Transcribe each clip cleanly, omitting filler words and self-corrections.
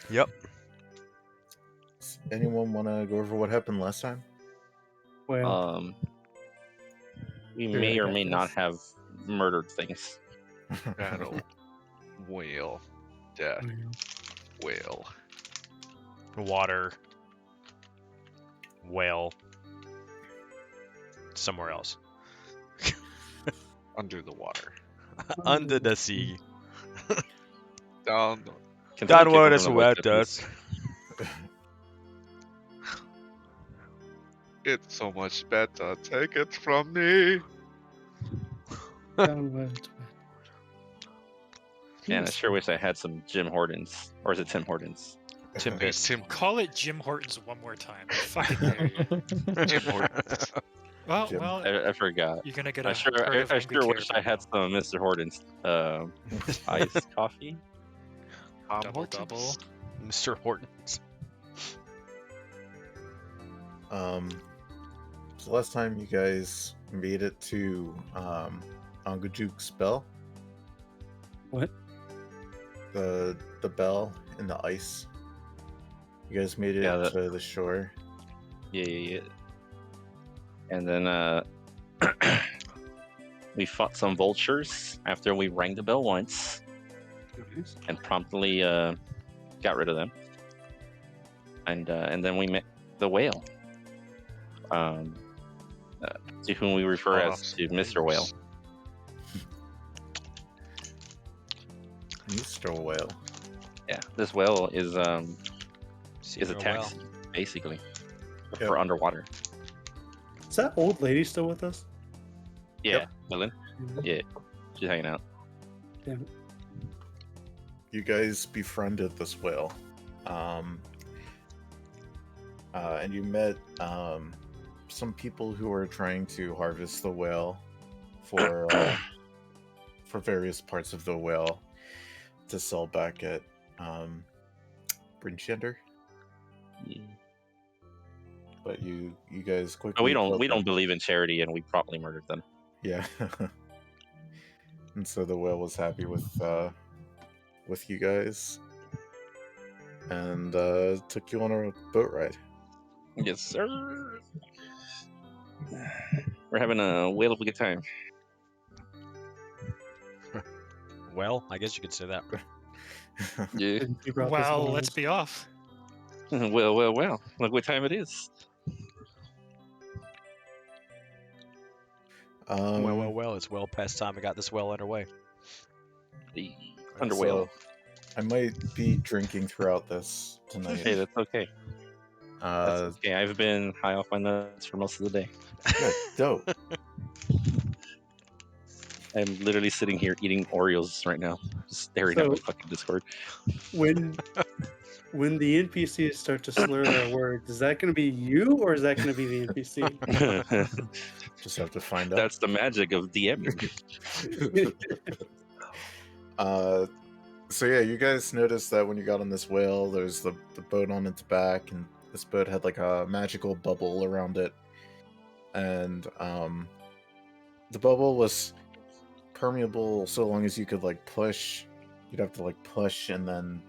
Yep. Does anyone want to go over what happened last time? Well, We Here, may I or got may not this. have murdered things. Battle. Whale. Death. Whale. Water. Whale. Somewhere else. Under the water. Under the sea. Down. Can That someone word kick is over the wet, witches? It's so much better. Take it from me. Down where it's wet. Man, I Yes. sure wish I had some Jim Hortons. Or is it Tim Hortons? Tim Call it Jim Hortons one more time. I fucking dare you. Jim Hortons. Well, Jim. well, I forgot. you're gonna get I a sure, herd of I angry sure wish I caribou had now. some Mr. Hortons iced coffee. Double double. Mr. Hortons. So last time you guys made it to Angajuke's bell. What? The bell in the ice. You guys made it Yeah, to the shore. Yeah. And then we fought some vultures after we rang the bell once Nice. and promptly got rid of them. And then we met the whale, to whom we refer as to Mr. Whale. Mr. Whale. Yeah, this whale is a Senior taxi, basically, Yep. for underwater. Is that old lady still with us? Yeah, Yep. Helen. Yeah, she's hanging out. Damn it. You guys befriended this whale. And you met some people who were trying to harvest the whale for various parts of the whale to sell back at Brinchender. Yeah. But you guys quickly But we don't broke up. believe in charity, and we promptly murdered them. Yeah. And so the whale was happy with you guys and took you on a boat ride. Yes, sir. We're having a whale of a good time. Well, I guess you could say that. Yeah. And you brought this Well, on let's us. be off. Well. Look what time it is. Well, it's well past time I got this well underway. The under whale. So, I might be drinking throughout this tonight. Hey, that's okay. That's Uh, okay. I've been high off my nuts for most of the day. yeah, dope. I'm literally sitting here eating Oreos right now, just staring at my So- fucking Discord. When the NPCs start to slur their words, is that going to be you or is that going to be the NPC? Just have to find out. That's the magic of DMing. So yeah, you guys noticed that when you got on this whale, there's the boat on its back, and this boat had like a magical bubble around it, and the bubble was permeable so long as you could like push. You'd have to like push, and then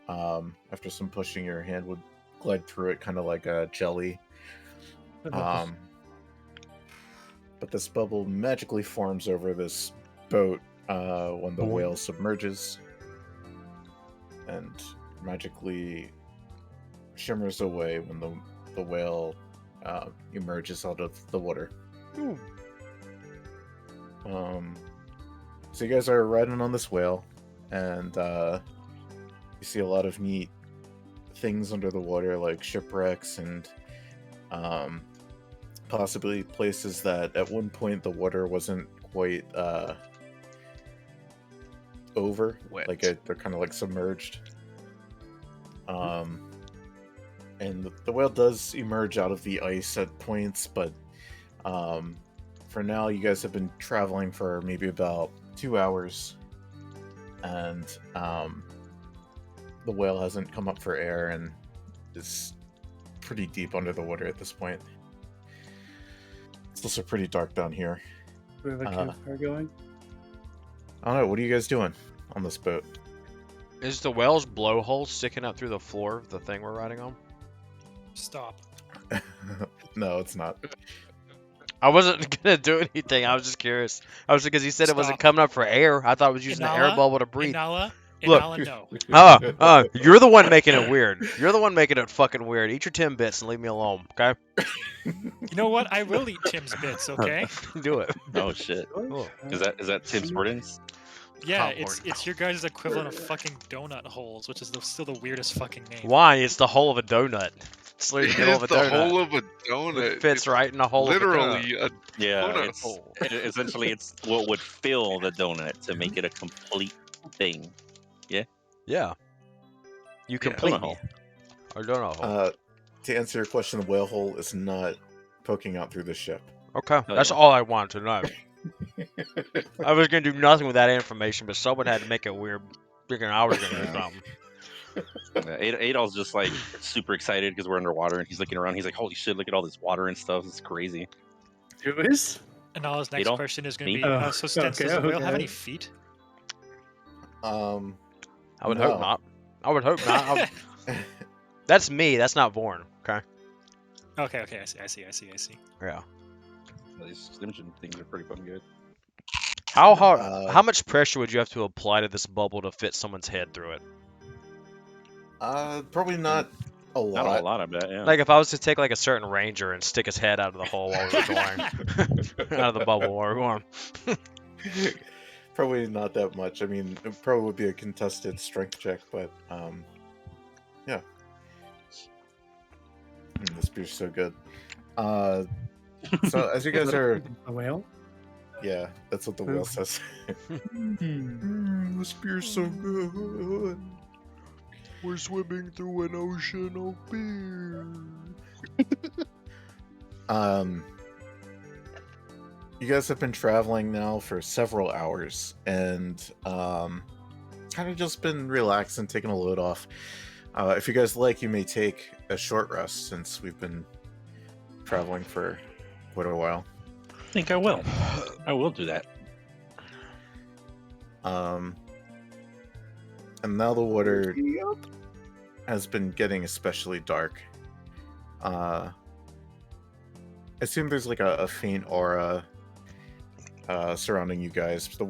after some pushing, your hand would glide through it, kind of like a jelly. But this bubble magically forms over this boat when the whale submerges, and magically shimmers away when the whale emerges out of the water. So you guys are riding on this whale, and you see a lot of neat things under the water, like shipwrecks and possibly places that at one point the water wasn't quite over, Wet. like they're kind of like submerged. And the whale does emerge out of the ice at points, but for now you guys have been traveling for maybe about 2 hours, and the whale hasn't come up for air and is pretty deep under the water at this point. It's also pretty dark down here. Do we have a campfire going? I don't know, what are you guys doing on this boat? Is the whale's blowhole sticking up through the floor of the thing we're riding on? Stop. No, it's not. I wasn't gonna do anything. I was just curious. I was because he said it wasn't Stop. coming up for air. I thought it was using the air Inala, bubble to breathe. Inala, Look. Inala, no. You're the one making it weird. You're the one making it fucking weird. Eat your Timbits and leave me alone, okay? You know what? I will eat Tim's bits, okay? Do it. Oh shit. Oh. Is that Tim's Hortons? Yeah, Tom it's your guys' equivalent of fucking donut holes, which is still the weirdest fucking name. Why? It's the hole of a donut. It's literally It the middle is of a the donut. hole of a It donut. fits right in the hole of a donut. Literally a Yeah, donut it's hole. essentially it's what would fill the donut to make it a complete thing. Yeah. You complete Donut me. hole. Or donut hole. To answer your question, the whale hole is not poking out through the ship. Okay, Oh, that's yeah. all I wanted to know. I was gonna do nothing with that information, but someone had to make it weird. Thinking I was gonna do something. Adol's just like super excited because we're underwater and he's looking around. He's like, "Holy shit! Look at all this water and stuff. It's crazy." Who is? Inala's next Adol? question is going Me? to be, Oh, so Stens, does okay, the whale have okay. any feet? I would No. hope not. I would hope not. That's me. That's not Vorn. Okay. Okay, I see. Yeah. These stimulation things are pretty fucking good. How hard? Uh, How much pressure would you have to apply to this bubble to fit someone's head through it? Probably not a lot. Not a lot, I bet. Yeah. Like if I was to take like a certain ranger and stick his head out of the hole while we were going, out of the bubble while we were going. Probably not that much. I mean, it probably would be a contested strength check, but yeah. This beer's so good. So as you guys are, A whale? yeah, that's what the whale says. This beer's so good. We're swimming through an ocean of beer. You guys have been traveling now for several hours and kind of just been relaxing, taking a load off. If you guys like, you may take a short rest since we've been traveling for quite a while. I think I will. I will do that. And now the water has been getting especially dark. I assume there's like a faint aura surrounding you guys. The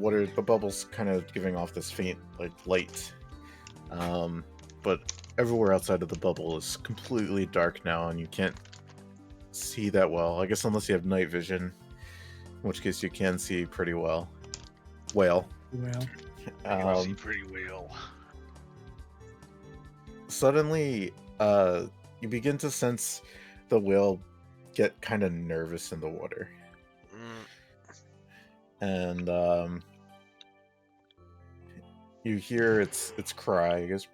bubble's kind of giving off this faint like light. But everywhere outside of the bubble is completely dark now, and you can't see that well. I guess unless you have night vision, in which case you can see pretty well. Whale. Well, Pretty well. Suddenly, you begin to sense the whale get kind of nervous in the water. And you hear its cry. It goes,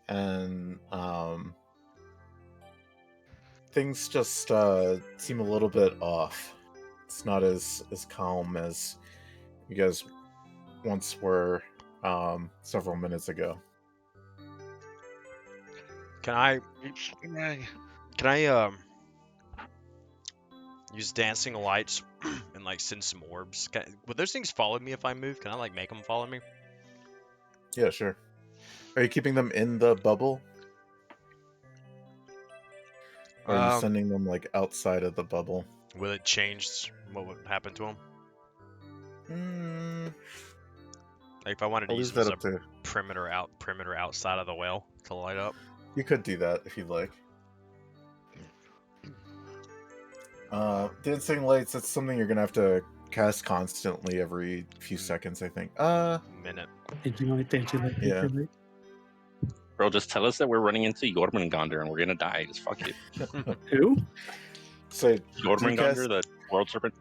and things just seem a little bit off. It's not as calm as you guys once were several minutes ago. Can I use dancing lights and like send some orbs? Would those things follow me if I move? Can I like make them follow me? Yeah, sure. Are you keeping them in the bubble? Or are you sending them like outside of the bubble? Will it change what would happen to them? Like if I wanted to I'll use leave them as that a up to. perimeter outside of the whale to light up. You could do that if you'd like. Dancing lights, that's something you're gonna have to cast constantly every few seconds, I think. Minute. Yeah. Bro, just tell us that we're running into Jormungandr and we're gonna die. Just fuck it. who? So, Jormungandr, the world serpent.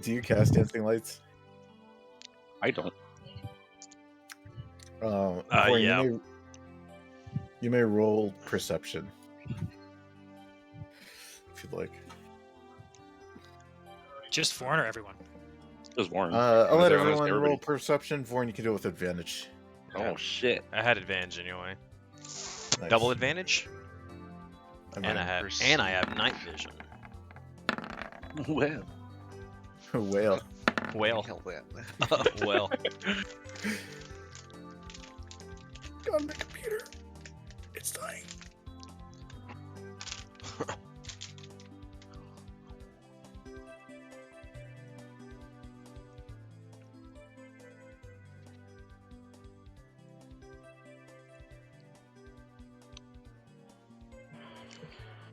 do you cast dancing lights? I don't. Corey, Yeah. You may roll perception. If you'd like. Just Vorn or everyone? Just Warren. I'll let Is there- everyone everybody- roll perception. Vorn, you can do it with advantage. Oh shit. I had advantage anyway. Nice. Double advantage, I and I have night vision. Well. Whale. Whale. Hell that. Well. On the computer. It's dying.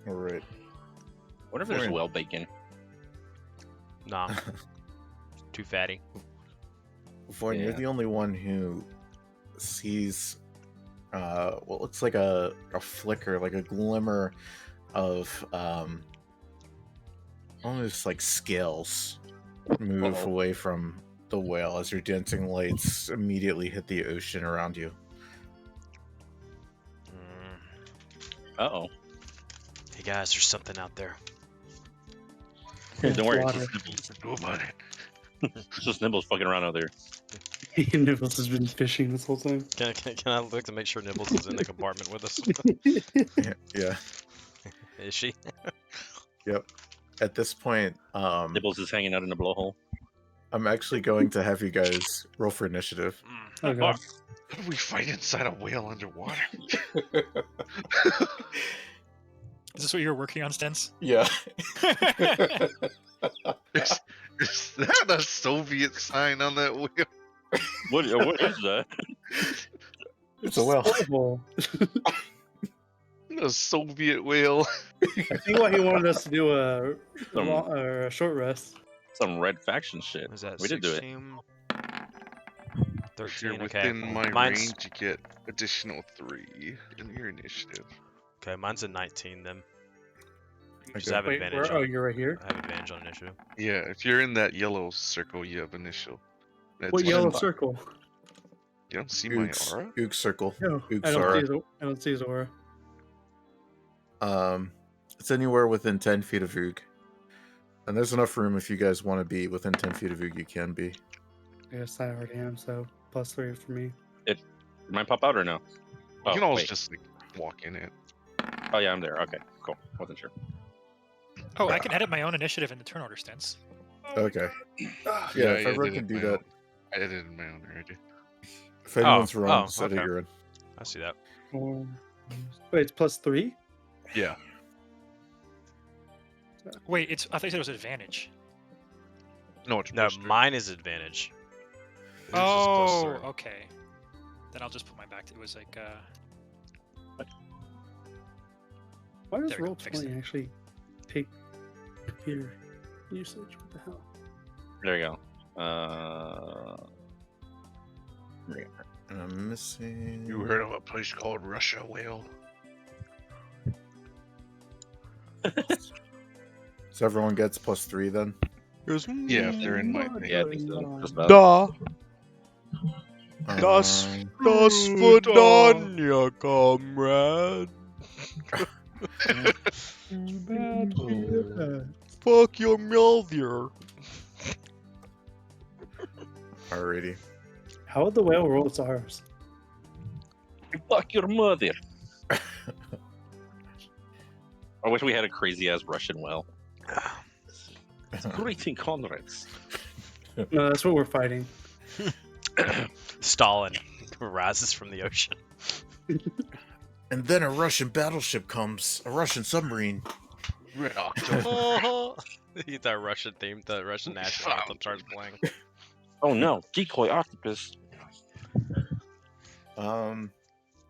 All right. What if there's Fine. whale bacon? Nah. Too fatty. Voin, you're Yeah. the only one who sees what looks like a flicker, like a glimmer of almost like scales move Uh-oh. away from the whale as your dancing lights immediately hit the ocean around you. Uh-oh. Hey guys, there's something out there. Don't worry, it's Water. just Nibbles. Go about it. It's just Nibbles fucking around out there. Nibbles has been fishing this whole time. Can I look to make sure Nibbles is in the compartment with us? Yeah. Is she? Yep. At this point, Nibbles is hanging out in the blowhole. I'm actually going to have you guys roll for initiative. Oh god. How do we fight inside a whale underwater? Is this what you were working on, Stens? Yeah. Is that a Soviet sign on that wheel? What is that? It's a whale. Horrible. A Soviet whale. I think what he wanted us to do Some- a short rest. Some red faction shit. Was that We did do it. 16? If you're 13, okay. within my Mine's, range, you get additional 3 in your initiative. okay, mine's a 19 then. Because Okay. I have Wait, advantage where? Oh, on, you're right here. I have advantage on initiative. Yeah, if you're in that yellow circle, you have initial. That's What yellow one- circle? You don't see my Oogs, aura? Oogs circle. No, Oogs I don't aura. see his. I don't see his aura. It's anywhere within 10 feet of Oog. And there's enough room if you guys want to be within 10 feet of Oog, you can be. I guess I already am. So +3 for me. Mine pop out or no? You Oh, can always wait. just like walk in it. Oh yeah, I'm there. Okay, cool. Wasn't sure. Oh, I can edit my own initiative in the turn order, Stens. Okay. Ah, Yeah, I if everyone edited can do my that. own. I edited my own already. If anyone's Oh, wrong, oh, set it okay. your own. I see that. Wait, it's +3. Yeah. Wait, it's. I thought you said it was advantage. No, it's No, plus 3. mine is advantage. Yours is plus 3. Okay. Then I'll just put mine back. It was like. Why does There we go, roll fixed 20 actually take computer usage? What the hell? There you go. And I'm missing. You heard of a place called Russia Whale? So everyone gets +3 then? Yeah, if they're in my thing. Yeah, I think so. Just about. Da, das, Um, das Vidania, comrade. Fuck your mother. Alrighty. How would the whale roll its R's? Fuck your mother. I wish we had a crazy ass Russian whale. Greeting comrades. No, that's what we're fighting. Stalin rises from the ocean. And then a Russian battleship comes, a Russian submarine. Red Octo. The Russian theme, the Russian national anthem starts playing. Oh no, decoy octopus.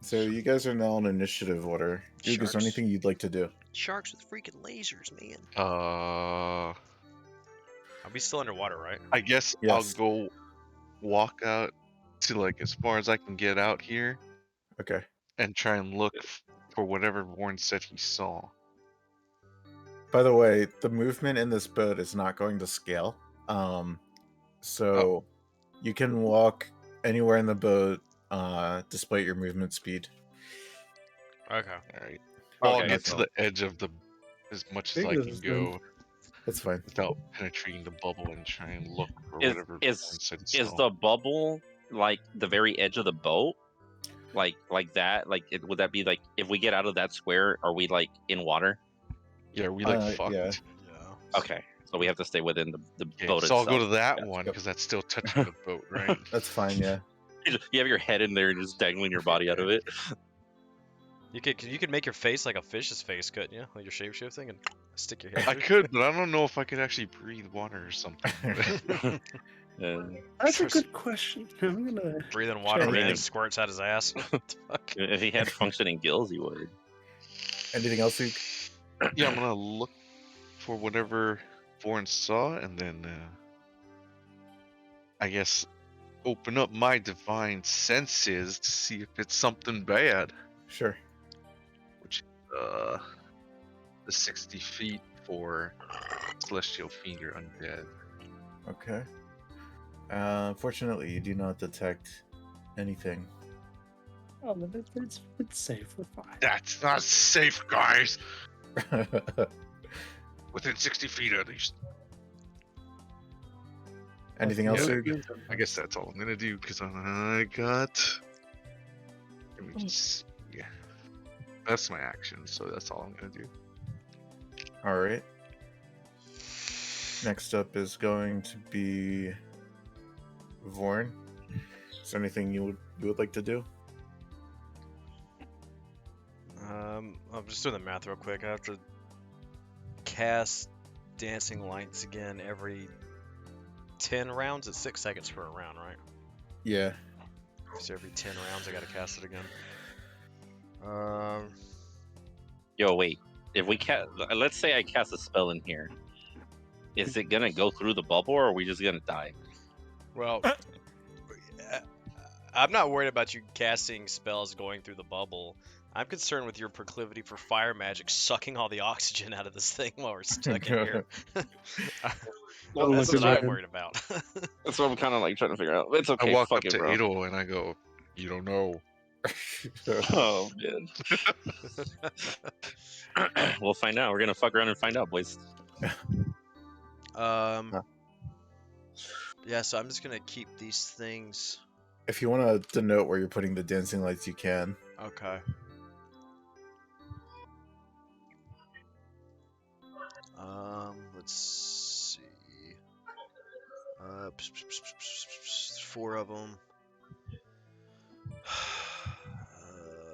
So you guys are now in initiative order. Duke, is there Sharks. anything you'd like to do? Sharks with freaking lasers, man. uh, Are we still underwater, right? I guess Yes. I'll go walk out to like as far as I can get out here Okay. and try and look for whatever Warren said he saw. By the way, the movement in this boat is not going to scale. So you can walk anywhere in the boat, despite your movement speed. Okay. All right. Well, I'll Okay, get so- to the edge of the as much as I Think can this is go That's fine. without penetrating the bubble and try and look for Is- whatever is- Warren said he Is saw. the bubble like the very edge of the boat? Like that? Like would that be like if we get out of that square, are we like in water? Yeah, we like Uh, fucked. yeah. Yeah. Okay. So we have to stay within the Okay, boat so I'll itself. go to that Gotcha. one because that's still touching the boat, right? That's fine, yeah. You have your head in there and just dangling your body out of it. You could make your face like a fish's face, couldn't you? Like your shape shifting and stick your head. I through. could, but I don't know if I could actually breathe water or something. And That's a good question. I'm gonna. Breathing water, Check. man, Breathing. it squirts out his ass. What the fuck? if he had functioning gills, he would. Anything else, Luke? Yeah, I'm gonna look for whatever Vorn saw, and then I guess open up my divine senses to see if it's something bad. Sure. Which the 60 feet for celestial fiend or undead. Okay. Unfortunately, you do not detect anything. Oh, but it's safe. We're fine. That's not safe, guys. Within 60 feet at least. Anything else, Yeah. Luke? I guess that's all I'm gonna do because I got. Let me just. Yeah. That's my action, so that's all I'm gonna do. All right. Next up is going to be Vorn. Is there anything you would like to do? I'm just doing the math real quick. I have to cast dancing lights again every 10 rounds. It's 6 seconds per round, right? Yeah. So every 10 rounds, I gotta cast it again. Yo, wait. If we let's say I cast a spell in here, is it gonna go through the bubble, or are we just gonna die? Well, I'm not worried about you casting spells going through the bubble. I'm concerned with your proclivity for fire magic sucking all the oxygen out of this thing while we're stuck in here. Don't That's look what at I'm him. worried about. That's what I'm kind of like trying to figure out. It's okay. I walk fuck up it, to bro. Adol and I go, "You don't know." Oh man. We'll find out. We're gonna fuck around and find out, boys. Yeah, so I'm just gonna keep these things. If you want to denote where you're putting the dancing lights, you can. Okay. Let's see. 4 of them.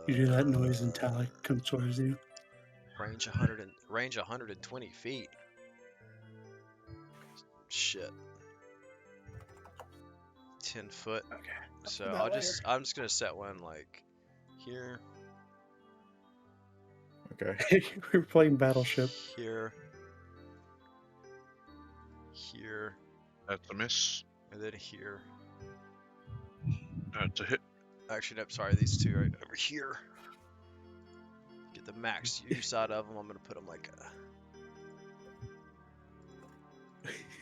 You do that noise and Talik comes towards you. Range 120 feet. Shit. 10 foot. Okay. So that I'm just gonna set one like here, Okay. We're playing Battleship. here, here, That's a miss. and then here. That's a hit. Actually, no, sorry, these two right over here. Get the max use out of them. I'm gonna put them like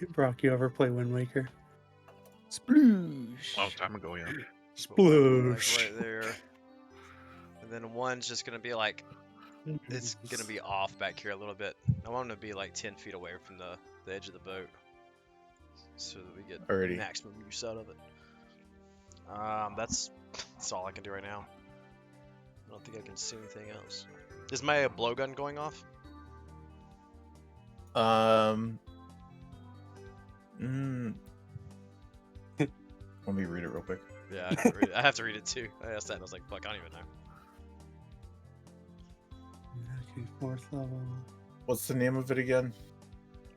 Brock, you ever play Wind Waker? Sploosh. Long time ago, yeah. put one, like Sploosh. right there. And then one's just gonna be like, it's gonna be off back here a little bit. I want them to be like 10 feet away from the edge of the boat, so that we get Alrighty. maximum use out of it. That's all I can do right now. I don't think I can see anything else. Is my blowgun going off? Let me read it real quick. Yeah, I have to read it, I have to read it too. I asked that and I was like, fuck, I don't even know. Okay, 4th level. What's the name of it again?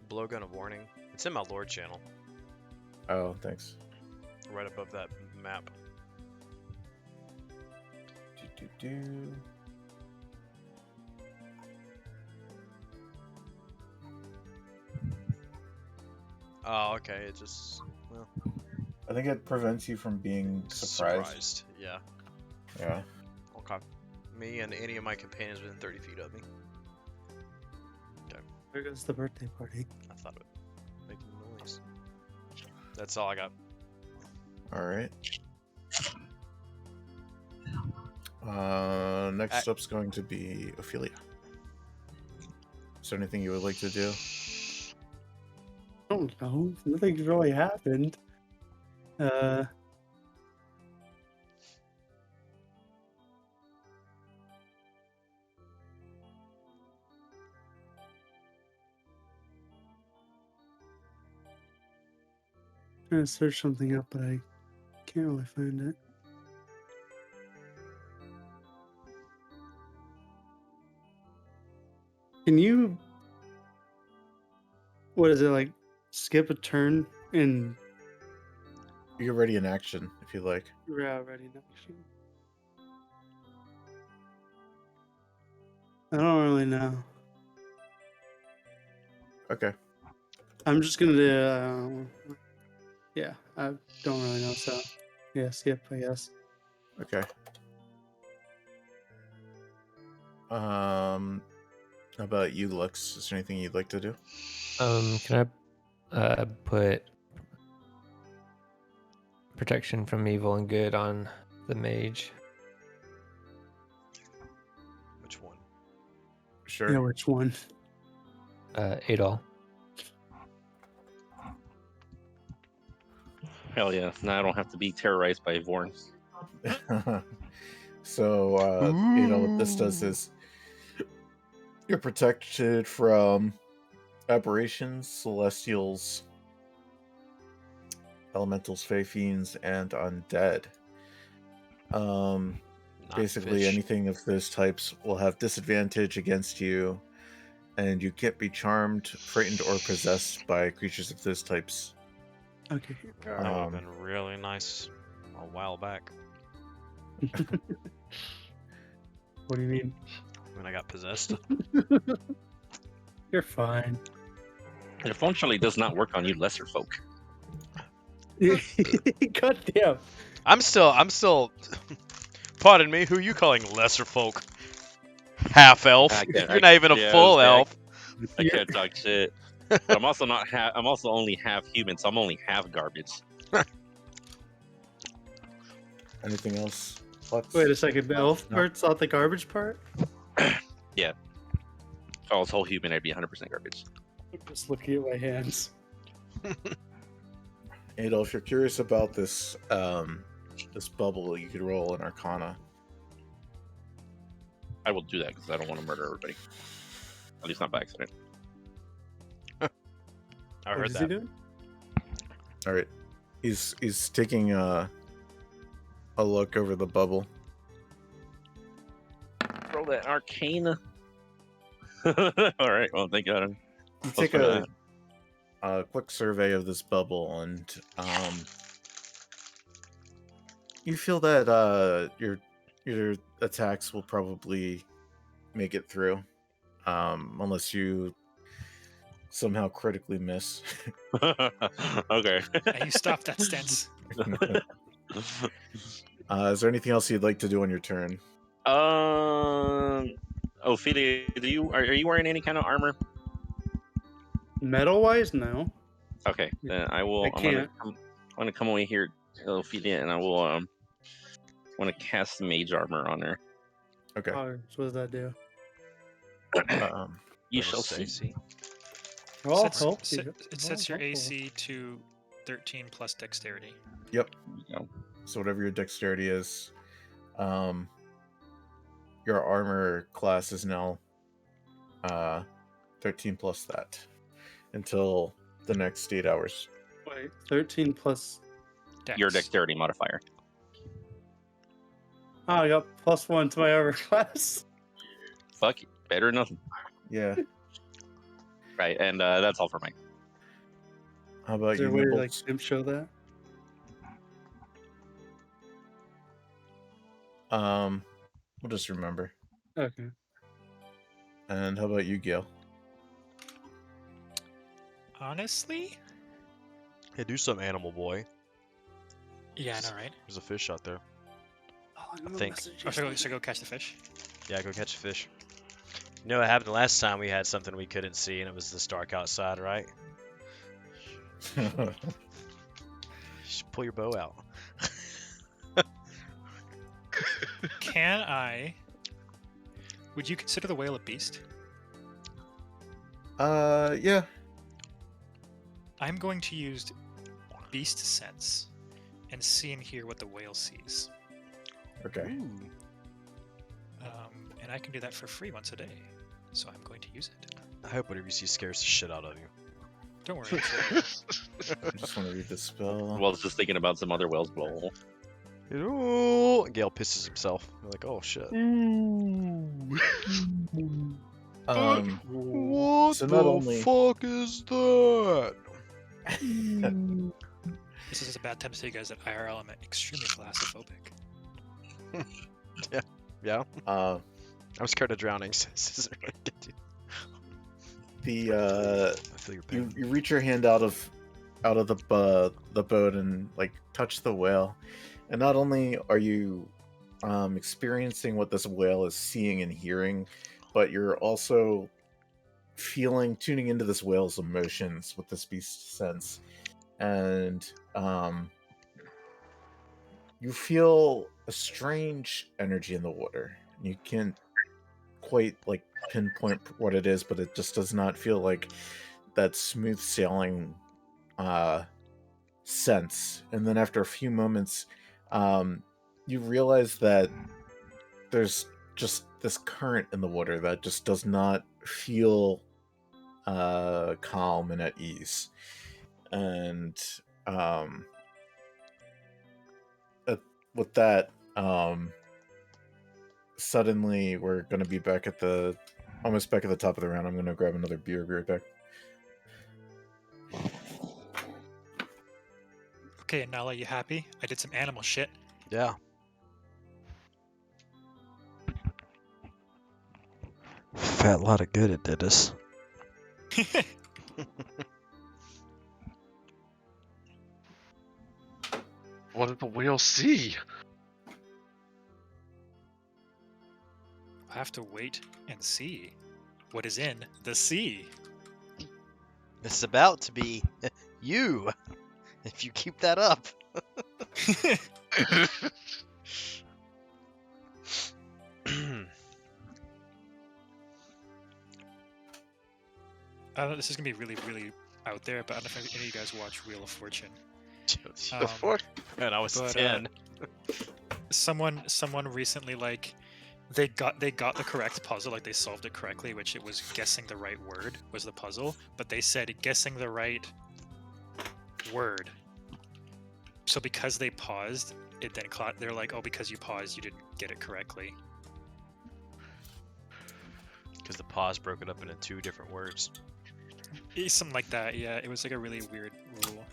Blowgun of warning. It's in my lore channel, Oh, thanks. right above that map. Do. Oh, okay. It just I think it prevents you from being surprised. Yeah. Yeah. Okay. Me and any of my companions within 30 feet of me. There goes the birthday party. I thought it would make noise. That's all I got. All right. Next up's going to be Ophelia. Is there anything you would like to do? I don't know. Nothing's really happened. trying to search something up, but I can't really find it. Can you? What is it like? Skip a turn and You're already in action if you like. we're already in action. I don't really know. Okay. I'm just gonna do. Yeah, I don't really know. So, yeah, skip. I guess. Okay. How about you, Lux? Is there anything you'd like to do? Can I put protection from evil and good on the mage? Which one? Sure. Yeah, which one? Adol. Hell yeah! Now I don't have to be terrorized by Vorns. So, what this does is you're protected from aberrations, celestials, elementals, fey fiends, and undead. Not Basically, fish. anything of those types will have disadvantage against you, and you can't be charmed, frightened, or possessed by creatures of those types. Okay. That would have been really nice a while back What do you mean? when I got possessed. You're fine. It functionally does not work on you lesser folk. God damn. I'm still. Pardon me. Who you calling lesser folk? Half elf. You're not even a full elf. I can't talk shit. But I'm also not half. I'm also only half human, so I'm only half garbage. Anything else? Lux? Wait a second. The elf No. part's not the garbage part? If I was whole human, I'd be 100% garbage. I'm just looking at my hands. Adolf, if you're curious about this this bubble, you could roll an Arcana. I will do that because I don't want to murder everybody. At least not by accident. I What heard is he that. doing? All right, he's taking a look over the bubble. Roll that arcana. All right. Well, thank God. You Plus take for a quick survey of this bubble, and you feel that your attacks will probably make it through, unless you somehow critically miss. Okay. Yeah, you stop that stance. Is there anything else you'd like to do on your turn? Ophelia, are you wearing any kind of armor? Metal wise, no. Okay, then I will. I can't. I'm gonna come away here, Ophelia, and I will want to cast mage armor on her. Okay. Oh, so what does that do? You Bonus shall to see. AC. Oh, Sets- help set- you. it sets your Oh, AC to 13 plus dexterity. Yep. You know, So whatever your dexterity is, your armor class is now 13 plus that until the next 8 hours. Wait, 13 plus. Dex. your dexterity modifier. Oh, I got +1 to my armor class. Fuck it. Better than nothing. Yeah. Right, and that's all for me. How about Is there you, a way to Nibbles? like show that? We'll just remember. Okay. And how about you, Gil? Honestly? Hey, do some animal boy. Yeah, I know, right? There's a fish out there. Oh, I think. Oh, should I go catch the fish? Yeah, go catch a fish. You know what happened last time? We had something we couldn't see, and it was this dark outside, right? Just pull your bow out. Can I? Would you consider the whale a beast? Yeah. I'm going to use beast sense and see and hear what the whale sees. Okay. And I can do that for free once a day. So I'm going to use it. I hope whatever you see scares the shit out of you. Don't worry. I just want to read the spell. Well, I was just thinking about some other whales blowhole. Ooh, Gale pisses himself. We're like, oh shit. What So the not only- fuck is that? This is a bad time to say, guys, that IRL I'm extremely thalassophobic. Yeah, uh, I'm scared of drowning. So this isn't really good, dude. I feel your pain. you reach your hand out of the boat and like touch the whale, and not only are you experiencing what this whale is seeing and hearing, but you're also tuning into this whale's emotions with this beast sense, and you feel a strange energy in the water. You can't quite like pinpoint what it is, but it just does not feel like that smooth sailing sense. And then after a few moments, you realize that there's just this current in the water that just does not feel calm and at ease. And with that, suddenly we're going to be back at almost back at the top of the round. I'm going to grab another beer. Be right back. Okay, Nala, you happy? I did some animal shit. Yeah. Fat lot of good it did us. What did the whale see? We'll have to wait and see what is in the sea. It's about to be you, if you keep that up. I don't know, this is gonna be really, really out there, but I don't know if any of you guys watch Wheel of Fortune. The fuck? And I was but, 10. Someone recently, like, they got the correct puzzle, like they solved it correctly, which it was guessing the right word was the puzzle, but they said guessing the right word. So because they paused, it then caught. They're like, oh, because you paused, you didn't get it correctly. Because the pause broke it up into 2 different words. Something like that, yeah. It was like a really weird rule.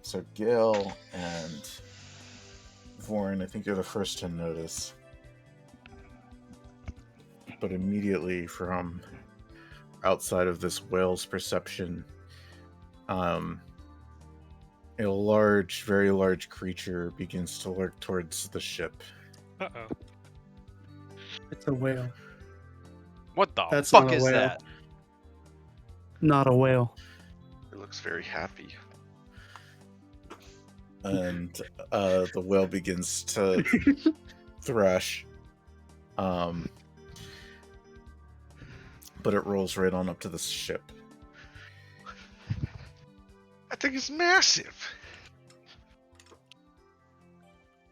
So Gil and Vorin, I think you're the first to notice. But immediately from outside of this whale's perception, a large, very large creature begins to lurk towards the ship. Uh-oh. It's a whale. What the That's fuck not a is whale. that? Not a whale. It looks very happy. And the whale begins to thrash. But it rolls right on up to the ship. I think it's massive.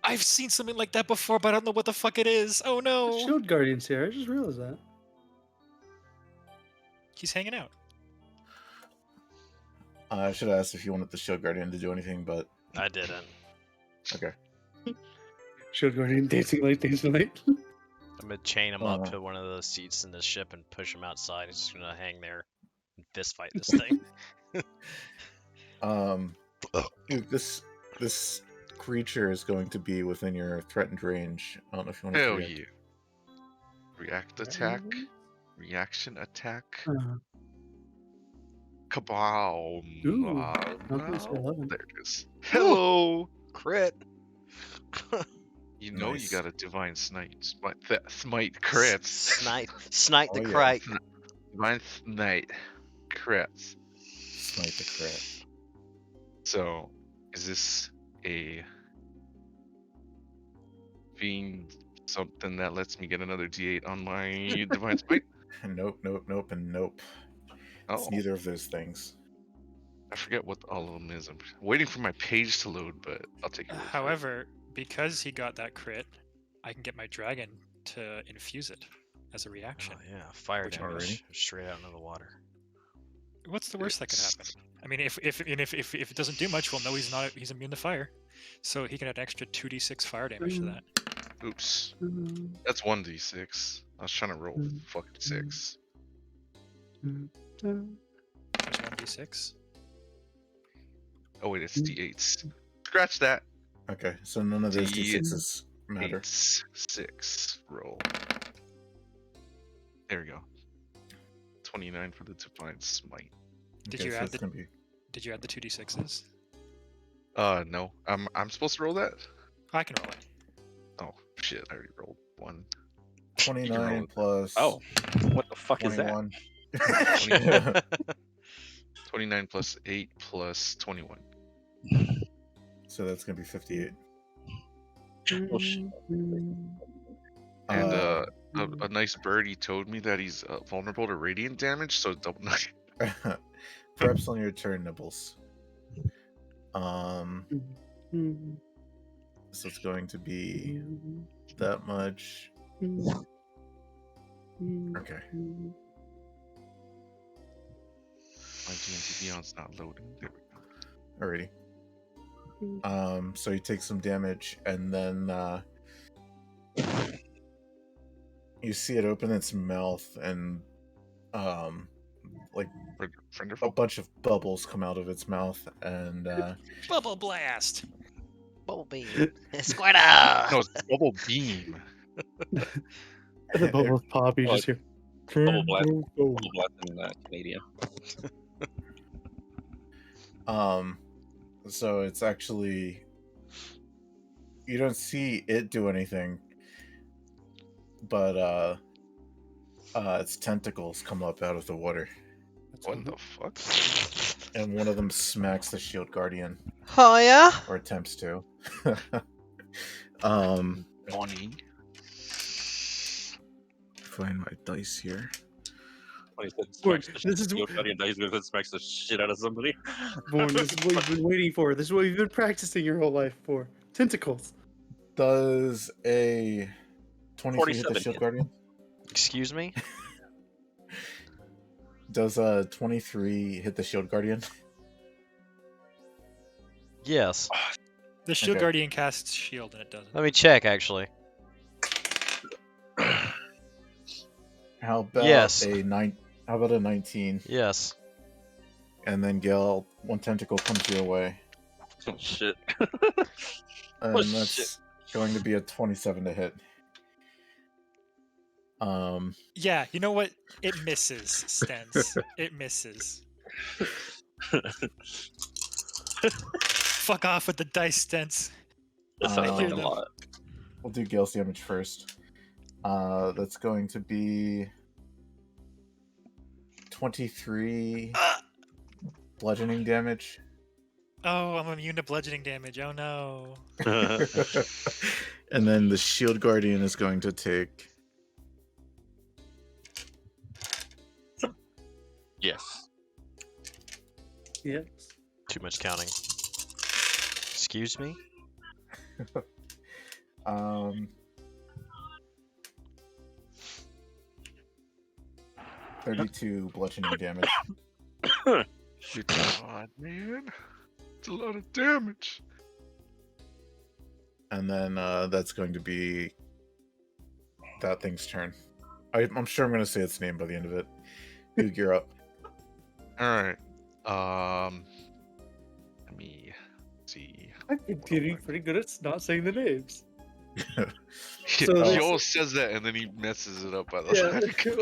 I've seen something like that before, but I don't know what the fuck it is. Oh no! Shield Guardian's here. I just realized that. He's hanging out. I should have asked if you wanted the Shield Guardian to do anything, but I didn't. okay. Shield Guardian dancing light, dancing light. I'm gonna chain him up Uh. to one of those seats in the ship and push him outside. He's just gonna hang there and fist fight this thing. This creature is going to be within your threatened range. I don't know if you want to. Hell yeah. React attack. Reaction attack. Kaboom. Ooh, Wow. okay, so 11. There it is. Hello. Crit. You know Nice. you got a divine smite. Smite crits. Snipe the Oh, yeah. crite. Divine smite crits. Smite the crit. So, is this a fiend something that lets me get another D8 on my divine smite? Nope, and nope. It's Oh, neither of those things. I forget what all of them is. I'm waiting for my page to load, but I'll take it. However, because he got that crit, I can get my dragon to infuse it as a reaction. Oh yeah, fire Which damage already? straight out into the water. What's the worst that could happen? I mean, if it doesn't do much, we'll know he's immune to fire, so he can add extra 2d6 fire damage to that. Oops. That's 1d6. I was trying to roll fucking 6. There's 1d6. Oh wait, it's d8s. Scratch that. Okay, so none of those d6s matter. 6 roll. There we go. 29 for the divine smite. Did Okay, you so add it's the gonna be 2d6s? No. I'm supposed to roll that? I can roll it. Oh shit! I already rolled 1. 29 plus. Oh, what the fuck is that? 21. 29 plus 8 plus 21. So that's gonna be 58. Oh, shit. And a nice birdie told me that he's vulnerable to radiant damage, so double 9. Perhaps on your turn, Nibbles. So it's going to be that much. Okay. My D&D Beyond's not loading. There we go. Alrighty. So you take some damage, and then you see it open its mouth, and like a bunch of bubbles come out of its mouth, and Bubble blast. Bubble beam. Squirtle. No, it's bubble beam. The bubbles pop. You just hear. Bubble blast in Canadian. So it's actually, you don't see it do anything, but its tentacles come up out of the water, What the fuck? and one of them smacks the shield guardian, Oh yeah. or attempts to. Money. Find my dice here. This is smacks the shit out of somebody. Born, this is what you've been waiting for. This is what you've been practicing your whole life for. Tentacles. Does a 23 hit the 47 shield hit. guardian? Excuse me. Does a 23 hit the shield guardian? Yes. The shield Okay. guardian casts shield and it doesn't. Let me check actually. How about Yes. How about a 19? Yes. And then Gale, one tentacle comes your way, Oh, shit. and Oh, that's shit. going to be a 27 to hit. Yeah, you know what? It misses, Stens. It misses. Fuck off with the dice, Stens. That sounds like hear a them. lot. We'll do Gale's damage first. That's going to be 23 bludgeoning damage. Oh, I'm immune to bludgeoning damage. Oh no. And then the shield guardian is going to take Yes. Yes. Too much counting. Excuse me. 32 bludgeoning damage. Good God, man. It's a lot of damage. And then that's going to be that thing's turn. I'm sure I'm going to say its name by the end of it. Oog, you're up. Alright. Let me see. I've been getting pretty good at not saying the names. He So this- always says that and then he messes it up by the Yeah,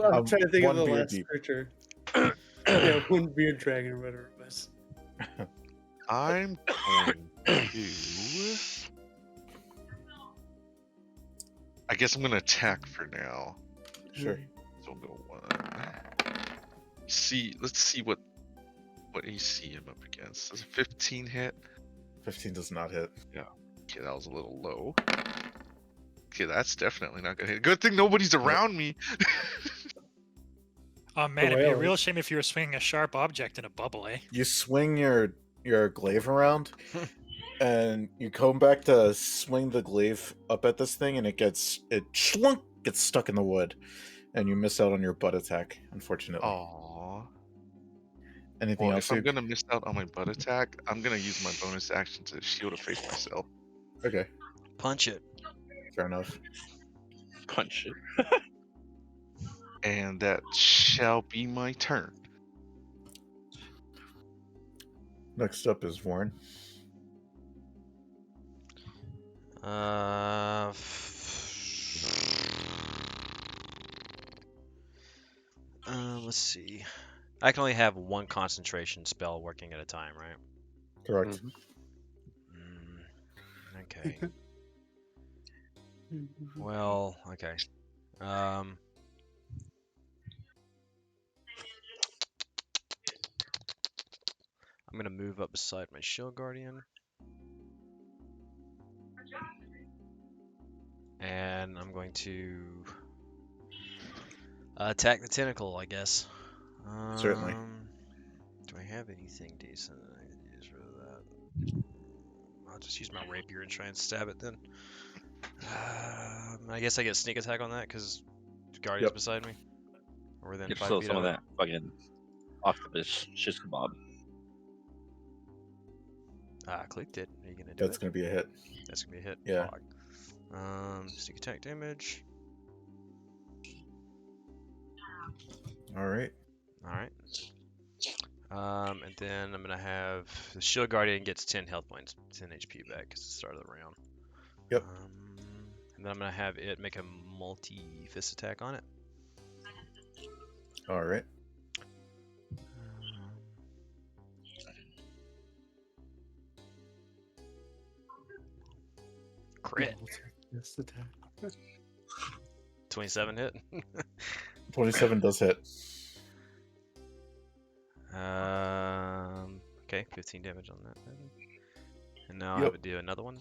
I'm trying to think of one the beer last deep. creature. Yeah, one beard dragon or whatever it was. I'm going to. I guess I'm gonna attack for now. Sure. So I'll go 1. Let's see what AC I'm up against. Does a 15 hit? 15 does not hit. Okay, that was a little low. Okay, that's definitely not gonna hit. Good thing nobody's around me. Oh man, it'd be a whale. real shame if you were swinging a sharp object in a bubble, eh? You swing your glaive around, and you come back to swing the glaive up at this thing, and it gets stuck in the wood, and you miss out on your butt attack, unfortunately. Aww. Anything Well, else? if I'm Luke? gonna miss out on my butt attack, I'm gonna use my bonus action to shield to face myself. Okay, Punch it. fair enough. Punch it. And that shall be my turn. Next up is Warren. Let's see. I can only have one concentration spell working at a time, right? Correct. Okay. Well, okay. I'm gonna move up beside my shield guardian. And I'm going to attack the tentacle, I guess. Certainly. Do I have anything decent that I can use for that? I'll just use my rapier and try and stab it then. I guess I get sneak attack on that because guardian's Yep. beside me. Or within Get 5 still feet some of of it. that fucking octopus shish kebab. Clicked it. Are you gonna do That's it? gonna be a hit. That's gonna be a hit. Yeah. Fuck. Sneak attack damage. All right. Alright. And then I'm gonna have the shield guardian gets 10 health points, 10 HP back at the start of the round. Yep. And then I'm gonna have it make a multi-fist attack on it. All right. Crit. Yes, attack. 27 hit. 27 does hit. Okay, 15 damage on that. And now I Yep. would do another one.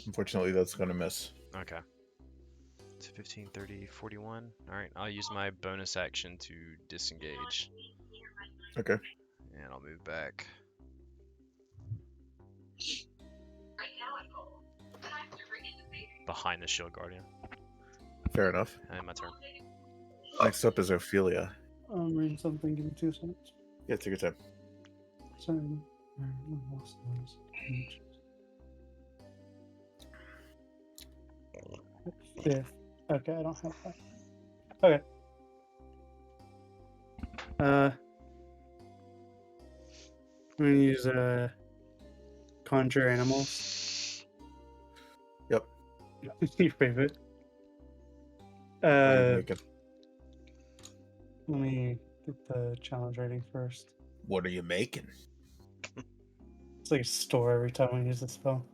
Unfortunately, that's gonna miss. Okay. So 15, 30, 41. Alright, I'll use my bonus action to disengage. Okay. And I'll move back. Behind the shield guardian. Fair enough. And my turn. Next up is Ophelia. I'm reading something. Give me 2 seconds. Yeah, take your time. Sorry. I lost those pages. Yeah. Okay, I don't have that. Okay. I'm gonna use conjure animals. Yep. Your favorite. What are you making? Let me get the challenge rating first. What are you making? It's like a store every time I use the spell.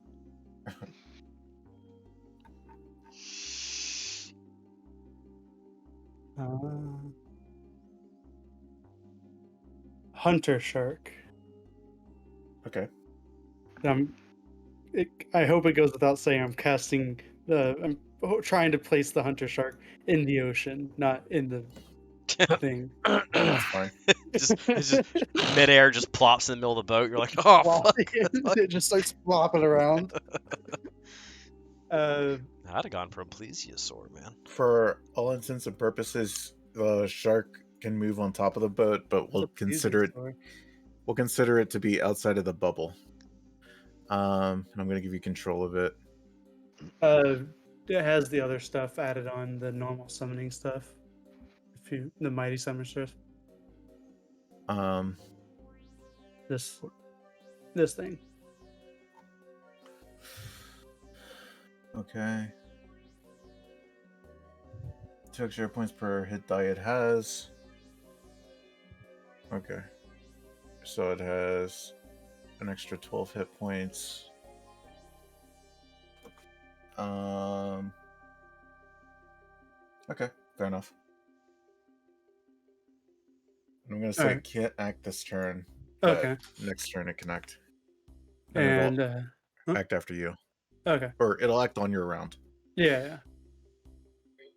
Hunter shark. Okay. I hope it goes without saying. I'm casting I'm trying to place the hunter shark in the ocean, not in the thing. That's fine. It's just midair just plops in the middle of the boat. You're like, oh, fuck. It just starts flopping around. I'd have gone for a plesiosaur, man. For all intents and purposes, the shark can move on top of the boat, but we'll consider it to be outside of the bubble. And I'm going to give you control of it. It has the other stuff added on, the normal summoning stuff. The mighty summoner stuff. This thing. Okay. 2 extra points per hit die it has. Okay. So it has an extra 12 hit points. Okay, fair enough. I'm gonna say Alright. it can't act this turn. But Okay. next turn it can act. And it'll act after you. okay. Or it'll act on your round. Yeah.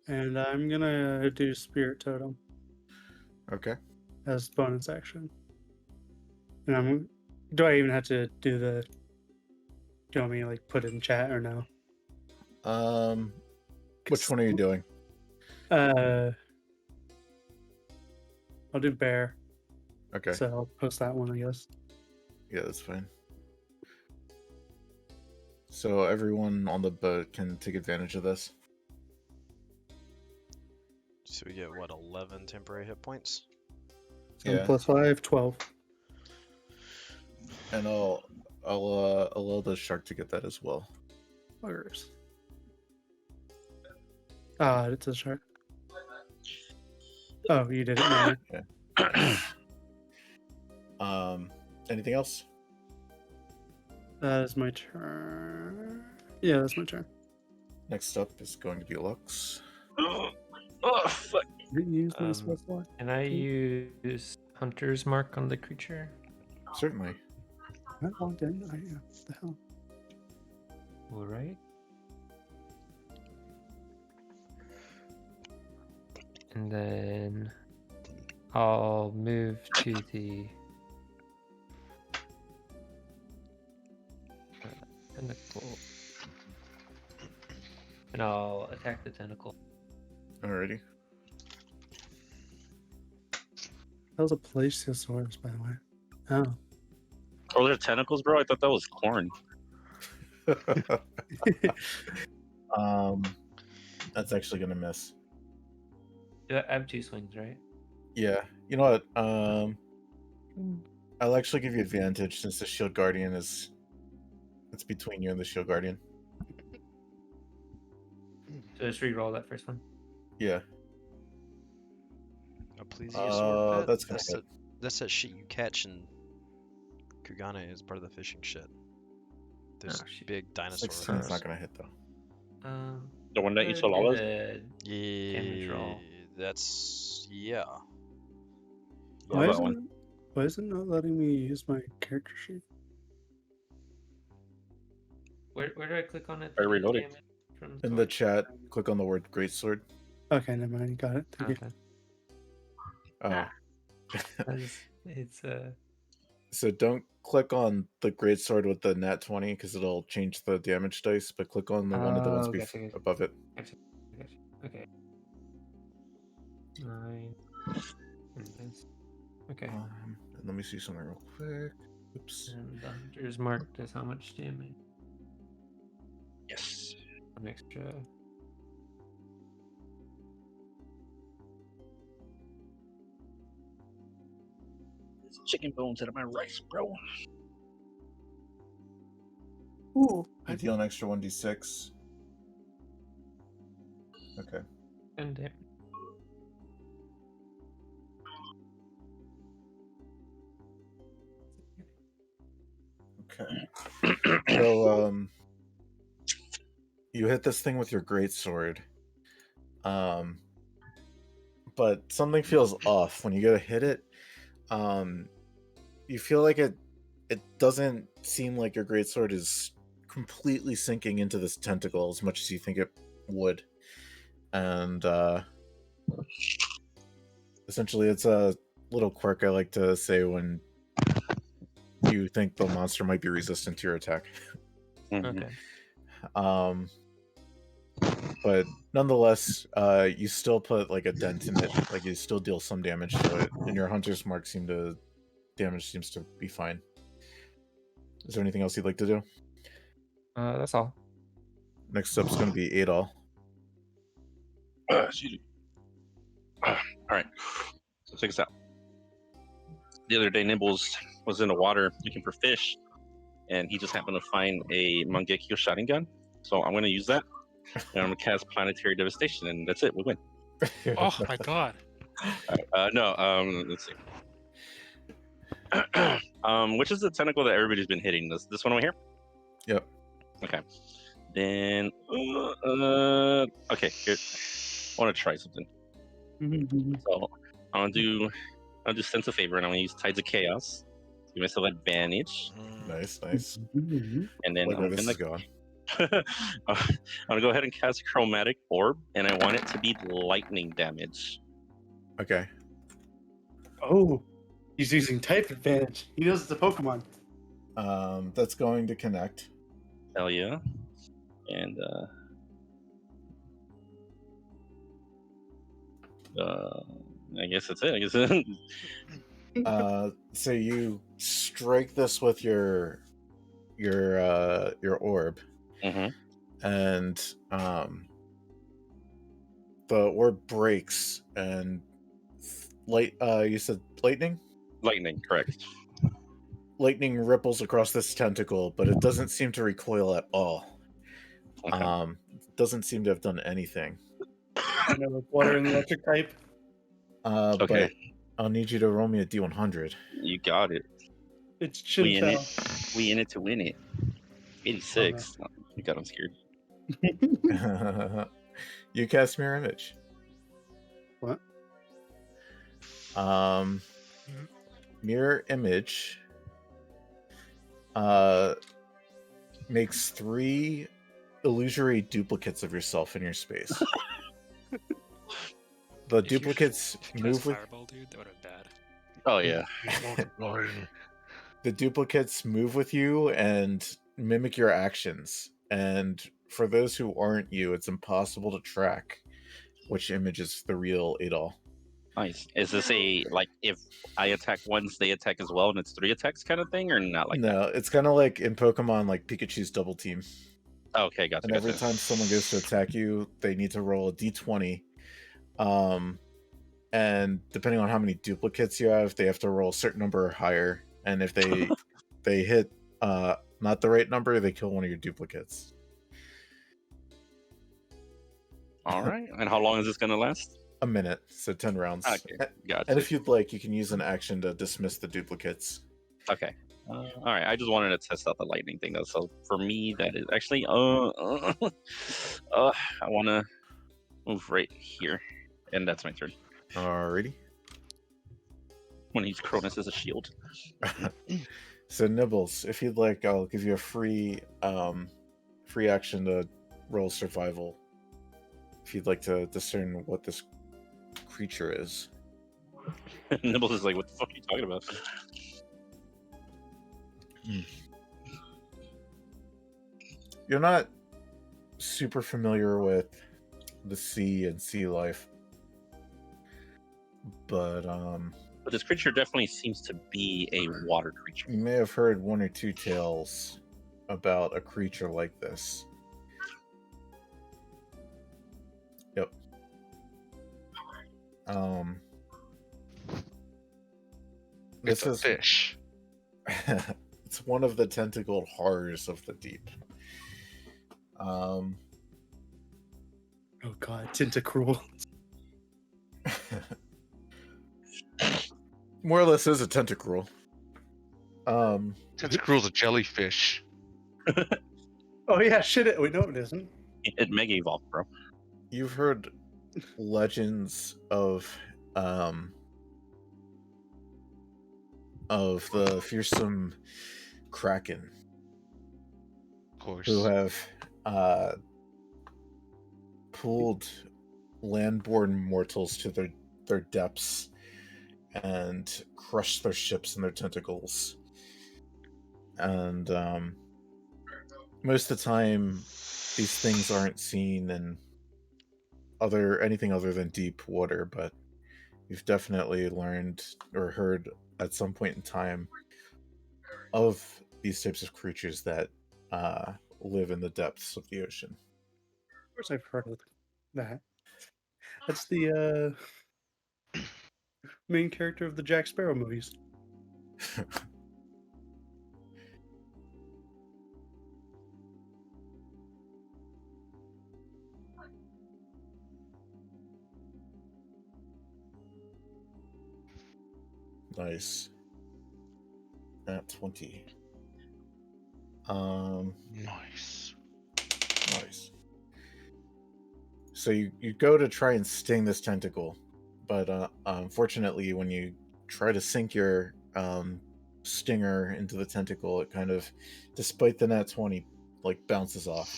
And I'm gonna do Spirit Totem Okay. as bonus action. And do I even have to do the? Do you want me to like put it in chat or no? Which one are you doing? I'll do bear. Okay. So I'll post that one, I guess. Yeah, that's fine. So everyone on the boat can take advantage of this. So we get what, 11 temporary hit points? 7 plus 5, 12. And I'll allow the shark to get that as well. Buggers. Ah, it's a shark. Oh, you did it. Never mind. Anything else? That is my turn. Yeah, that's my turn. Next up is going to be Lux. Oh, fuck. Didn't use my sweat slot. Can I use Hunter's Mark on the creature? Certainly. I logged in. What the hell? All right. And then I'll move to the tentacle. And I'll attack the tentacle. Alrighty. That was a Plesiosaurus, by the way. Oh. Oh, they're tentacles, bro? I thought that was corn. That's actually gonna miss. I have 2 swings, right? Yeah. You know what? I'll actually give you advantage since the Shield Guardian it's between you and the Shield Guardian. So just re-roll that first one. Yeah. A plesiosaur pet? That's gonna hit. That's that shit you catch in Kugane as part of the fishing shit. There's Oh, shit. big dinosaur. 16's not gonna hit though. The one that you do told all us? the damage Yeah, roll. that's yeah. Why that is, one. it, why is it not letting me use my character sheet? Where do I click on it? I to get reloaded. damage from In the sword? chat, click on the word Greatsword. Okay, never mind. Got it. Thank you. Okay. Oh. It's So don't click on the Greatsword with the nat 20 because it'll change the damage dice, but click on the one of the ones gotcha. above it. Gotcha. Okay. 9. And this. Okay. And let me see something real quick. Oops. And the Hunter's Mark does how much damage? Yes. An extra. There's chicken bones out of my rice, bro. Ooh. I deal an extra 1d6. Okay. And damage. Okay. So, you hit this thing with your greatsword. But something feels off when you go to hit it. You feel like it doesn't seem like your greatsword is completely sinking into this tentacle as much as you think it would. And essentially it's a little quirk I like to say when you think the monster might be resistant to your attack. Okay. But nonetheless, you still put like a dent in it. Like you still deal some damage to it, and your Hunter's Mark damage seems to be fine. Is there anything else you'd like to do? That's all. Next up is going to be Adol. Excuse me. All right. So check this out. The other day, Nibbles was in the water looking for fish, and he just happened to find a Mangekyo shotgun gun. So I'm going to use that, and I'm going to cast Planetary Devastation, and that's it. We win. Oh my god. No. Let's see. Which is the tentacle that everybody's been hitting? This one over here? Yep. Okay. Then, okay. Here, I want to try something. So I'll do Sense of Favor, and I'm gonna use Tides of Chaos. Give myself advantage, Nice. and then Like where I'm this gonna is going. I'm gonna go ahead and cast Chromatic Orb, and I want it to be lightning damage. Okay. Oh, he's using type advantage. He knows it's a Pokemon. That's going to connect. Hell yeah! And I guess that's it. I guess it. So you strike this with your orb, Mhm. and the orb breaks, and you said lightning? Lightning, correct. Lightning ripples across this tentacle, but it doesn't seem to recoil at all. Okay. Doesn't seem to have done anything. Like water and electric type. Okay. But I'll need you to roll me a D100. You got it. It's We in it. Chintel. We in it to win it. 86. You got him scared. You cast mirror image. What? Mirror image makes 3 illusory duplicates of yourself in your space. The If you duplicates cast move with fireball, dude, that would have been bad. Oh yeah. the duplicates move with you and mimic your actions. And for those who aren't you, it's impossible to track which image is the real Adol. Nice. Is this a like if I attack once, they attack as well, and it's 3 attacks kind of thing, or not like that? No, it's kind of like in Pokemon, like Pikachu's double team. Okay, gotcha. And every time someone goes to attack you, they need to roll a d20. And depending on how many duplicates you have, they have to roll a certain number or higher. And if they hit not the right number, they kill one of your duplicates. All right. And how long is this gonna last? A minute, so 10 rounds. Okay, gotcha. And if you'd like, you can use an action to dismiss the duplicates. Okay. All right. I just wanted to test out the lightning thing, though. So for me, that is actually I want to move right here, and that's my turn. Alrighty. When he's Cronus as a shield. So Nibbles, if you'd like, I'll give you a free action to roll survival. If you'd like to discern what this creature is. Nibbles is like, what the fuck are you talking about? You're not super familiar with the sea and sea life, but this creature definitely seems to be a water creature. you may have heard 1 or 2 tales about a creature like this. Yep. It's a fish. It's one of the tentacled horrors of the deep. Oh god, Tentacruel. More or less is a tentacruel. Tentacruel's a jellyfish. Oh yeah, shit. Wait, no, it isn't. It mega evolved, bro. You've heard legends of the fearsome Kraken, Of course. who have pulled landborn mortals to their depths and crushed their ships in their tentacles. And most of the time, these things aren't seen in anything other than deep water, but you've definitely learned or heard at some point in time of these types of creatures that live in the depths of the ocean. Of course, I've heard of that. That's the main character of the Jack Sparrow movies. Nice. At 20. Nice. Nice. So you go to try and sting this tentacle, but unfortunately, when you try to sink your stinger into the tentacle, it kind of, despite the nat 20, like bounces off.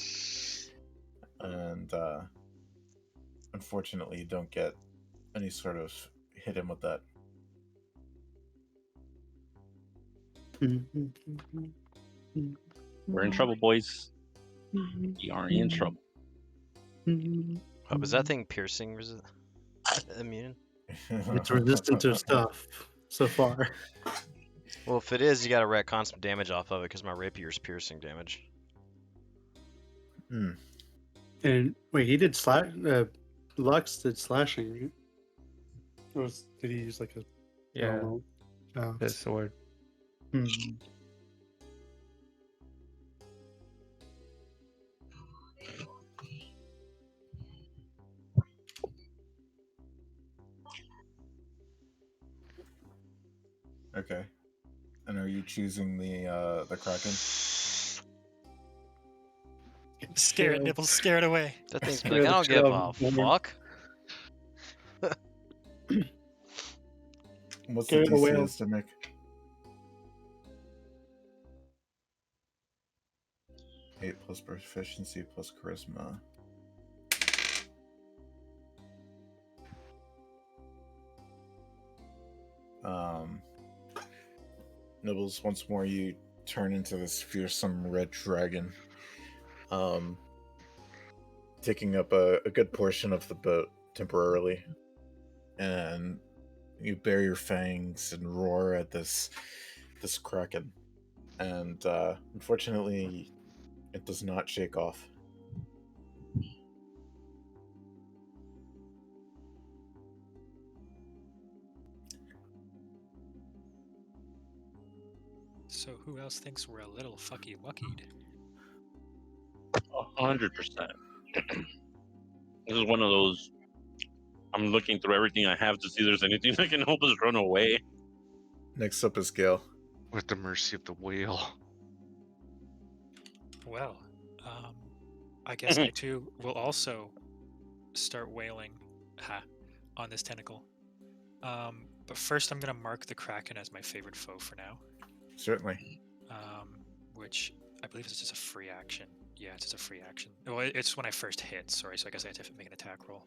And unfortunately, you don't get any sort of hit him with that. We're in trouble, boys. We are in trouble. Oh, was that thing piercing immune? It's resistant to stuff so far. Well, if it is, you gotta rack constant damage off of it because my rapier's piercing damage. Hmm. And wait, he did Lux did slashing, right? Or did he use like a Yeah, normal? Oh. the sword. Hmm. Okay. And are you choosing the Kraken? Scare it, Nibbles, scare it away. That thing's Scare like, I the don't shit give out a of me. fuck. What's Scare the the whale. DC Nick? 8 plus proficiency plus charisma. Nibbles, once more you turn into this fearsome red dragon, taking up a good portion of the boat temporarily, and you bare your fangs and roar at this Kraken, and unfortunately it does not shake off. So who else thinks we're a little fucky wuckied? 100%. This is one of those. I'm looking through everything I have to see if there's anything that can help us run away. Next up is Gale. At the mercy of the whale. Well, I guess I too will also start wailing on this tentacle. But first I'm gonna mark the Kraken as my favorite foe for now. Certainly. Which I believe is just a free action. Yeah, it's just a free action. Well, it's when I first hit, sorry, so I guess I have to make an attack roll.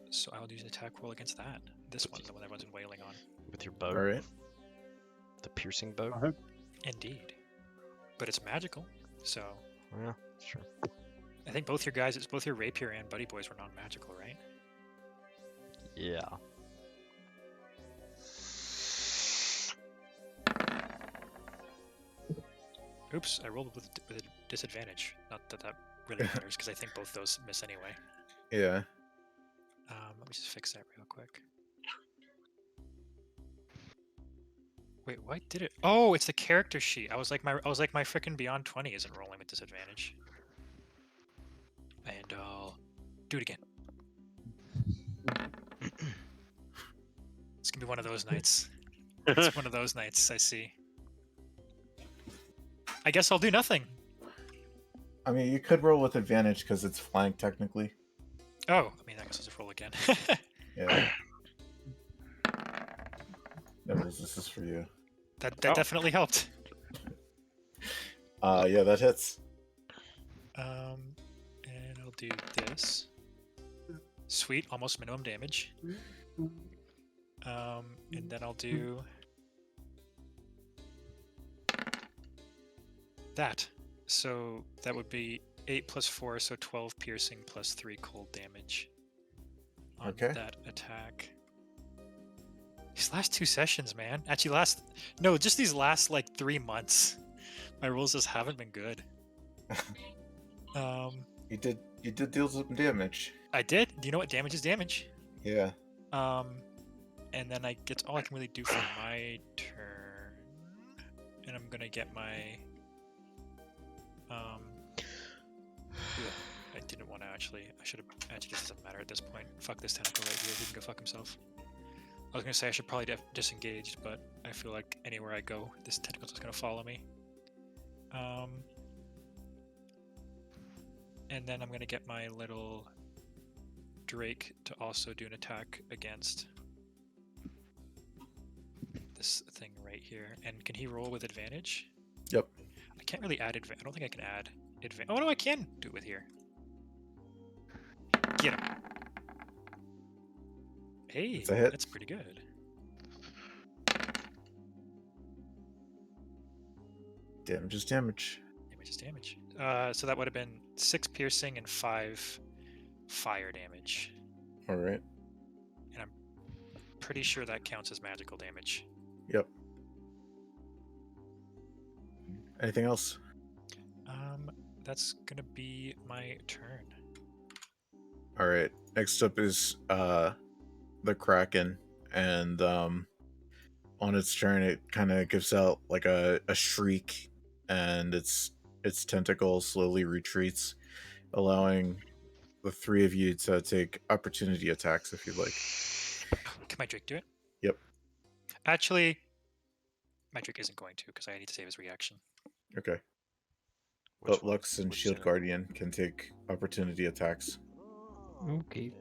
So I'll use an attack roll against that. This one, the one everyone's been wailing on. With your bow. All right. The piercing bow. Uh-huh. Indeed. But it's magical, so Yeah, sure. I think both your guys, it's both your rapier and buddy boys were non-magical, right? Yeah. Oops, I rolled with a disadvantage. Not that that really matters, because I think both those miss anyway. Yeah. Let me just fix that real quick. Wait, why did it? Oh, it's the character sheet. I was like my frickin' Beyond 20 isn't rolling with disadvantage. And I'll do it again. It's gonna be one of those nights. It's one of those nights, I see. I guess I'll do nothing. I mean, you could roll with advantage because it's flank technically. Oh, I mean, I guess I'll just roll again. Yeah. Nibbles, this is for you. That definitely helped. Yeah, that hits. And I'll do this. Sweet, almost minimum damage. And then I'll do that. So that would be 8 plus 4, so 12 piercing plus 3 cold damage on that attack. These last 2 sessions, man. Actually, just these last like 3 months. My rolls just haven't been good. You did deal some damage. I did. Do you know what damage is damage? Yeah. And then that's all I can really do for my turn. And I'm gonna get my I didn't want to actually. I should have. Actually, this doesn't matter at this point. Fuck this tentacle right here. He can go fuck himself. I was gonna say I should probably disengage, but I feel like anywhere I go, this tentacle's just gonna follow me. And then I'm gonna get my little Drake to also do an attack against this thing right here. And can he roll with advantage? Yep. I can't really add advantage. I don't think I can add advantage. Oh no, I can do it with here. Get him. Hey, It's a hit. that's pretty good. Damage is damage. Damage is damage. So that would have been 6 piercing and 5 fire damage. All right. And I'm pretty sure that counts as magical damage. Yep. Anything else? That's gonna be my turn. All right. Next up is the Kraken, and on its turn, it kind of gives out like a shriek, and its tentacle slowly retreats, allowing the three of you to take opportunity attacks if you'd like. Can my Drake do it? Yep. Actually, my Drake isn't going to because I need to save his reaction. Okay. Which But one? Lux and Which Shield tentacle? Guardian can take opportunity attacks. Okay.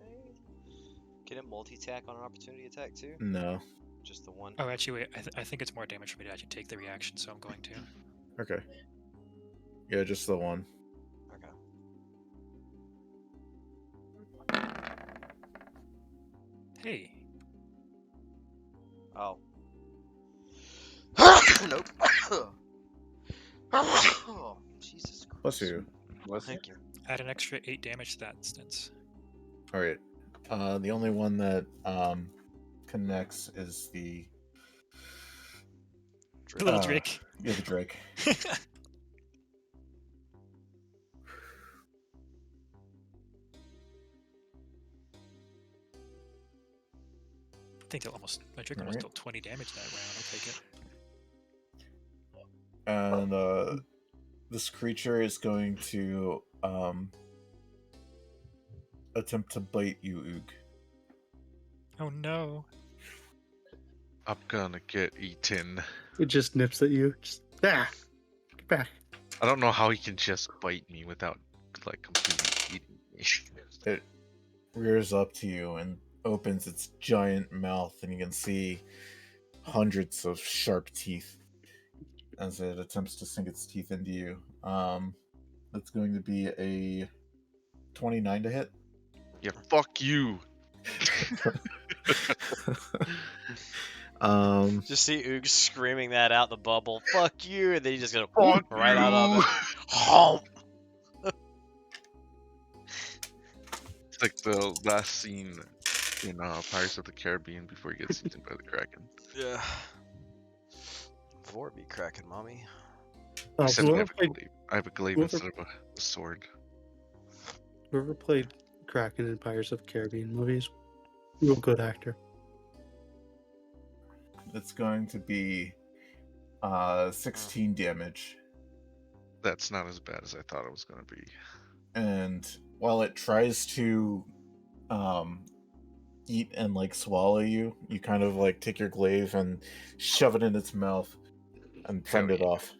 Can it multi-tack on an opportunity attack too? No. Just the one? Oh, actually, wait. I think it's more damage for me to actually take the reaction, so I'm going to. Okay. Yeah, just the one. Okay. Hey. Oh. Nope. Oh, Jesus Christ. Bless you. Thank you. Add an extra 8 damage to that instance. All right. The only one that connects is the The little Drake. Yeah, the Drake. I think my Drake almost dealt 20 damage that round. I'll take it. And this creature is going to attempt to bite you, Ook. Oh no. I'm gonna get eaten. It just nips at you. Just get back. I don't know how he can just bite me without like completely eating me. It rears up to you and opens its giant mouth, and you can see hundreds of sharp teeth as it attempts to sink its teeth into you. That's going to be a 29 to hit. Yeah, fuck you. Just see Ook screaming that out the bubble. Fuck you, and then he just gonna Fuck right you. out of it. Honk. It's like the last scene in Pirates of the Caribbean before he gets eaten by the Kraken. Yeah. Vor be cracking, mommy. Except I Whoever have a glaive whoever- instead of a sword. whoever played Kraken in Pirates of the Caribbean movies, real good actor. It's going to be 16 damage. That's not as bad as I thought it was going to be. And while it tries to eat and like swallow you, you kind of like take your glaive and shove it in its mouth and fend it off.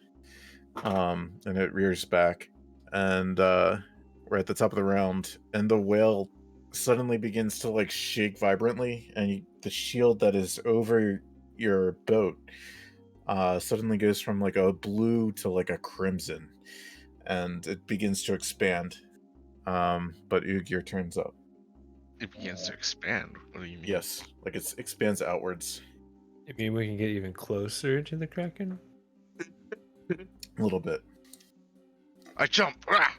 And it rears back, and we're at the top of the round, and the whale suddenly begins to like shake vibrantly, and the shield that is over your boat suddenly goes from like a blue to like a crimson, and it begins to expand. But Oog, your turn's up. It begins to expand. What do you mean? Yes, like it expands outwards You mean we can get even closer to the Kraken? a little bit. I jump! Ah!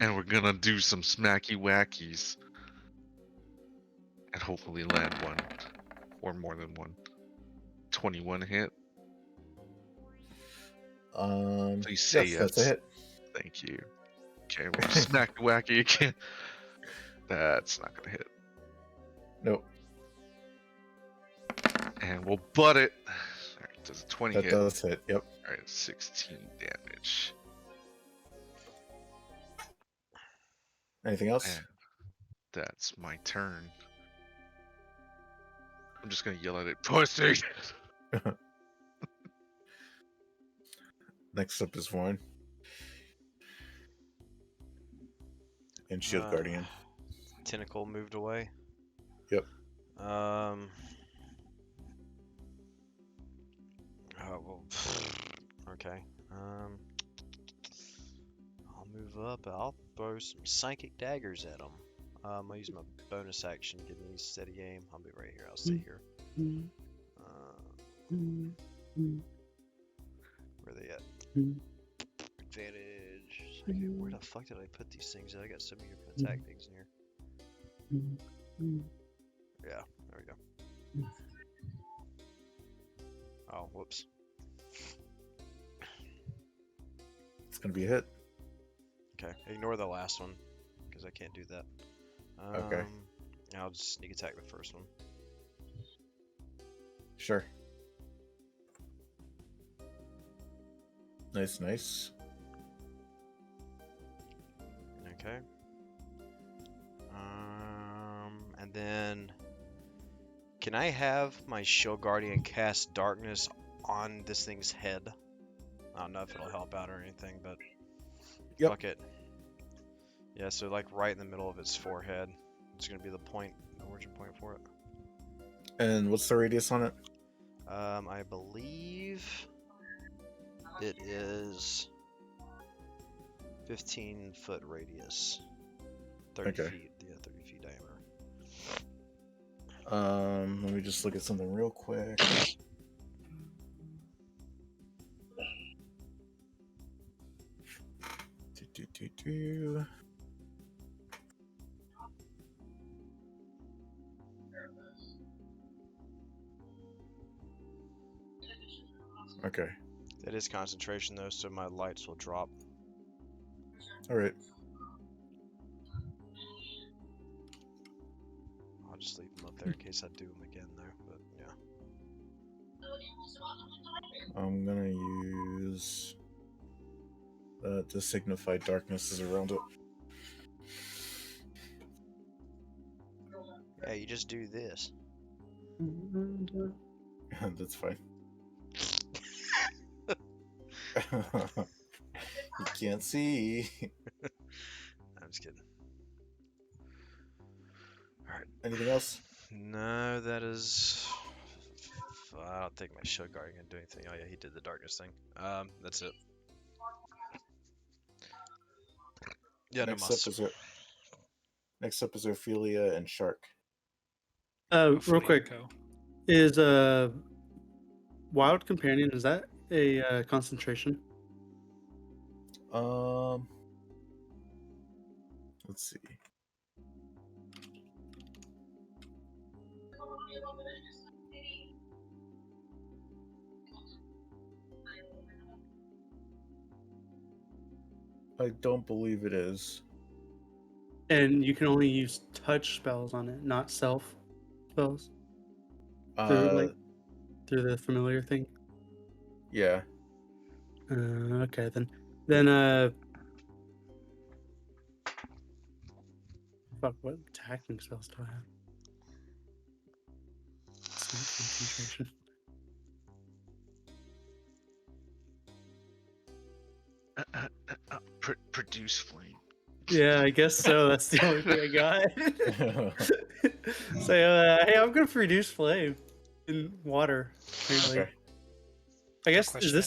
And we're gonna do some smacky wackies. And hopefully land one. Or more than one. 21 hit. Please say yes, that's a hit. Thank you. Okay, we'll smack wacky again. That's not gonna hit. Nope. And we'll butt it. Alright, does a 20 That hit. does hit. Yep. Alright, 16 damage. Anything else? And that's my turn. I'm just gonna yell at it, pussy! Next up is Warren. And Shield Guardian. Tentacle moved away. Yep. Oh, well, okay. I'll move up. I'll throw some psychic daggers at them. I'll use my bonus action. Give me steady aim. I'll be right here. I'll stay here. Where are they at? Advantage. Where the fuck did I put these things? I got so many different attack things in here. Yeah, there we go. Oh, whoops. It's gonna be a hit. Okay, ignore the last one because I can't do that. Okay. I'll just sneak attack the first one. Sure. Nice, nice. Okay. And then can I have my Shield Guardian cast Darkness on this thing's head? I don't know if it'll help out or anything, but fuck it. Yeah, so like right in the middle of its forehead. It's gonna be the point, the origin point for it. And what's the radius on it? I believe it is 15-foot radius. 30 Okay. feet. Yeah, 30 feet diameter. Let me just look at something real quick. Do. Okay. It is concentration though, so my lights will drop. All right. I'll just leave them up there in case I do them again though, but yeah. I'm gonna use that to signify darkness is around it. Yeah, you just do this. That's fine. You can't see. I'm just kidding. Anything else? No, that is. I don't think my Shield Guardian can do anything. Oh yeah, he did the darkness thing. That's it. Yeah, no mas. Next up is Ophelia and Shark. Real Hopefully quick, go. is Wild Companion, is that a concentration? Let's see. I don't believe it is. And you can only use touch spells on it, not self spells through the familiar thing. Yeah. Okay, then fuck, what attacking spells do I have? It's not concentration. Produce flame. Yeah, I guess so. That's the only thing I got. So, hey, I'm gonna produce flame in water. Apparently. Okay. I guess Question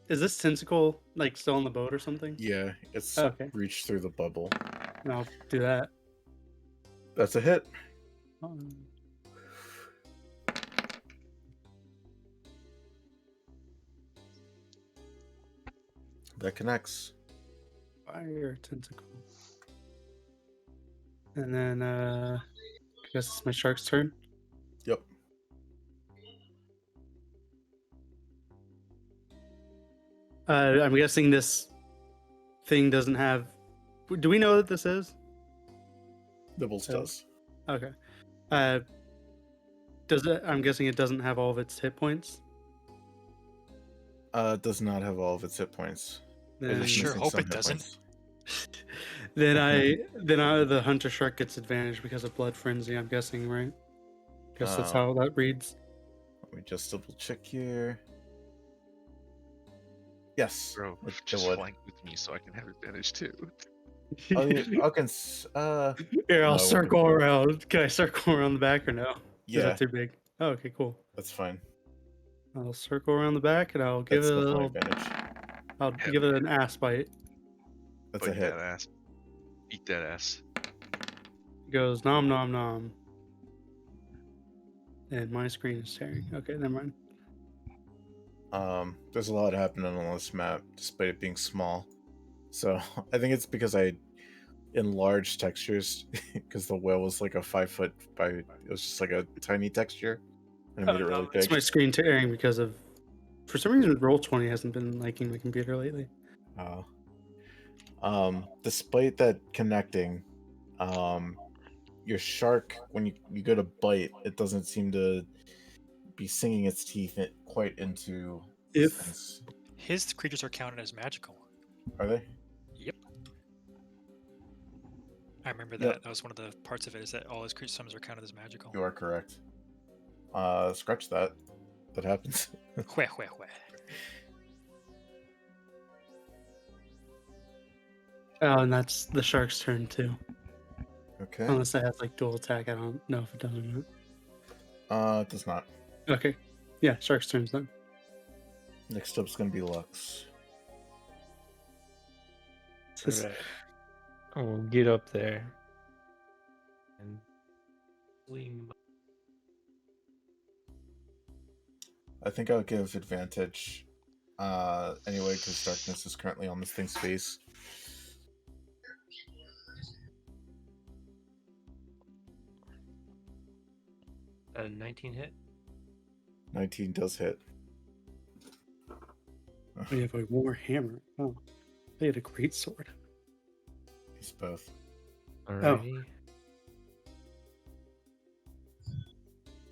is this tentacle like still on the boat or something? Yeah, it's Okay. reached through the bubble. I'll do that. That's a hit. That connects. Fire tentacle. And then I guess it's my shark's turn. Yep. I'm guessing this thing doesn't have. Do we know what this is? Nibbles does. Okay. Does it? I'm guessing it doesn't have all of its hit points. It does not have all of its hit points. Then, I sure missing hope some it hit doesn't. points. then the hunter shark gets advantage because of blood frenzy. I'm guessing, right? Guess that's how that reads. Let me just double check here. Yes. Bro, it just would. flank with me so I can have advantage too. Oh, yeah, Here, I'll no. circle around. Can I circle around the back or no? Yeah, Is that too big? Oh, okay, cool. that's fine. I'll circle around the back and I'll give That's it a definitely little. advantage. I'll Hell give it an ass bite. That's Bite a hit. that ass. Eat that ass. It goes nom nom nom. And my screen is tearing. Okay, never mind. There's a lot happening on this map, despite it being small. So I think it's because I enlarged textures because the whale was like a 5 foot by. It was just like a tiny texture. And I made it really It's big. my screen tearing because of, for some reason, Roll20 hasn't been liking my computer lately. Despite that connecting, your shark, when you go to bite, it doesn't seem to be sinking its teeth quite into If things. His creatures are counted as magical. Are they? Yep. I remember that. Yep. That was one of the parts of it, is that all his creature summons are counted as magical. You are correct. Scratch that. That happens. Hweh, hweh, hweh. Oh, and that's the shark's turn too. Okay. Unless it has like dual attack, I don't know if it does or not. It does not. Okay. Yeah, shark's turn's done. Next up's gonna be Lux. Just- Alright. We'll get up there. And swing. I think I'll give advantage anyway, because darkness is currently on this thing's face. A 19 hit. 19 does hit. We have a war hammer. Oh, they had a great sword. He's both. Alrighty.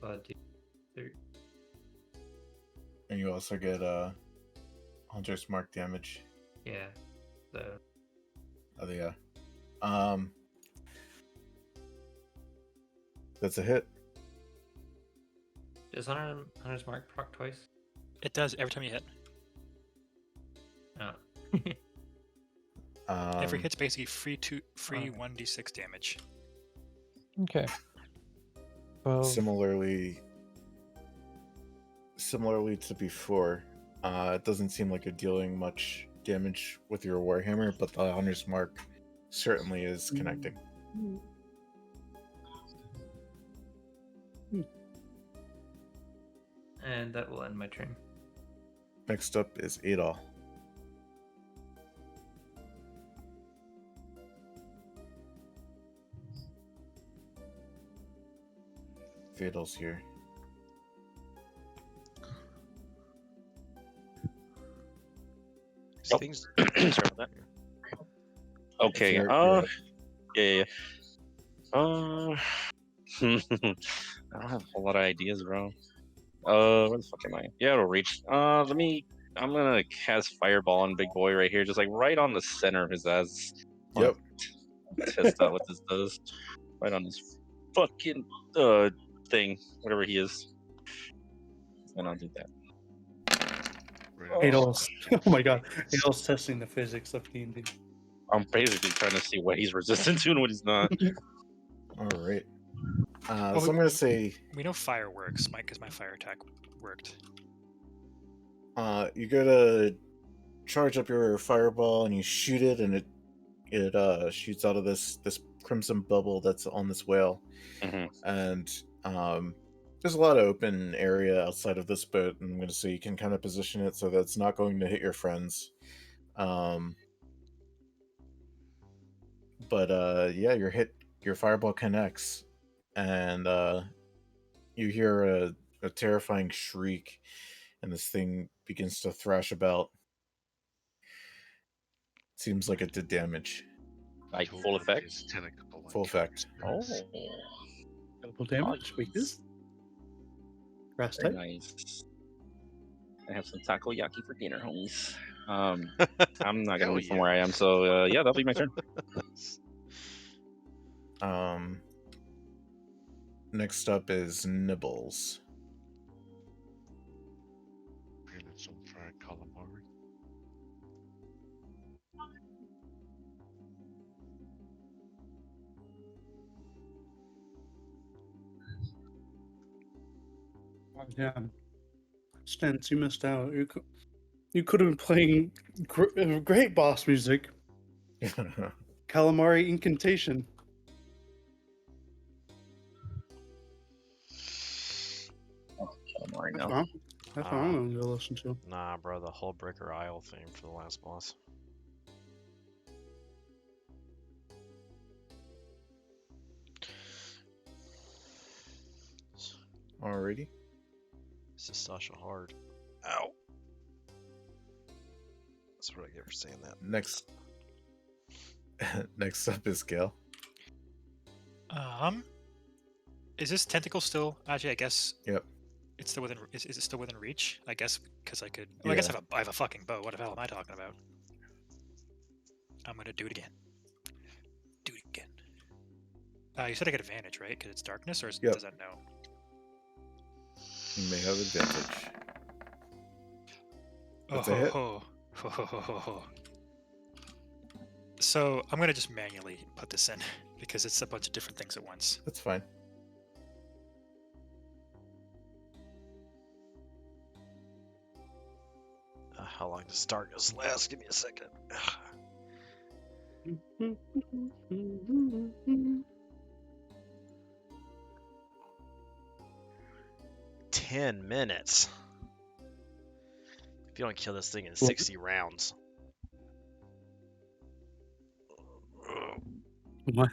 Third. And you also get Hunter's Mark damage. Yeah. So Oh yeah. That's a hit. does Hunter's Mark proc twice? It does every time you hit. Oh. Every hit's basically free Alright. 1d6 damage. Okay. Well, Similarly to before, it doesn't seem like you're dealing much damage with your Warhammer, but the Hunter's Mark certainly is connecting. and that will end my turn. Next up is Adol. Adol's here. Nope. Things. Sorry about that. Okay. You're up. Yeah. I don't have a whole lot of ideas, bro. Where the fuck am I? Yeah, it'll reach. I'm gonna cast Fireball on Big Boy right here, just like right on the center of his ass. Yep. Test out what this does. Right on his fucking thing, whatever he is. And I'll do that. Adol's, oh my god, Adol's testing the physics of D&D. I'm basically trying to see what he's resistant to and what he's not. All right. Well, So I'm gonna say We know fire works, Mike, because my fire attack worked. you go to charge up your fireball and you shoot it, and it shoots out of this crimson bubble that's on this whale. Mhm. And there's a lot of open area outside of this boat, and I'm going to say you can kind of position it so that it's not going to hit your friends. But yeah, your fireball connects, and you hear a terrifying shriek, and this thing begins to thrash about. Seems like it did damage. Like full Over effect? his tentacle and Full effect. Oh, Double damage, weakness. Grass very type. nice. I have some takoyaki for dinner, homies. I'm not gonna Hell move from yeah. where I am, so yeah, that'll be my turn. Next up is Nibbles. And some fried calamari. Yeah. Stance, you missed out. You could have been playing great boss music. Calamari Incantation. Calamari That's now. what I'm going to go listen to. Nah, bro, the Hullbreaker Isle theme for the last boss. Alrighty. This is Sasha hard. Ow. That's what I get for saying that. Next. Next up is Gale. Is this tentacle still? Actually, I guess. Yep. It's still within. Is it still within reach? I guess because I could. Well, I guess Yeah. I have a fucking bow. What the hell am I talking about? I'm gonna do it again. Do it again. You said I get advantage, right? Because it's darkness, or Yep. does that know? You may have advantage. Oh, That's a hit. So I'm gonna just manually put this in because it's a bunch of different things at once. That's fine. How long does darkness last? Give me a second. 10 minutes. If you don't kill this thing in 60 rounds. What?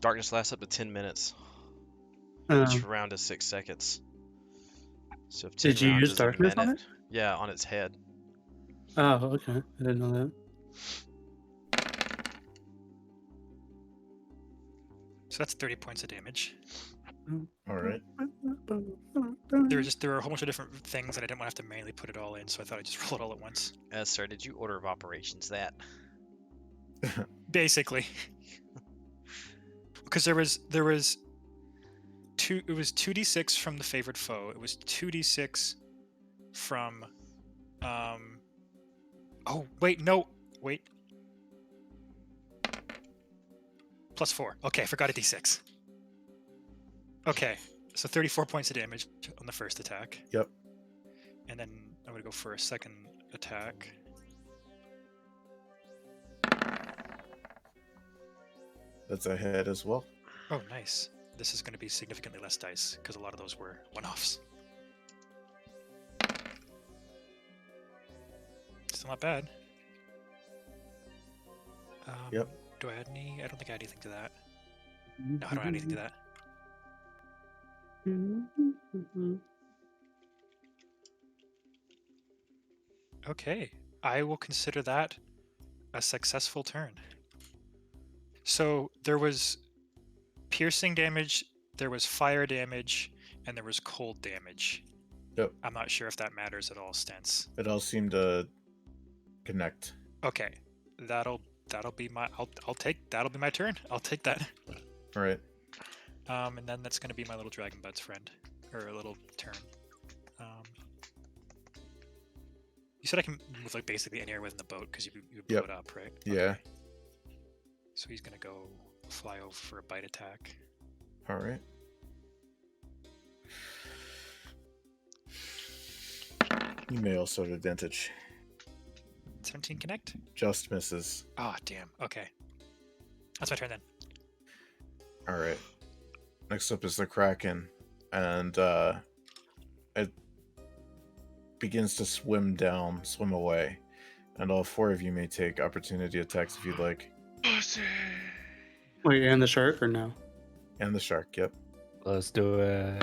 Darkness lasts up to 10 minutes. Um, Each round is 6 seconds. So if 10 Did you rounds use is a darkness on minute, it? yeah, on its head. Oh, okay. I didn't know that. So that's 30 points of damage. Alright. There were a whole bunch of different things that I didn't want to have to manually put it all in, so I thought I'd just roll it all at once. Sir, did you order of operations that? Basically. Because there was two. It was 2d6 from the favored foe. It was 2d6 from. Oh wait, no, wait. +4. Okay, I forgot a d6. Okay, so 34 points of damage on the first attack. Yep. And then I'm gonna go for a second attack. That's a hit as well. Oh, nice. This is going to be significantly less dice, because a lot of those were one-offs. Still not bad. Yep. Do I add any? I don't think I add anything to that. No, I don't add anything to that. Okay. I will consider that a successful turn. So there was piercing damage, there was fire damage, and there was cold damage. Yep. I'm not sure if that matters at all, Stents. It all seemed to connect. Okay, that'll be my that'll be my turn. I'll take that. Alright. And then that's gonna be my little dragon buds friend, or a little turn. You said I can move like basically anywhere within the boat because you blew Yep. it up, right? Yeah. Okay. So he's gonna go fly over for a bite attack. Alright. You may also have advantage. 17 connect? Just misses. Ah, damn. Okay. That's my turn then. Alright. Next up is the Kraken. And it begins to swim away. And all four of you may take opportunity attacks if you'd like. Wait, and the shark or no? And the shark, yep. Let's do it.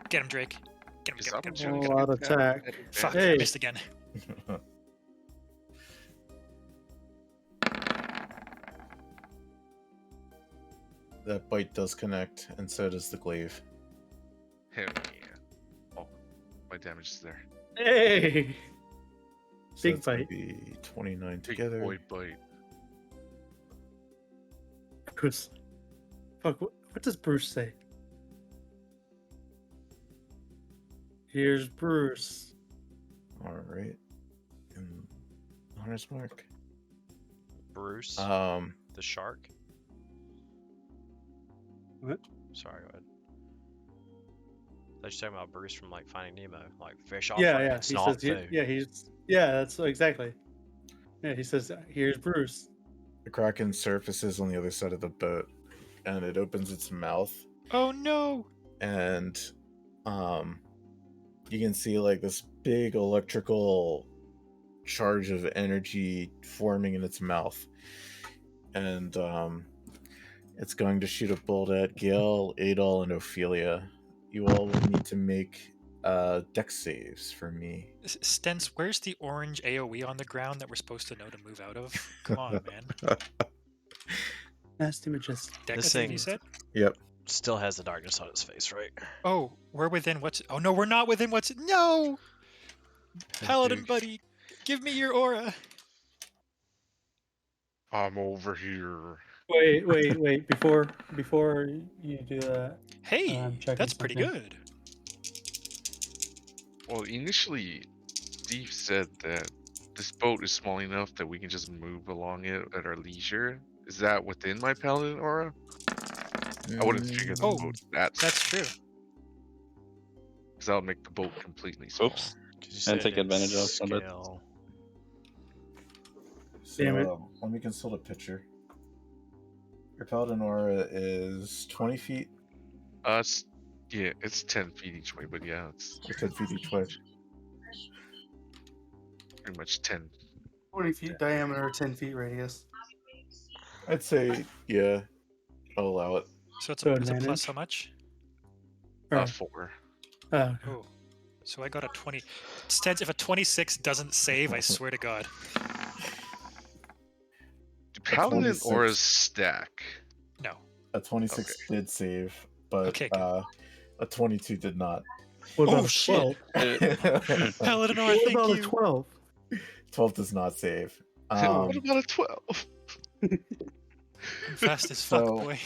Get him, Drake. Get him, Is get him, that get him. what Oh, you're out gonna of do? attack. Fuck, Hey. I missed again. That bite does connect, and so does the glaive. Hell yeah. Oh, my damage is there. Hey! So Big that's gonna bite. be 29 Big together. boy bite. Bruce. Fuck, what does Bruce say? Here's Bruce. Alright. And Hunter's Mark. Bruce, Um, the shark. What? Sorry, go ahead. I thought you were talking about Bruce from like Finding Nemo, like fish off. Yeah, like, yeah. He snout says, too. yeah, that's exactly. Yeah, he says, here's Bruce. the Kraken surfaces on the other side of the boat, and it opens its mouth, Oh no! and you can see like this big electrical charge of energy forming in its mouth, and It's going to shoot a bolt at Gale, Adol, and Ophelia. You all will need to make dex saves for me. Stents, where's the orange AoE on the ground that we're supposed to know to move out of? Come on, man. Nasty Majestic. Dex This save, thing- you said? Yep. Still has the darkness on its face, right? Oh, we're within what's... Oh, no, we're not within what's... No! Paladin Dude. buddy, give me your aura. I'm over here. Wait. Before you do that, Hey, I'm checking that's pretty something. good. Well, initially, Steve said that this boat is small enough that we can just move along it at our leisure. Is that within my paladin aura? I would have figured the Oh, boat that's That's true. because that'll make the boat completely small. Oops. 'Cause you said And take it didn't advantage of some of it. scale. Damn it. So let me consult a picture. Your paladin aura is 20 feet Yeah, it's 10 feet each way, but yeah, it's or 10 feet each way. pretty much 10. 20 feet diameter, 10 feet radius. I'd say, yeah, I'll allow it. So it's So a plus advantage? how much? Or, 4. okay. Oh, so I got a 20. Stents, if a 26 doesn't save, I swear to God. Do paladin 26. auras stack? No. A 26 did save, but Okay, good. a 22 did not. What about Oh, a shit. 12? Paladin aura, What thank about a you. 12? 12 does not save. What about a 12? I'm fast as fuck, So- boy.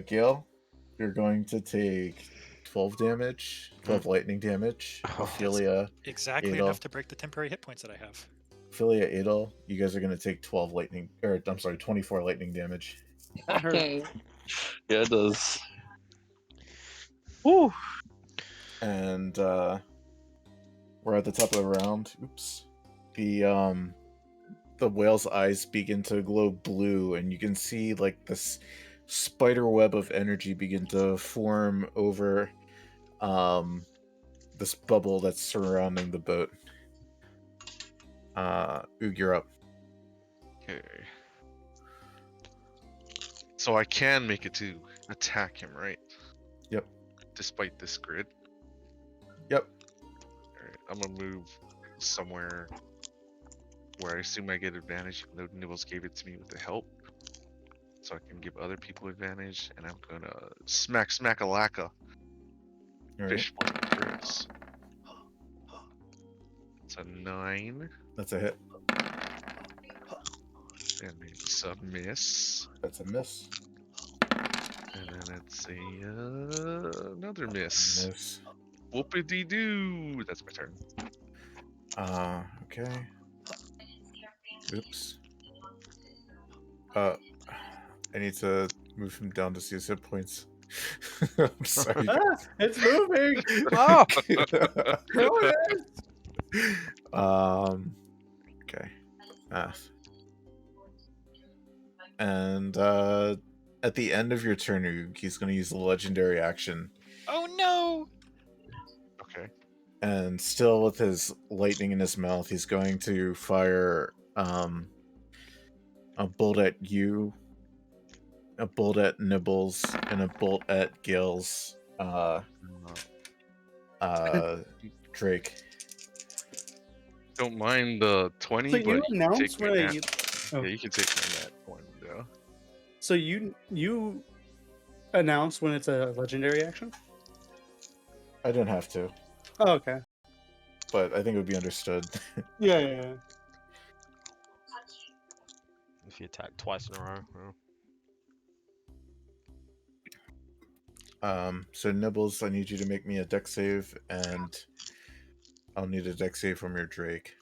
Gale, you're going to take 12 damage, 12 lightning damage. Oh, Ophelia, Exactly Adol. enough to break the temporary hit points that I have. Ophelia, Adol, you guys are going to take 24 lightning damage. That hurt. Yeah, it does. Woo! And we're at the top of the round. Oops. The whale's eyes begin to glow blue, and you can see like this spider web of energy begin to form over this bubble that's surrounding the boat. Oog, you're up. Okay. So I can make it to attack him, right? Yep. Despite this grid. Yep. Alright, I'm gonna move somewhere where I assume I get advantage, even though Nibbles gave it to me with the help. So I can give other people advantage, and I'm gonna smack a lacka. All right. Fish one crits. It's a 9, That's a hit. and it's a miss, That's a miss. and then it's a another miss. Miss. Whoopity doo! That's my turn. Okay. Oops. I need to move him down to see his hit points. I'm sorry. Ah, it's moving! Oh! Okay. And at the end of your turn, he's going to use the legendary action, Oh no! Okay. and still with his lightning in his mouth, he's going to fire a bolt at you, a bolt at Nibbles, and a bolt at Gale's Drake. Don't mind the 20, So but you you can announce take my when nat. oh. Yeah, you can take my nat 1, though. So you announce when it's a legendary action? I didn't have to, Oh, okay. but I think it would be understood. Yeah. If you attack twice in a row. So Nibbles, I need you to make me a dex save, and I'll need a dex save from your Drake.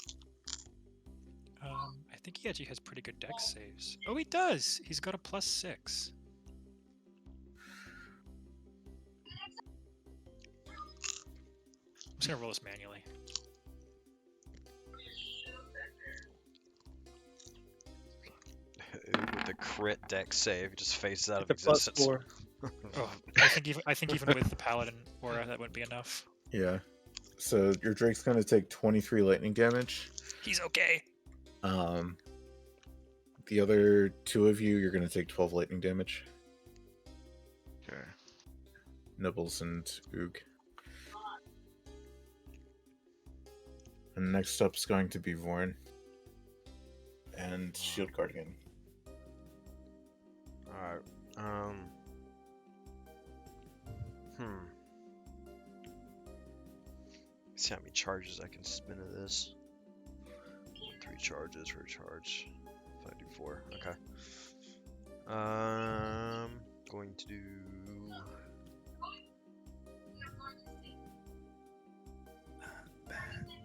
I think he actually has pretty good dex saves. Oh, he does! He's got a +6. I'm just gonna roll this manually. With the crit deck save, it just phases out of It's a existence. +4. Oh, I think even with the paladin aura, that wouldn't be enough. Yeah. So your Drake's going to take 23 lightning damage. He's okay. The The other 2 of you, you're going to take 12 lightning damage. Okay. Nibbles and Oog. And next up is going to be Vorn. And Shield Guardian. Alright. See how many charges I can spin of this. 3 charges for a charge. 5d4. Okay. Going to do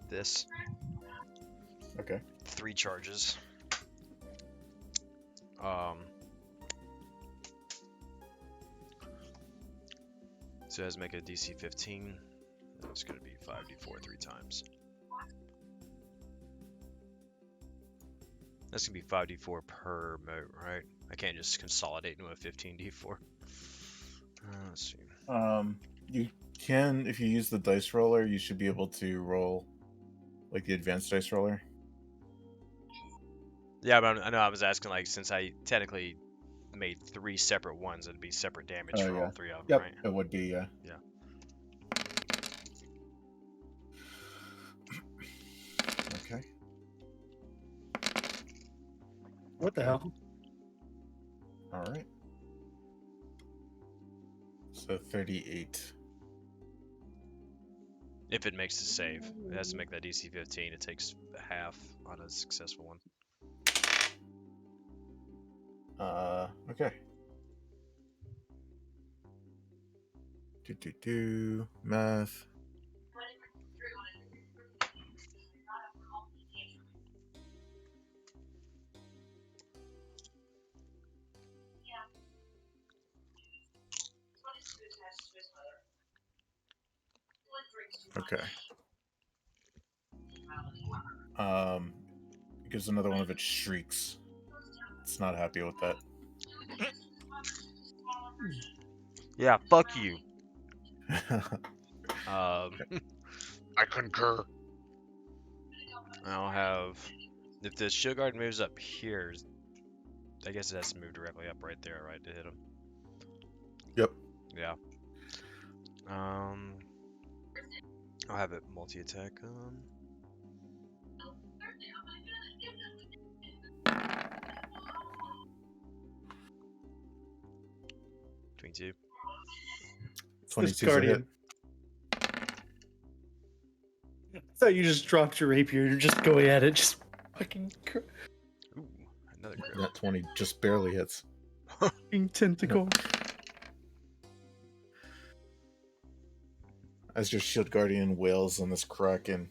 this. Okay. 3 charges. So it has to make a DC 15. And it's going to be 5d4 3 times. That's going to be 5d4 per moat, right? I can't just consolidate into a 15d4. Let's see. You can, if you use the dice roller, you should be able to roll like the advanced dice roller. Yeah, but I know I was asking, like, since I technically made 3 separate ones, it'd be separate damage for all 3 of them, Yep, right? it would be, yeah. Yeah. Okay. What the hell? All right. So 38. If it makes the save, it has to make that DC 15. It takes half on a successful one. Okay. Math. Okay. It gives another one of its shrieks. It's not happy with that. Yeah, fuck you. I concur. I'll have... If the shield guard moves up here, I guess it has to move directly up right there, right, to hit him. Yep. Yeah. I'll have it multi-attack. 22. 22 Guardian. I thought you just dropped your rapier. You're just going at it. Just fucking Ooh, another crit. That 20 just barely hits. fucking tentacle. As your shield guardian wails on this Kraken,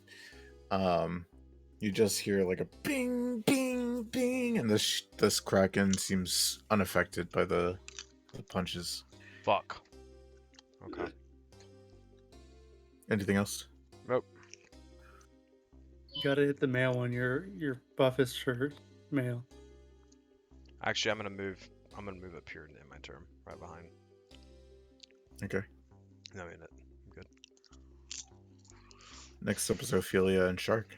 you just hear like a bing, bing, bing, and this Kraken seems unaffected by the punches. Fuck. Okay. Anything else? Nope. You gotta hit the male one. Your buff is for male. Actually, I'm gonna move up here in my turn, right behind. Okay. No, in it. I'm good. Next up is Ophelia and Shark.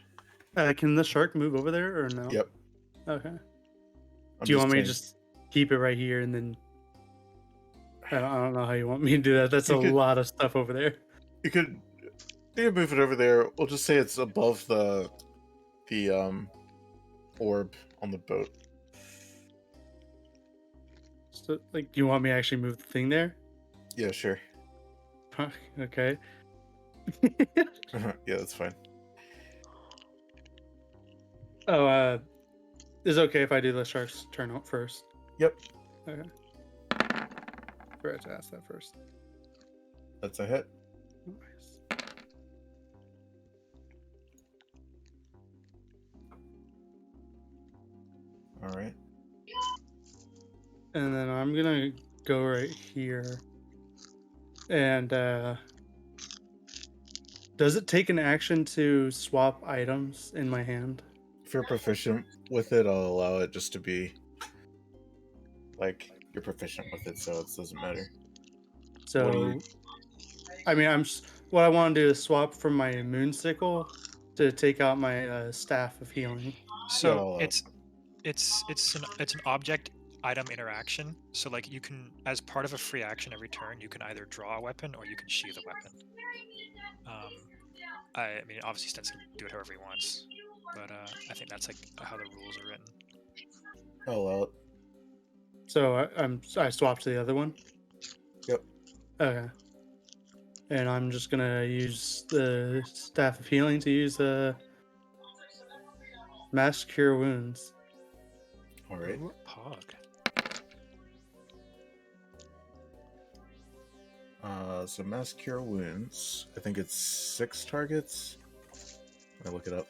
Can the shark move over there or no? Yep. Okay. I'm Do you want me to saying- just keep it right here and then? I don't know how you want me to do that. That's a lot of stuff over there. You could move it over there. We'll just say it's above the orb on the boat. So, like, do you want me to actually move the thing there? Yeah, sure. Okay. Yeah, that's fine. Oh, is it okay if I do the shark's turn out first? Yep. Okay. Forgot to ask that first. That's a hit. Nice. All right. And then I'm gonna go right here. And does it take an action to swap items in my hand? If you're proficient with it, I'll allow it just to be like you're proficient with it, so it doesn't matter. So, What do you- I mean, what I want to do is swap from my moon sickle to take out my staff of healing. So Yeah, it's it's an object item interaction. So like you can, as part of a free action every turn, you can either draw a weapon or you can sheath a weapon. I mean, obviously, Stens can do it however he wants, but I think that's like how the rules are written. Oh well. So I swapped to the other one. Yep. Okay. And I'm just gonna use the staff of healing to use the mass cure wounds. All right. Ooh, Pog. So mass cure wounds. I think it's 6 targets. I look it up.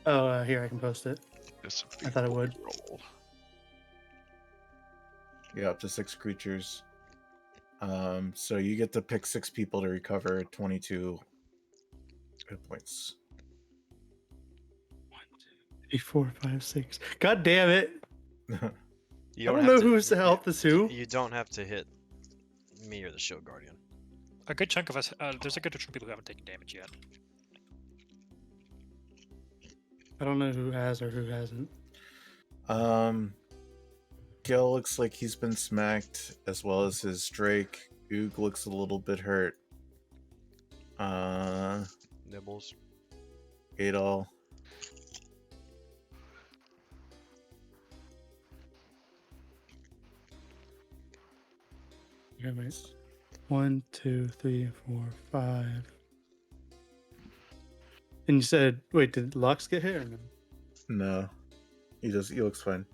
Oh, here I can post it. It's a I thought it would. roll. Yeah, up to 6 creatures. So you get to pick 6 people to recover 22 hit points. 1, 2, 3, 4, 5, 6. God damn it! You I don't have know to- who's to help this who. You don't have to hit me or the Shield Guardian. A good chunk of us. There's a good chunk of people who haven't taken damage yet. I don't know who has or who hasn't. Gil looks like he's been smacked, as well as his Drake. Oog looks a little bit hurt. Nibbles. Adol. Okay, wait. 1, 2, 3, 4, 5. And you said, wait, did Lux get hit or no? No. He looks fine.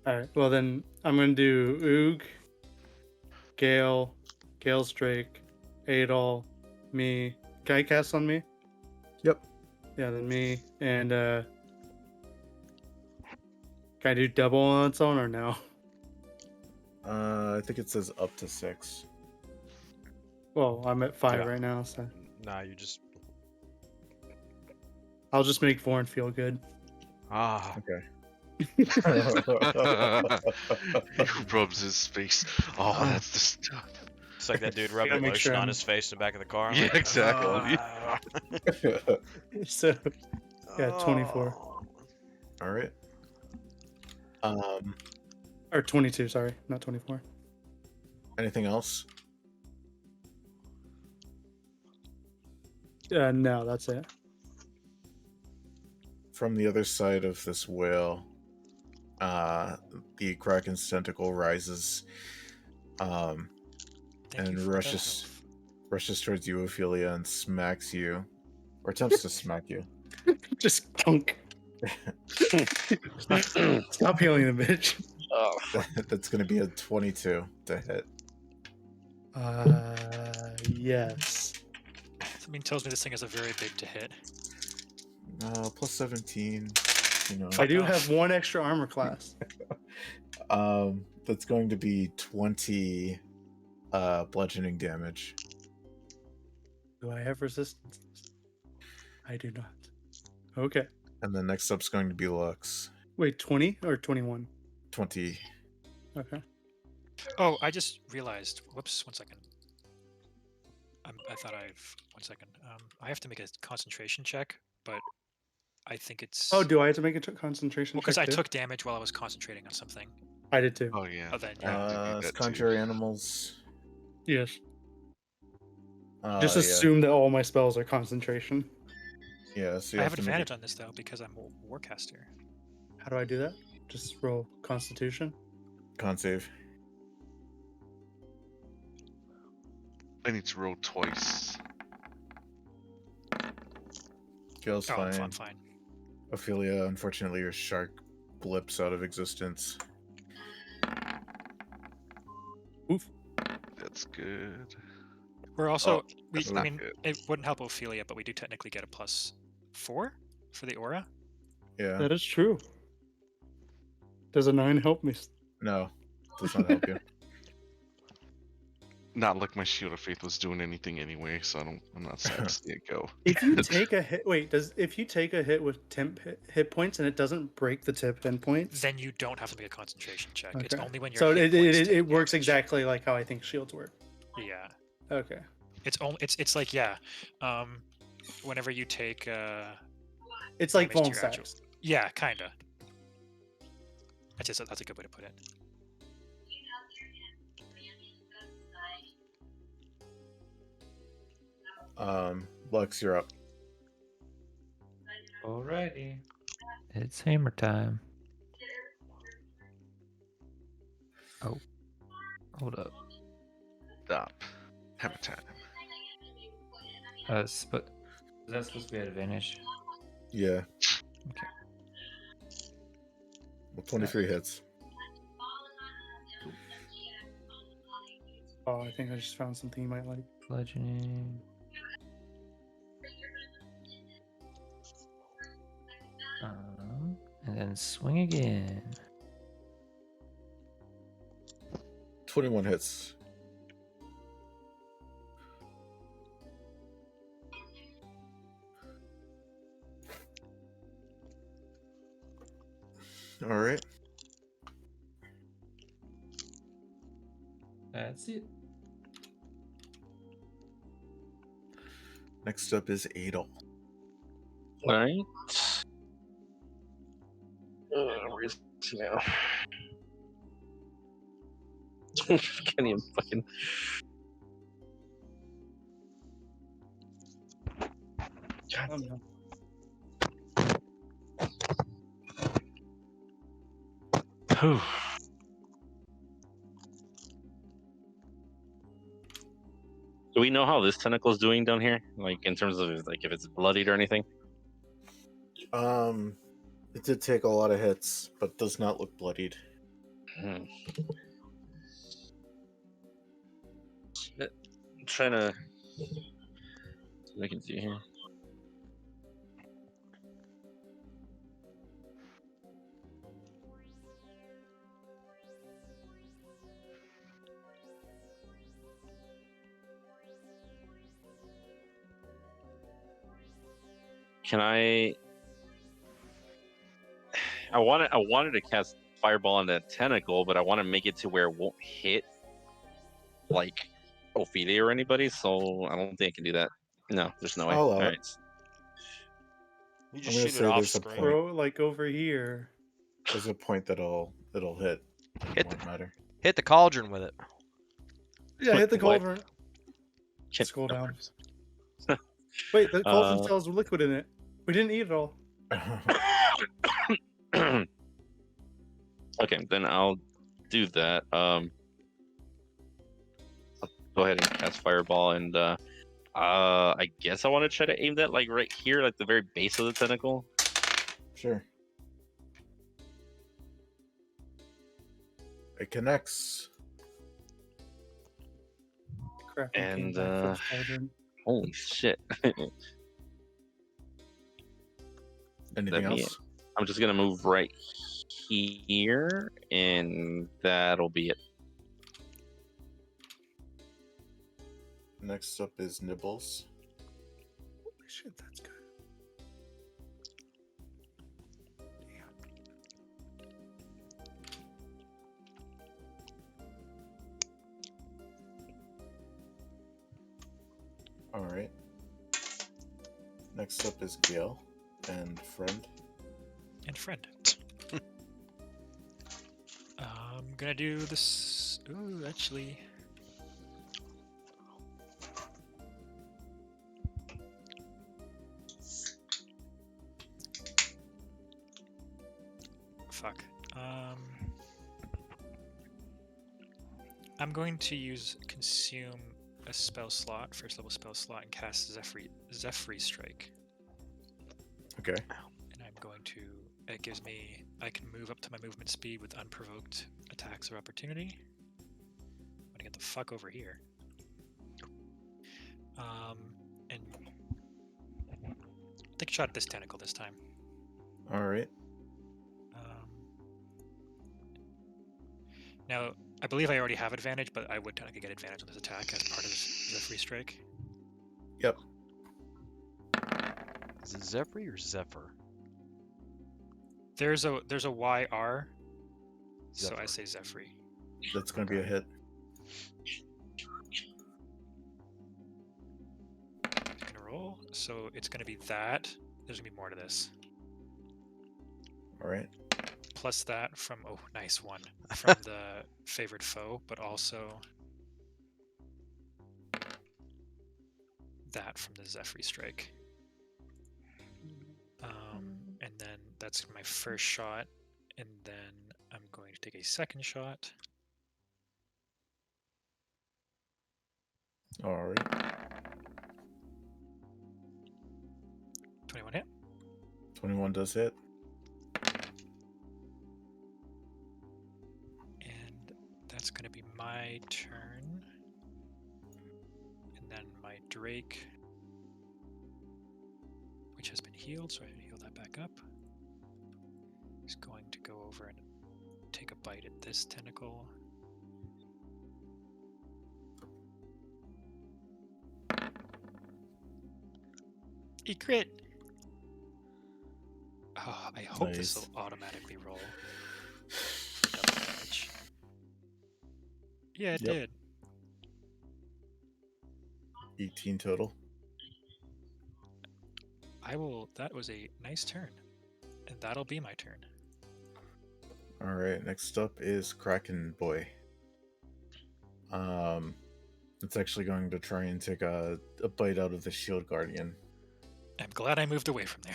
Alright, well then I'm gonna do Oog, Gale, Gale's Drake, Adol, me. Can I cast on me? Yep. Yeah, then me, and can I do double on its own or no? I think it says up to 6. Well, I'm at 5 Yeah. right now, so Nah, you just. I'll just make Vorn feel good. Ah. Okay. He rubs his face. Oh, that's the stuff. It's like that dude rubbing gotta make lotion sure on I'm- his face in the back of the car. Yeah, like, exactly. "Ah." So yeah, 24 Oh. All right. or 22. Sorry, not 24. Anything else? No, that's it. From the other side of this whale, the Kraken's tentacle rises, Thank and you for that rushes health. rushes towards you, Ophelia, and smacks you, or attempts to smack you. Just dunk. Stop healing the bitch. Oh, That's going to be a 22 to hit. Yes. Something tells me this thing is a very big to hit. Plus 17. You know, I do off. have 1 extra armor class. that's going to be 20 bludgeoning damage. Do I have resistance? I do not. Okay. And then next up's going to be Lux. Wait, 20 or 21? 20. Okay. Oh, I just realized. Whoops, 1 second. I thought One second. I have to make a concentration check, but I think it's. Oh, do I have to make a concentration Well, because I check too? took damage while I was concentrating on something. I did too. Oh yeah. Oh, then I have to do that too. Conjure animals. Yes. Just assume that all my spells are concentration. Yeah, so you I have have to advantage on this though because I'm a warcaster. How do I do that? Just roll Constitution. con save. I need to roll twice. Gale's Oh, fine. I'm fine. Ophelia, unfortunately, your shark blips out of existence. That's good. We're also. Oh, we. that's I not mean, good. it wouldn't help Ophelia, but we do technically get a +4 for the aura. Yeah. That is true. Does a 9 help me? No, does not help you. Not like my Shield of Faith was doing anything anyway, so I'm not sad to see it go. If you take a hit, if you take a hit with temp hit points and it doesn't break the temp hit points, Then you don't have to make a concentration check. It's Okay. only when you're. so it works exactly like how I think shields work. Yeah. Okay. It's only. It's like yeah. Whenever you take. It's like damage to phone your actual- stacks. Yeah, kinda. That's a good way to put it. Lux, you're up. Alrighty. It's hammer time. Oh. Hold up. Stop. Hammer time. Is that supposed to be at advantage? Yeah. Okay. Well, 23 hits. Oh, I think I just found something you might like. Bludgeoning. And then swing again. 21 hits. All right. That's it. Next up is Adel. Alright. Where is he now? Can't even fucking. Oh, no. Whew. Do we know how this tentacle is doing down here? Like in terms of like if it's bloodied or anything? It did take a lot of hits, but does not look bloodied. Hmm. I'm trying to see what I can see here. Can I wanted to cast fireball on that tentacle, but I want to make it to where it won't hit like Ophelia or anybody, so I don't think I can do that. No, there's no way. I'll allow All it. right. You I'm just gonna shoot say it off there's a screen. point. Bro, like over here. There's a point that'll hit. It Hit won't matter. Hit the cauldron with it. Yeah, hit the What? cauldron. Can't- Scroll down. Wait, the cauldron still has liquid in it. We didn't eat it all. Okay, then I'll do that. I'll go ahead and cast fireball, and I guess I want to try to aim that like right here, like the very base of the tentacle. Sure. It connects. Kraken came And, back for his cauldron. Holy shit! Anything Let me- else? I'm just gonna move right here, and that'll be it. Next up is Nibbles. Holy shit, that's good. All right. Next up is Gale and Friend. And friend. I'm gonna do this. Ooh, actually. Fuck. I'm going to consume a spell slot, first level spell slot, and cast Zephyr Strike. Okay. And I'm going to. It gives me. I can move up to my movement speed with unprovoked attacks or opportunity. I'm gonna get the fuck over here. And take a shot at this tentacle this time. All right. Now, I believe I already have advantage, but I would technically get advantage on this attack as part of Zephyr Strike. Yep. Is it Zephyr or Zephyr? There's a YR, so I Zephyr. say Zephyr. That's going to be a hit. Gonna roll, so it's gonna be that. There's gonna be more to this. All right. plus that from nice one from the favored foe, but also that from the Zephyr Strike. And then that's my first shot, and then I'm going to take a second shot. All right. 21 hit. 21 does hit. And that's going to be my turn. And then my Drake, which has been healed, so I heal that back up. He's going to go over and take a bite at this tentacle. He crit! Oh, I hope this will automatically roll. Double damage. Yeah, it did. 18 total. That was a nice turn. And that'll be my turn. All right, next up is Kraken Boy. It's actually going to try and take a bite out of the Shield Guardian. I'm glad I moved away from there.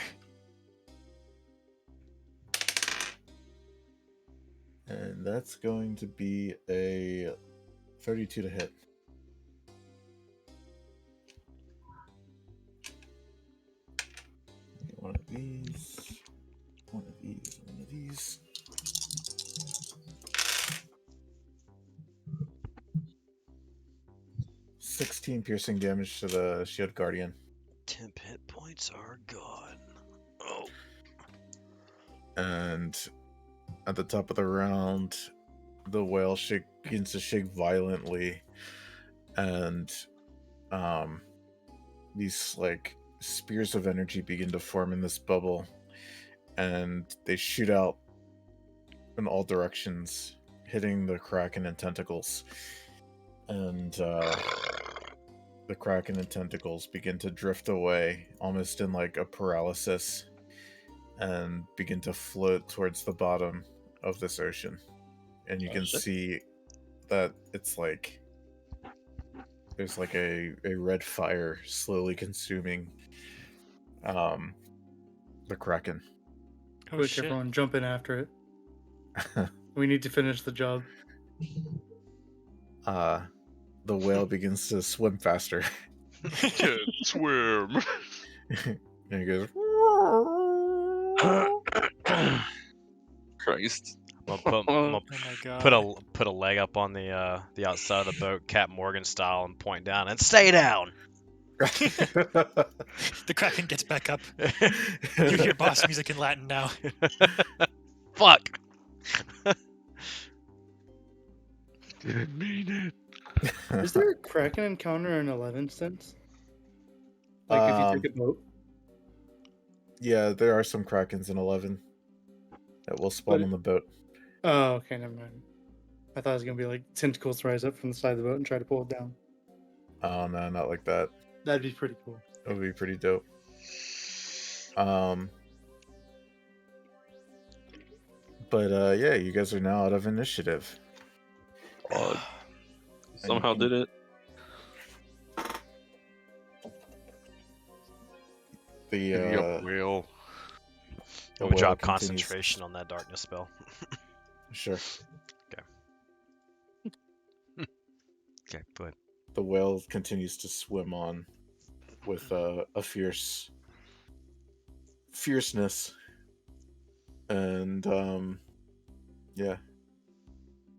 And that's going to be a 32 to hit. One of these. One of these. One of these. $16 piercing damage to the Shield Guardian. 10 hit points are gone. Oh. And at the top of the round, the whale begins to shake violently, and these like spears of energy begin to form in this bubble, and they shoot out in all directions, hitting the Kraken and tentacles. And the Kraken and tentacles begin to drift away, almost in like a paralysis, and begin to float towards the bottom of this ocean. And you can see that it's like there's like a red fire slowly consuming the Kraken. Quick, everyone jump in after it. We need to finish the job. The whale begins to swim faster. Can't swim. And he goes, Christ. I'm gonna Oh my god. put a leg up on the outside of the boat, Cap Morgan style, and point down and stay down. The Kraken gets back up. You hear boss music in Latin now. Fuck. Didn't mean it. Is there a Kraken encounter in 11 since? Like if you take a boat? Yeah, there are some Krakens in 11 that will spawn on the boat. Oh, okay, never mind. I thought it was gonna be like tentacles rise up from the side of the boat and try to pull it down. Oh no, not like that. That'd be pretty cool. It would be pretty dope. But yeah, you guys are now out of initiative. Somehow did it. The whale. We'll whale drop continues- concentration on that darkness spell. Sure. Okay, good. The whale continues to swim on with a fierceness, and yeah.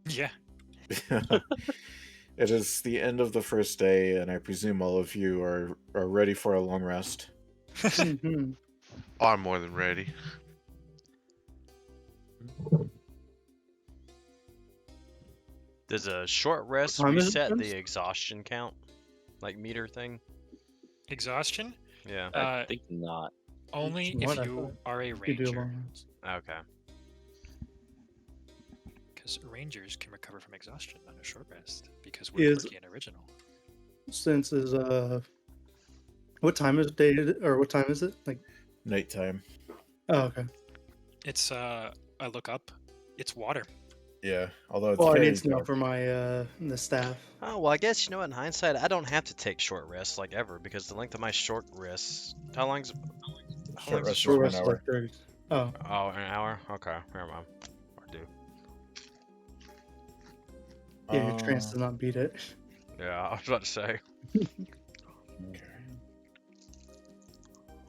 Yeah. It is the end of the first day, and I presume all of you are ready for a long rest. Mhm. I'm more than ready. Does a short rest time is it, reset Vince? the exhaustion count, like meter thing? Exhaustion? Yeah. I think not. Only It's if what I you thought. are a You do a ranger. long rest. Okay. Because rangers can recover from exhaustion on a short rest. Because we're Is- quirky and original. Since is what time is it? Or what time is it? Like Nighttime. oh, okay. It's I look up. It's water. Yeah, although it's Well, I very need to know dark. for my the staff. Oh, well, I guess, you know what, in hindsight, I don't have to take short rests, like, ever, because the length of my short rests... How long's... How Short long's a rest is short Short an rest rest? is hour. like 30. Oh, Oh, an hour? Okay, never mind. Or do. yeah, your trance does not beat it. Yeah, I was about to say. Okay.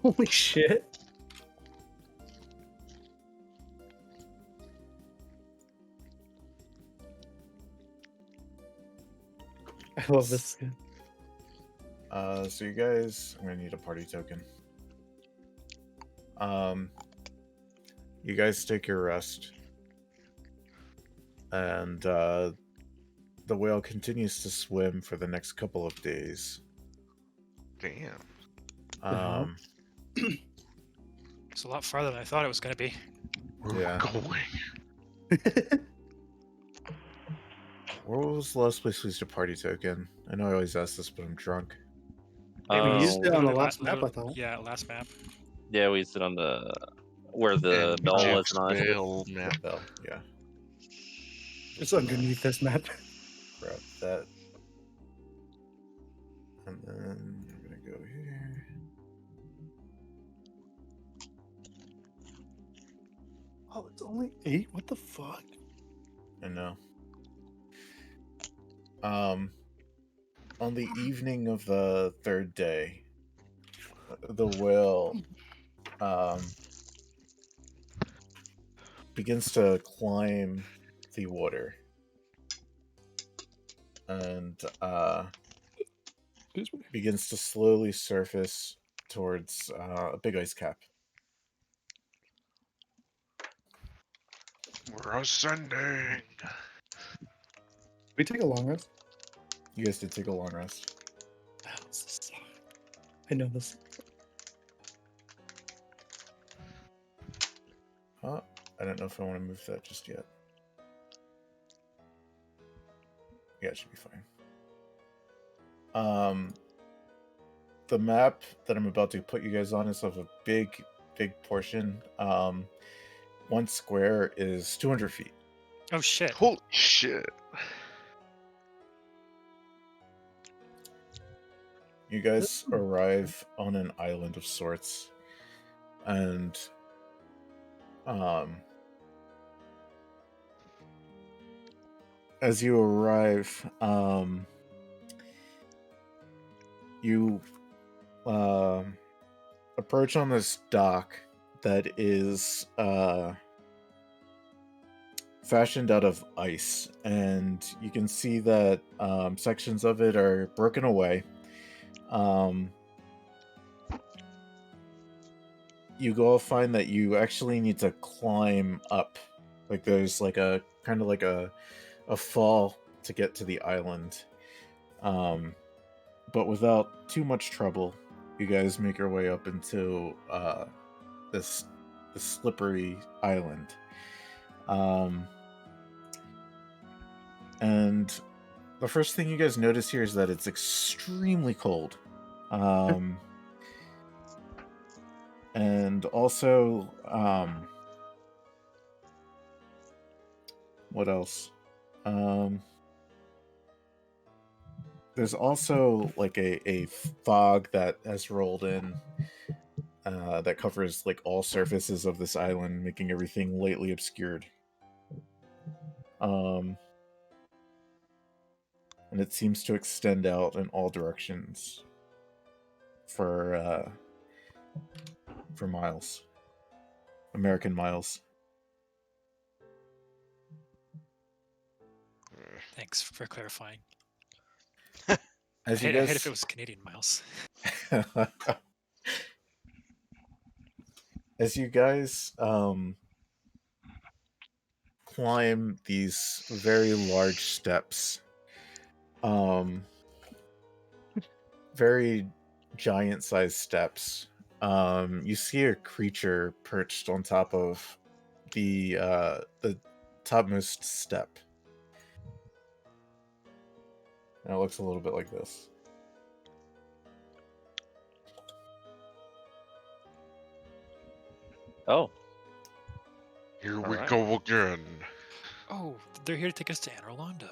Holy shit. I love this skin. So you guys, I'm gonna need a party token. You guys take your rest, and the whale continues to swim for the next couple of days. Damn. Um, It's a lot farther than I thought it was going to be. Where Yeah. are we going? where was the last place we used a party token? I know I always ask this, but I'm drunk. It We was used it on the literally last map, I thought. Yeah, last map. Yeah, we sit on the where the And bell was Jeff's and all that shit. bell map. Bell, yeah. It's underneath this map. Grab that. And then we're gonna go here. Oh, it's only 8? What the fuck? I know. On the evening of the third day, the whale begins to climb the water, and Excuse me. begins to slowly surface towards a big ice cap. We're ascending. We take a long rest. You guys did take a long rest. Oh, this is so- I know this. I don't know if I want to move that just yet. Yeah, it should be fine. The map that I'm about to put you guys on is of a big portion. 1 square is 200 feet. Oh shit. Holy shit. You guys arrive on an island of sorts, and as you arrive, you approach on this dock that is fashioned out of ice, and you can see that sections of it are broken away. You go find that you actually need to climb up. Like there's like a kind of like a fall to get to the island. But without too much trouble, you guys make your way up into this slippery island. And the first thing you guys notice here is that it's extremely cold. And also, what else? There's also like a fog that has rolled in that covers like all surfaces of this island, making everything lightly obscured. And it seems to extend out in all directions for miles. American miles. Thanks for clarifying. As you I hate guys, if it was Canadian miles. as you guys climb these very large steps, very giant-sized steps, you see a creature perched on top of the topmost step. And it looks a little bit like this. Oh, Here we Alright. go again. Oh, they're here to take us to Anne Orlando.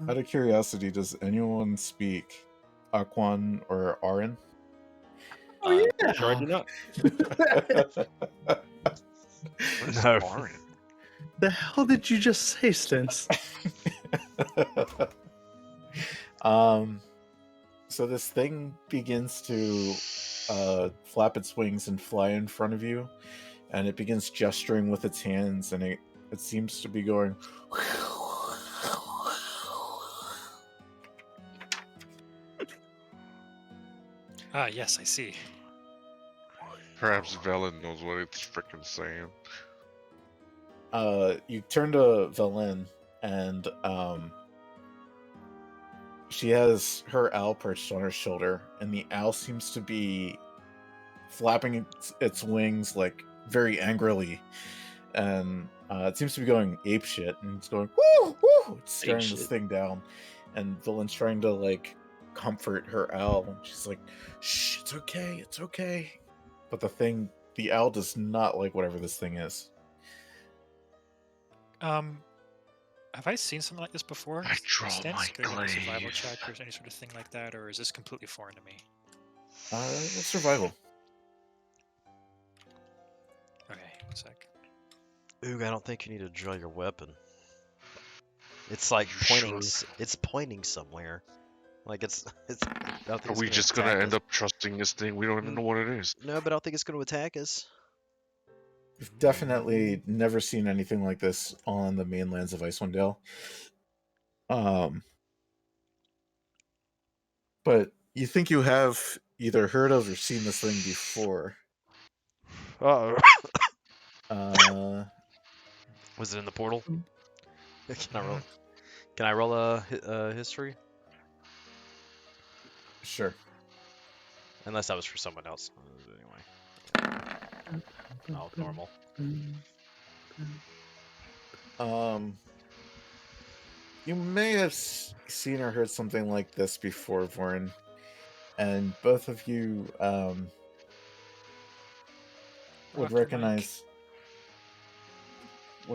Out of curiosity, does anyone speak Aquan or Aran? Oh yeah. Sure, I do not. What is No. Arin? The hell did you just say, Stins? So this thing begins to flap its wings and fly in front of you, and it begins gesturing with its hands, and it seems to be going. Ah, yes, I see. Perhaps Velen knows what it's freaking saying. You turn to Velen, and she has her owl perched on her shoulder, and the owl seems to be flapping its wings like very angrily, and it seems to be going ape shit, and it's going woo woo. It's staring this Apeshit. thing down, and Velen's trying to like comfort her owl. And she's like, "Shh, it's okay, it's okay." But the owl does not like whatever this thing is. Have I seen something like this before? I draw Stins? my Could I give a survival glaive. check or any sort of thing like that, or is this completely foreign to me? What's survival? Okay, one sec. Oog, I don't think you need to draw your weapon. It's like You pointing. sure? It's pointing somewhere. Like it's. I don't think Are it's we gonna just gonna attack end us. up trusting this thing? We don't even know what it is. No, but I don't think it's gonna attack us. You've definitely never seen anything like this on the mainlands of Icewind Dale. But you think you have either heard of or seen this thing before. Oh. Was it in the portal? Can I roll a history? Sure. Unless that was for someone else. Anyway. Oh, normal. You may have seen or heard something like this before, Vorin, and both of you would Dr.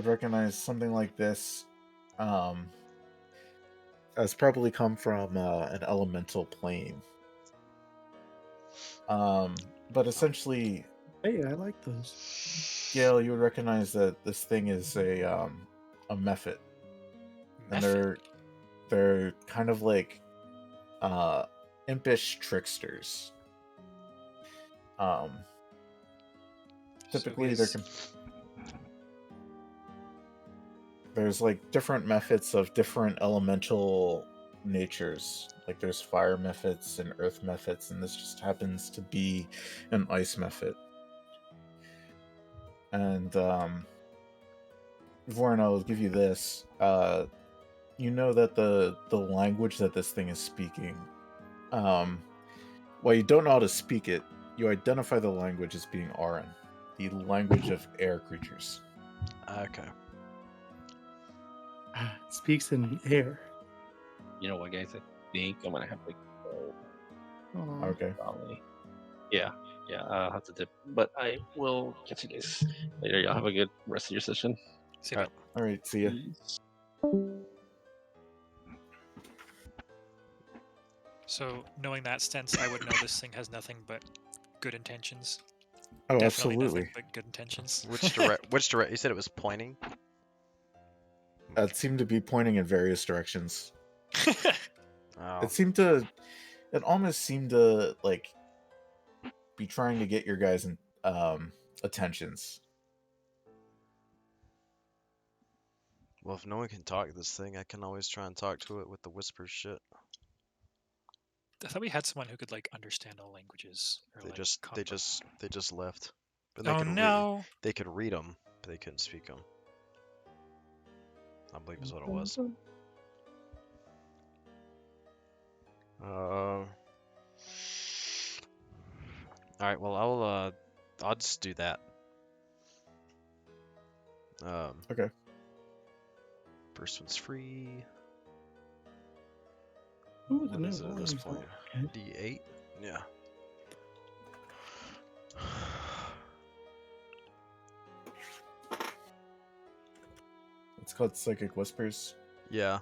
recognize something like this as probably come from an elemental plane. But essentially, Hey, I like those. Gail, you would recognize that this thing is a mephit. And they're kind of like impish tricksters. Typically there's like different mephits of different elemental natures. Like there's fire mephits and earth mephits, and this just happens to be an ice mephit. And Vorin, I'll give you this. You know that the language that this thing is speaking, while you don't know how to speak it, you identify the language as being Aran, the language of air creatures. Okay. It speaks in air. You know what, guys? I think I'm gonna have to go. Aw. Okay. Probably. Yeah, I'll have to dip. But I will catch you guys later. Y'all have a good rest of your session. See you. All right, see ya. So, knowing that stance, I would know this thing has nothing but good intentions. Oh, Definitely absolutely. nothing but good intentions. Which direct? You said it was pointing. It seemed to be pointing in various directions. Oh. It almost seemed to like be trying to get your guys' attentions. Well, if no one can talk to this thing, I can always try and talk to it with the whisper shit. I thought we had someone who could like understand all languages. Or, They like, just left. But Oh no! They could read them, but they couldn't speak them. I believe is what it was. All right. Well, I'll just do that. Okay. First one's free. Ooh, the What is new it at this volume's point? okay. D8. Yeah. It's called Psychic Whispers. Yeah.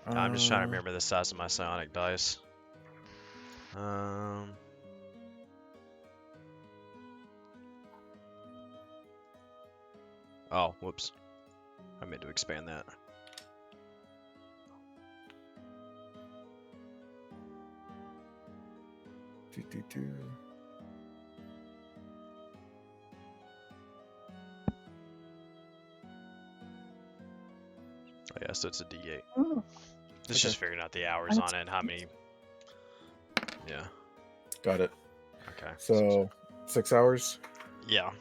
I'm just trying to remember the size of my psionic dice. Oh, whoops. I meant to expand that. Oh yeah, so it's a D8. Oh, It's just figuring out the hours on it and how many. Yeah. got it. Okay. So 6 hours. Yeah.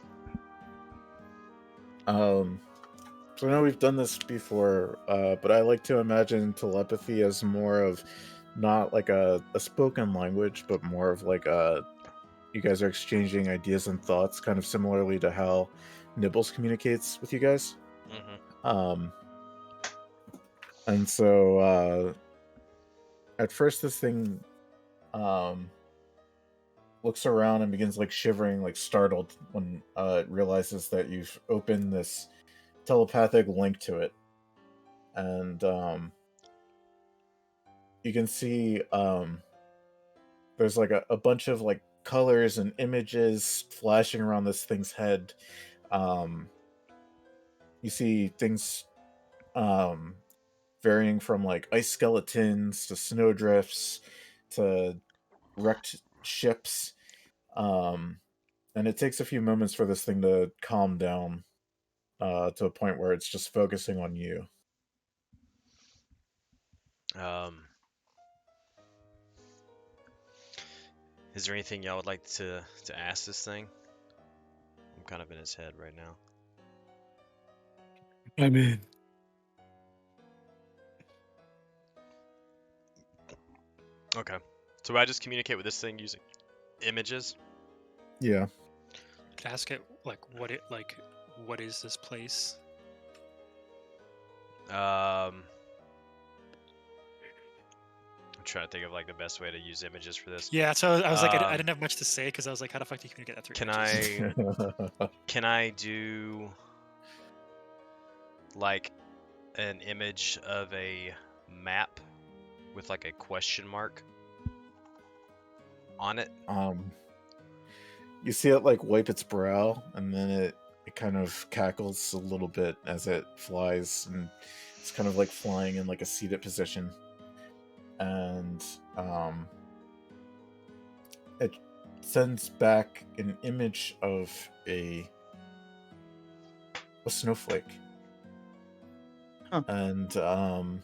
So I know we've done this before, but I like to imagine telepathy as more of not like a spoken language, but more of like you guys are exchanging ideas and thoughts, kind of similarly to how Nibbles communicates with you guys. Mm-hmm. And so at first this thing looks around and begins like shivering, like startled when it realizes that you've opened this telepathic link to it. And you can see there's like a bunch of like colors and images flashing around this thing's head. You see things varying from like ice skeletons to snowdrifts to wrecked ships. And it takes a few moments for this thing to calm down to a point where it's just focusing on you. Is there anything y'all would like to ask this thing? I'm kind of in his head right now. I'm in. Okay. So I just communicate with this thing using images? Yeah. Could I ask it what is this place? I'm trying to think of like the best way to use images for this. Yeah, so I was like, I didn't have much to say because I was like, how the fuck do you communicate that through Can images? Can I do like an image of a map with like a question mark on it? You see it like wipe its brow, and then it kind of cackles a little bit as it flies, and it's kind of like flying in like a seated position. And it sends back an image of a snowflake. Huh. And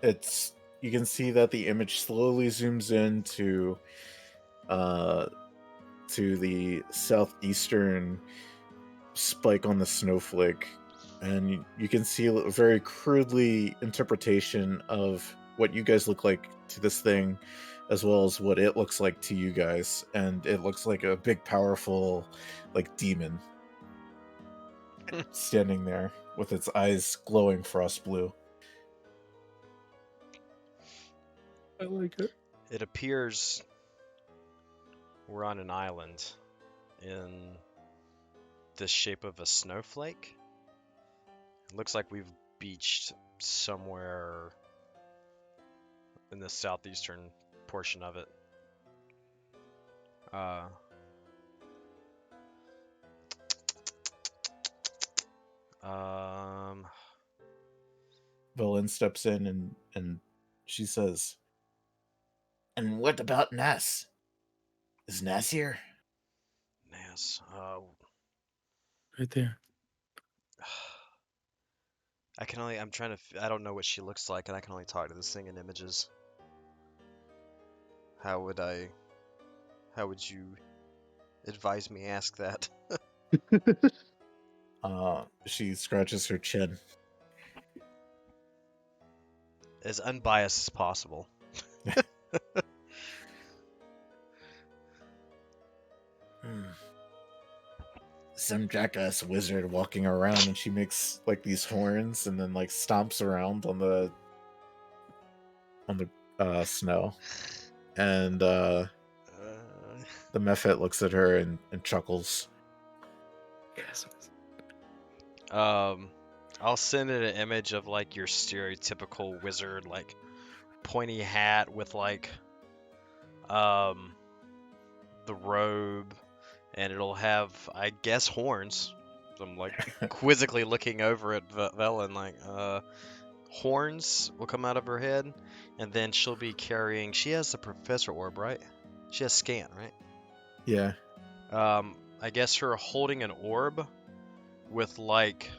it's, you can see that the image slowly zooms in to the southeastern spike on the snowflake, and you can see a very crudely interpretation of what you guys look like to this thing, as well as what it looks like to you guys. And it looks like a big, powerful, like demon standing there with its eyes glowing frost blue. I like it. It appears we're on an island in the shape of a snowflake. It looks like we've beached somewhere in the southeastern portion of it. Velen steps in and she says, "And what about Nass? Is Nass here?" Nass. Right there. I don't know what she looks like, and I can only talk to this thing in images. How would you advise me ask that? She scratches her chin. As unbiased as possible. Some jackass wizard walking around, and she makes like these horns and then like stomps around on the snow. And the Mephit looks at her and chuckles. I'll send it an image of like your stereotypical wizard, like pointy hat with like the robe, and it'll have, I guess, horns. I'm like quizzically looking over at Velen, like horns will come out of her head, and then she'll be carrying. She has the professor orb, right? She has scan, right? Yeah. I guess her holding an orb with like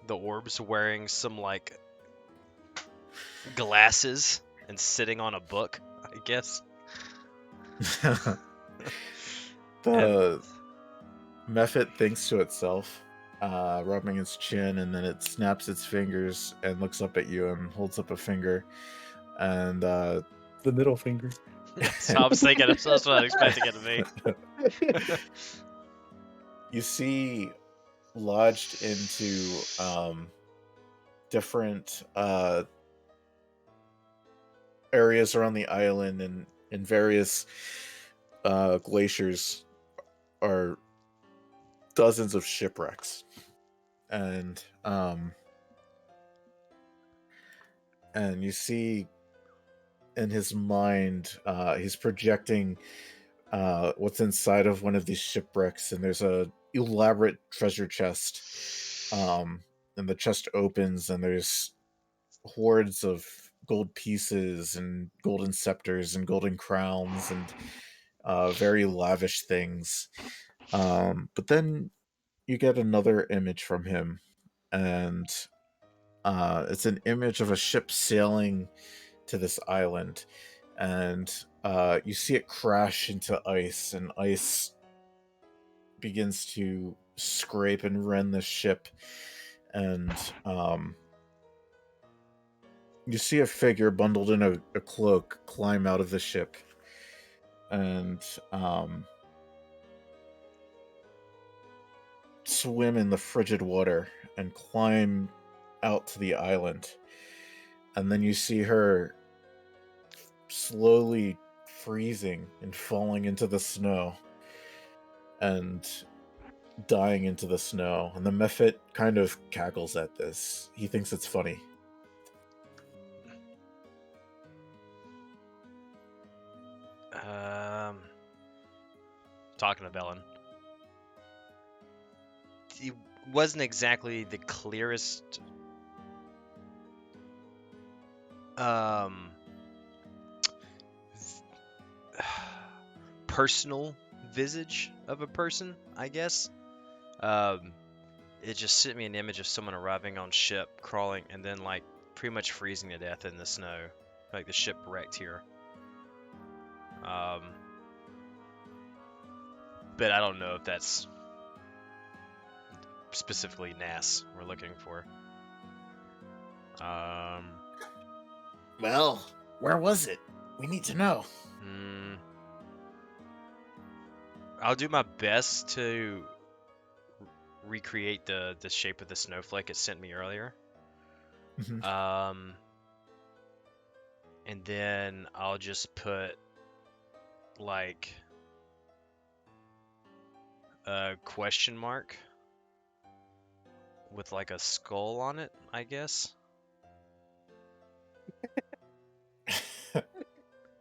the orb's wearing some like glasses and sitting on a book, I guess. The Mephit thinks to itself, rubbing its chin, and then it snaps its fingers and looks up at you and holds up a finger. And The middle finger. So I was thinking, that's what I was expecting it to be. You see lodged into different areas around the island and in various glaciers are dozens of shipwrecks, and you see in his mind he's projecting what's inside of one of these shipwrecks, and there's a elaborate treasure chest, and the chest opens and there's hordes of gold pieces and golden scepters and golden crowns and very lavish things. But then you get another image from him, and it's an image of a ship sailing to this island, and you see it crash into ice, and ice begins to scrape and rend the ship, and you see a figure bundled in a cloak climb out of the ship, and swim in the frigid water and climb out to the island. And then you see her slowly freezing and falling into the snow and dying into the snow. And the Mephit kind of cackles at this. He thinks it's funny. Talking to Bellin. It wasn't exactly the clearest personal visage of a person, I guess. It just sent me an image of someone arriving on ship, crawling, and then like pretty much freezing to death in the snow, like the ship wrecked here. But I don't know if that's specifically Nass we're looking for. Well, where was it? We need to know. I'll do my best to recreate the shape of the snowflake it sent me earlier. Mm-hmm. And then I'll just put like a question mark with like a skull on it, I guess.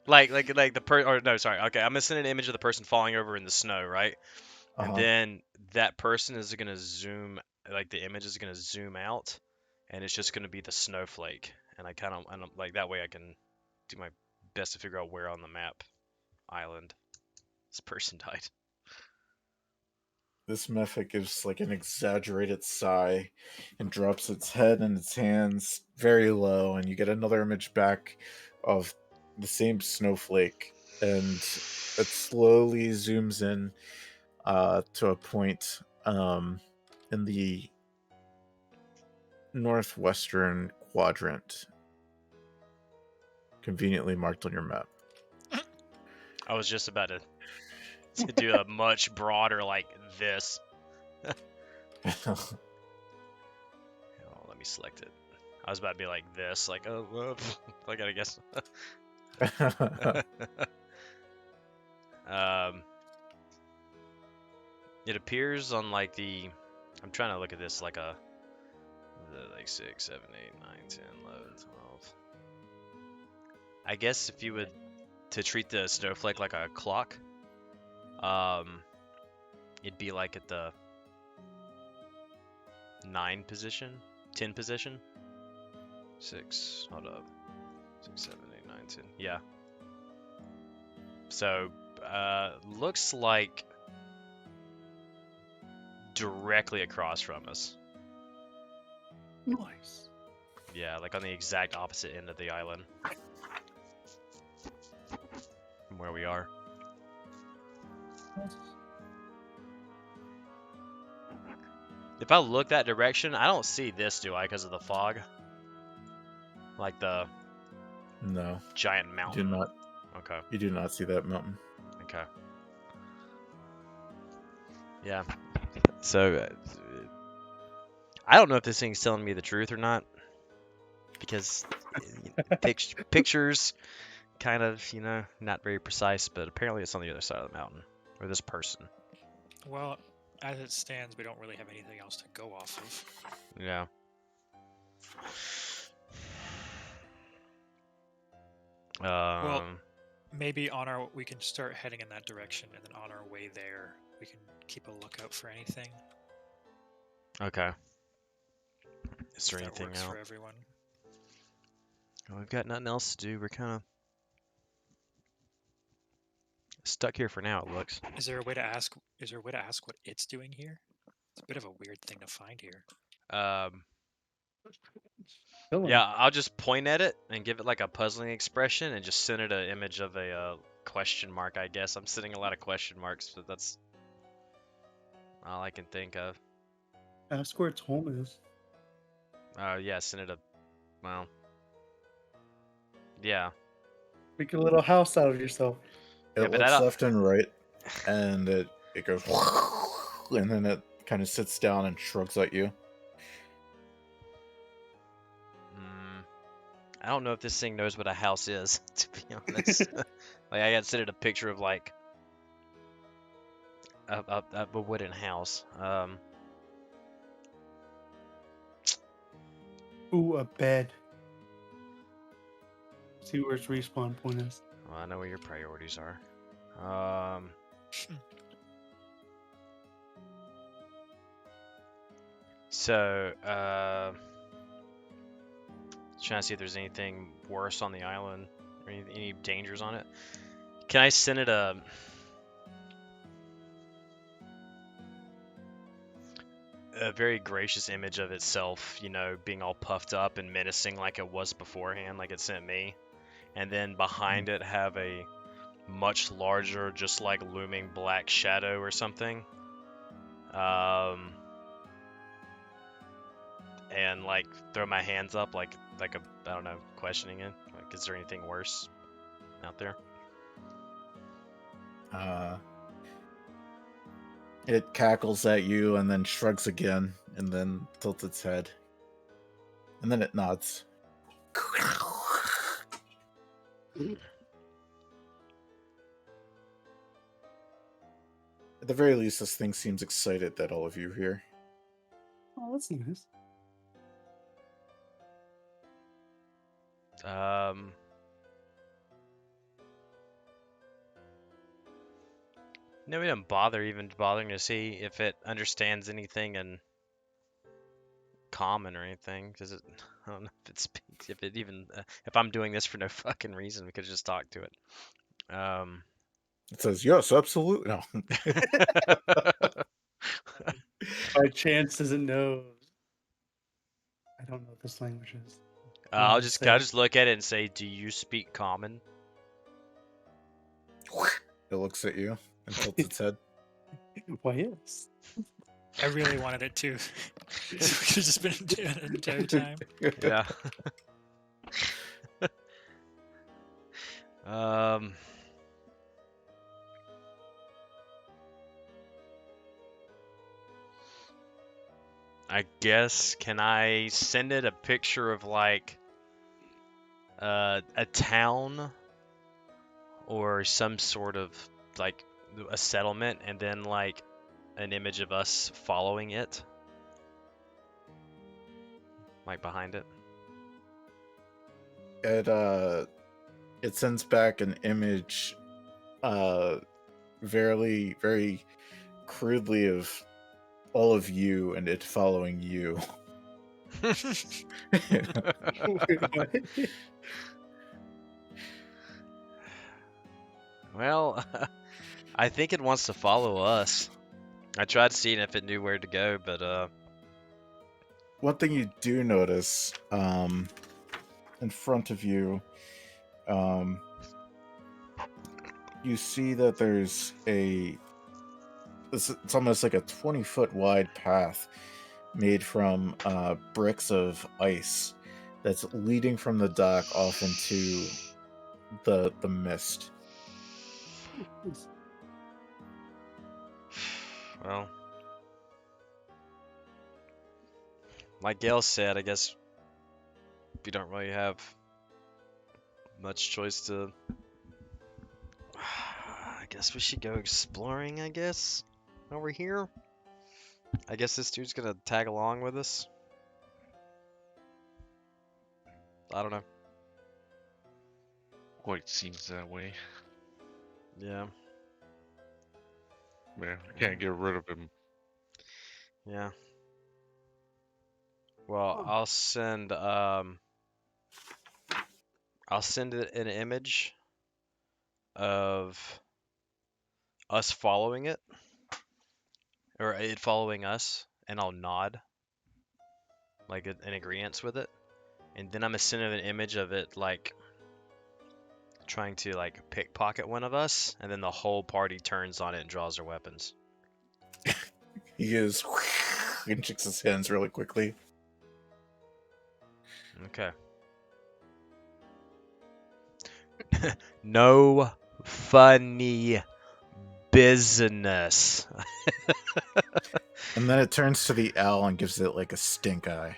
like the or no, sorry. Okay, I'm gonna send an image of the person falling over in the snow, right? And then that person is gonna zoom, like the image is gonna zoom out, and it's just gonna be the snowflake. And I like that way I can do my best to figure out where on the map island this person died. This Mephit gives like an exaggerated sigh and drops its head and its hands very low, and you get another image back of the same snowflake, and it slowly zooms in to a point in the northwestern quadrant, conveniently marked on your map. I was just about to do a much broader like this. Oh, let me select it. I was about to be like this, like like I guess. It appears on like the. I'm trying to look at this like like 6, 7, 8, 9, 10, 11, 12. I guess if you would to treat the snowflake like a clock, it'd be like at the 9 position, 10 position. 6. Hold up. 6, 7, 8, 9, 10. Yeah. So, looks like directly across from us. Nice. Yeah, like on the exact opposite end of the island from where we are. If I look that direction, I don't see this, do I? Because of the fog. Like the No, giant you do mountain. not. Okay. You do not see that mountain. Okay. Yeah. So, I don't know if this thing's telling me the truth or not. Because pictures kind of, not very precise, but apparently it's on the other side of the mountain. Or this person. Well, as it stands, we don't really have anything else to go off of. Yeah. Well, maybe we can start heading in that direction, and then on our way there, we can keep a lookout for anything. Okay. Is there If that anything works else? for everyone. Well, we've got nothing else to do. We're kind of stuck here for now, it looks. Is there a way to ask? Is there a way to ask what it's doing here? It's a bit of a weird thing to find here. Yeah, I'll just point at it and give it like a puzzling expression and just send it an image of a question mark, I guess. I'm sending a lot of question marks, but that's all I can think of. Ask where its home is. Yeah, send it well, yeah. Make a little house out of yourself. It Yeah, but I looks don't- left and right, and it goes, and then it kind of sits down and shrugs at you. I don't know if this thing knows what a house is, to be honest. Like, I got sent it a picture of like a wooden house. Ooh, a bed. See where its respawn point is. Well, I know where your priorities are. So, trying to see if there's anything worse on the island or any dangers on it. Can I send it a very gracious image of itself, being all puffed up and menacing like it was beforehand, like it sent me, and then behind it have a much larger, just like looming black shadow or something, and like throw my hands up like I don't know, questioning it, like, is there anything worse out there? It cackles at you and then shrugs again and then tilts its head. And then it nods. At the very least, this thing seems excited that all of you are here. Oh, that's nice. No, we didn't bothering to see if it understands anything in common or anything. Because I don't know if it speaks, if I'm doing this for no fucking reason, we could just talk to it. It says, yes, absolutely. No. By chance, does it know? I don't know what this language is. I'll just look at it and say, do you speak common? It looks at you and tilts its head. Why, yes. I really wanted it to. So we could have just been doing it the entire time. Yeah. I guess, can I send it a picture of like a town or some sort of like a settlement and then like an image of us following it, like behind it. It sends back an image, very crudely of all of you and it following you. Wait, what? Well, I think it wants to follow us. I tried seeing if it knew where to go, but One thing you do notice, in front of you, you see that there's it's almost like a 20-foot wide path made from bricks of ice that's leading from the dock off into the mist. well, like Gail said, I guess we don't really have much choice to. I guess we should go exploring, I guess, over here. I guess this dude's gonna tag along with us. I don't know. Quite seems that way. Yeah, Man, I can't get rid of him. yeah. Well, I'll send it an image of us following it, or it following us, and I'll nod, like in agreement with it. And then I'm gonna send it an image of it, like, trying to, like, pickpocket one of us, and then the whole party turns on it and draws their weapons. He is and shakes his hands really quickly. Okay. No funny business. And then it turns to the owl and gives it like a stink eye.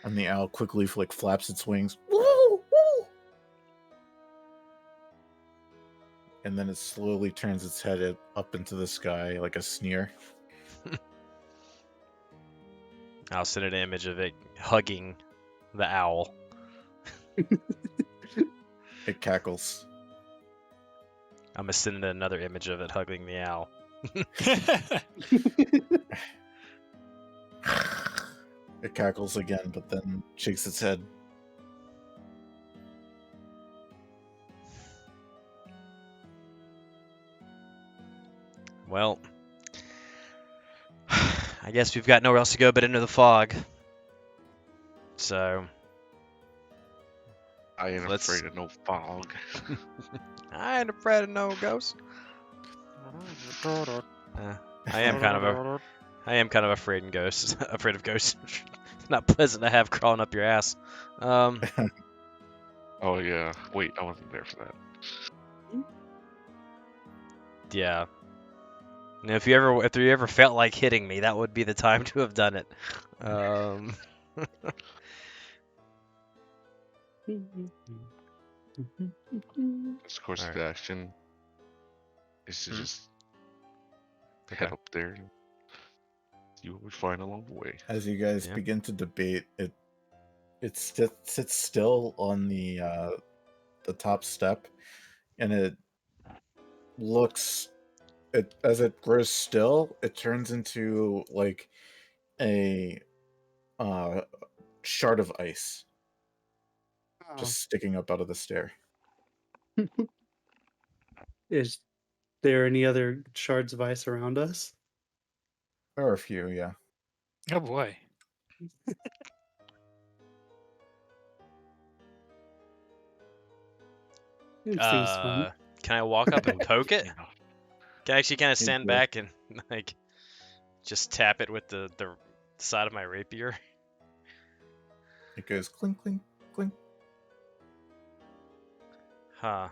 And the owl quickly like flaps its wings. Woo, woo. And then it slowly turns its head up into the sky like a sneer. I'll send an image of it hugging the owl. It cackles. I'm gonna send it another image of it hugging the owl. It cackles again, but then shakes its head. Well, I guess we've got nowhere else to go but into the fog. So, I ain't Let's- afraid of no fog. I ain't afraid of no ghosts. I am kind of afraid of ghosts. Afraid of ghosts. It's not pleasant to have crawling up your ass. Oh yeah. Wait, I wasn't there for that. Yeah. And if you ever felt like hitting me, that would be the time to have done it. This course of Alright. action is to Hmm? just head up there and see what we find along the way. As you guys Yeah. begin to debate, it sits still on the top step, and it looks. As it grows still, it turns into like a shard of ice just sticking up out of the stair. Is there any other shards of ice around us? There are a few, yeah. Oh boy. It seems fun. Can I walk up and poke it? Can I actually kind of stand Yeah. back and like just tap it with the side of my rapier? It goes clink, clink, clink. Huh.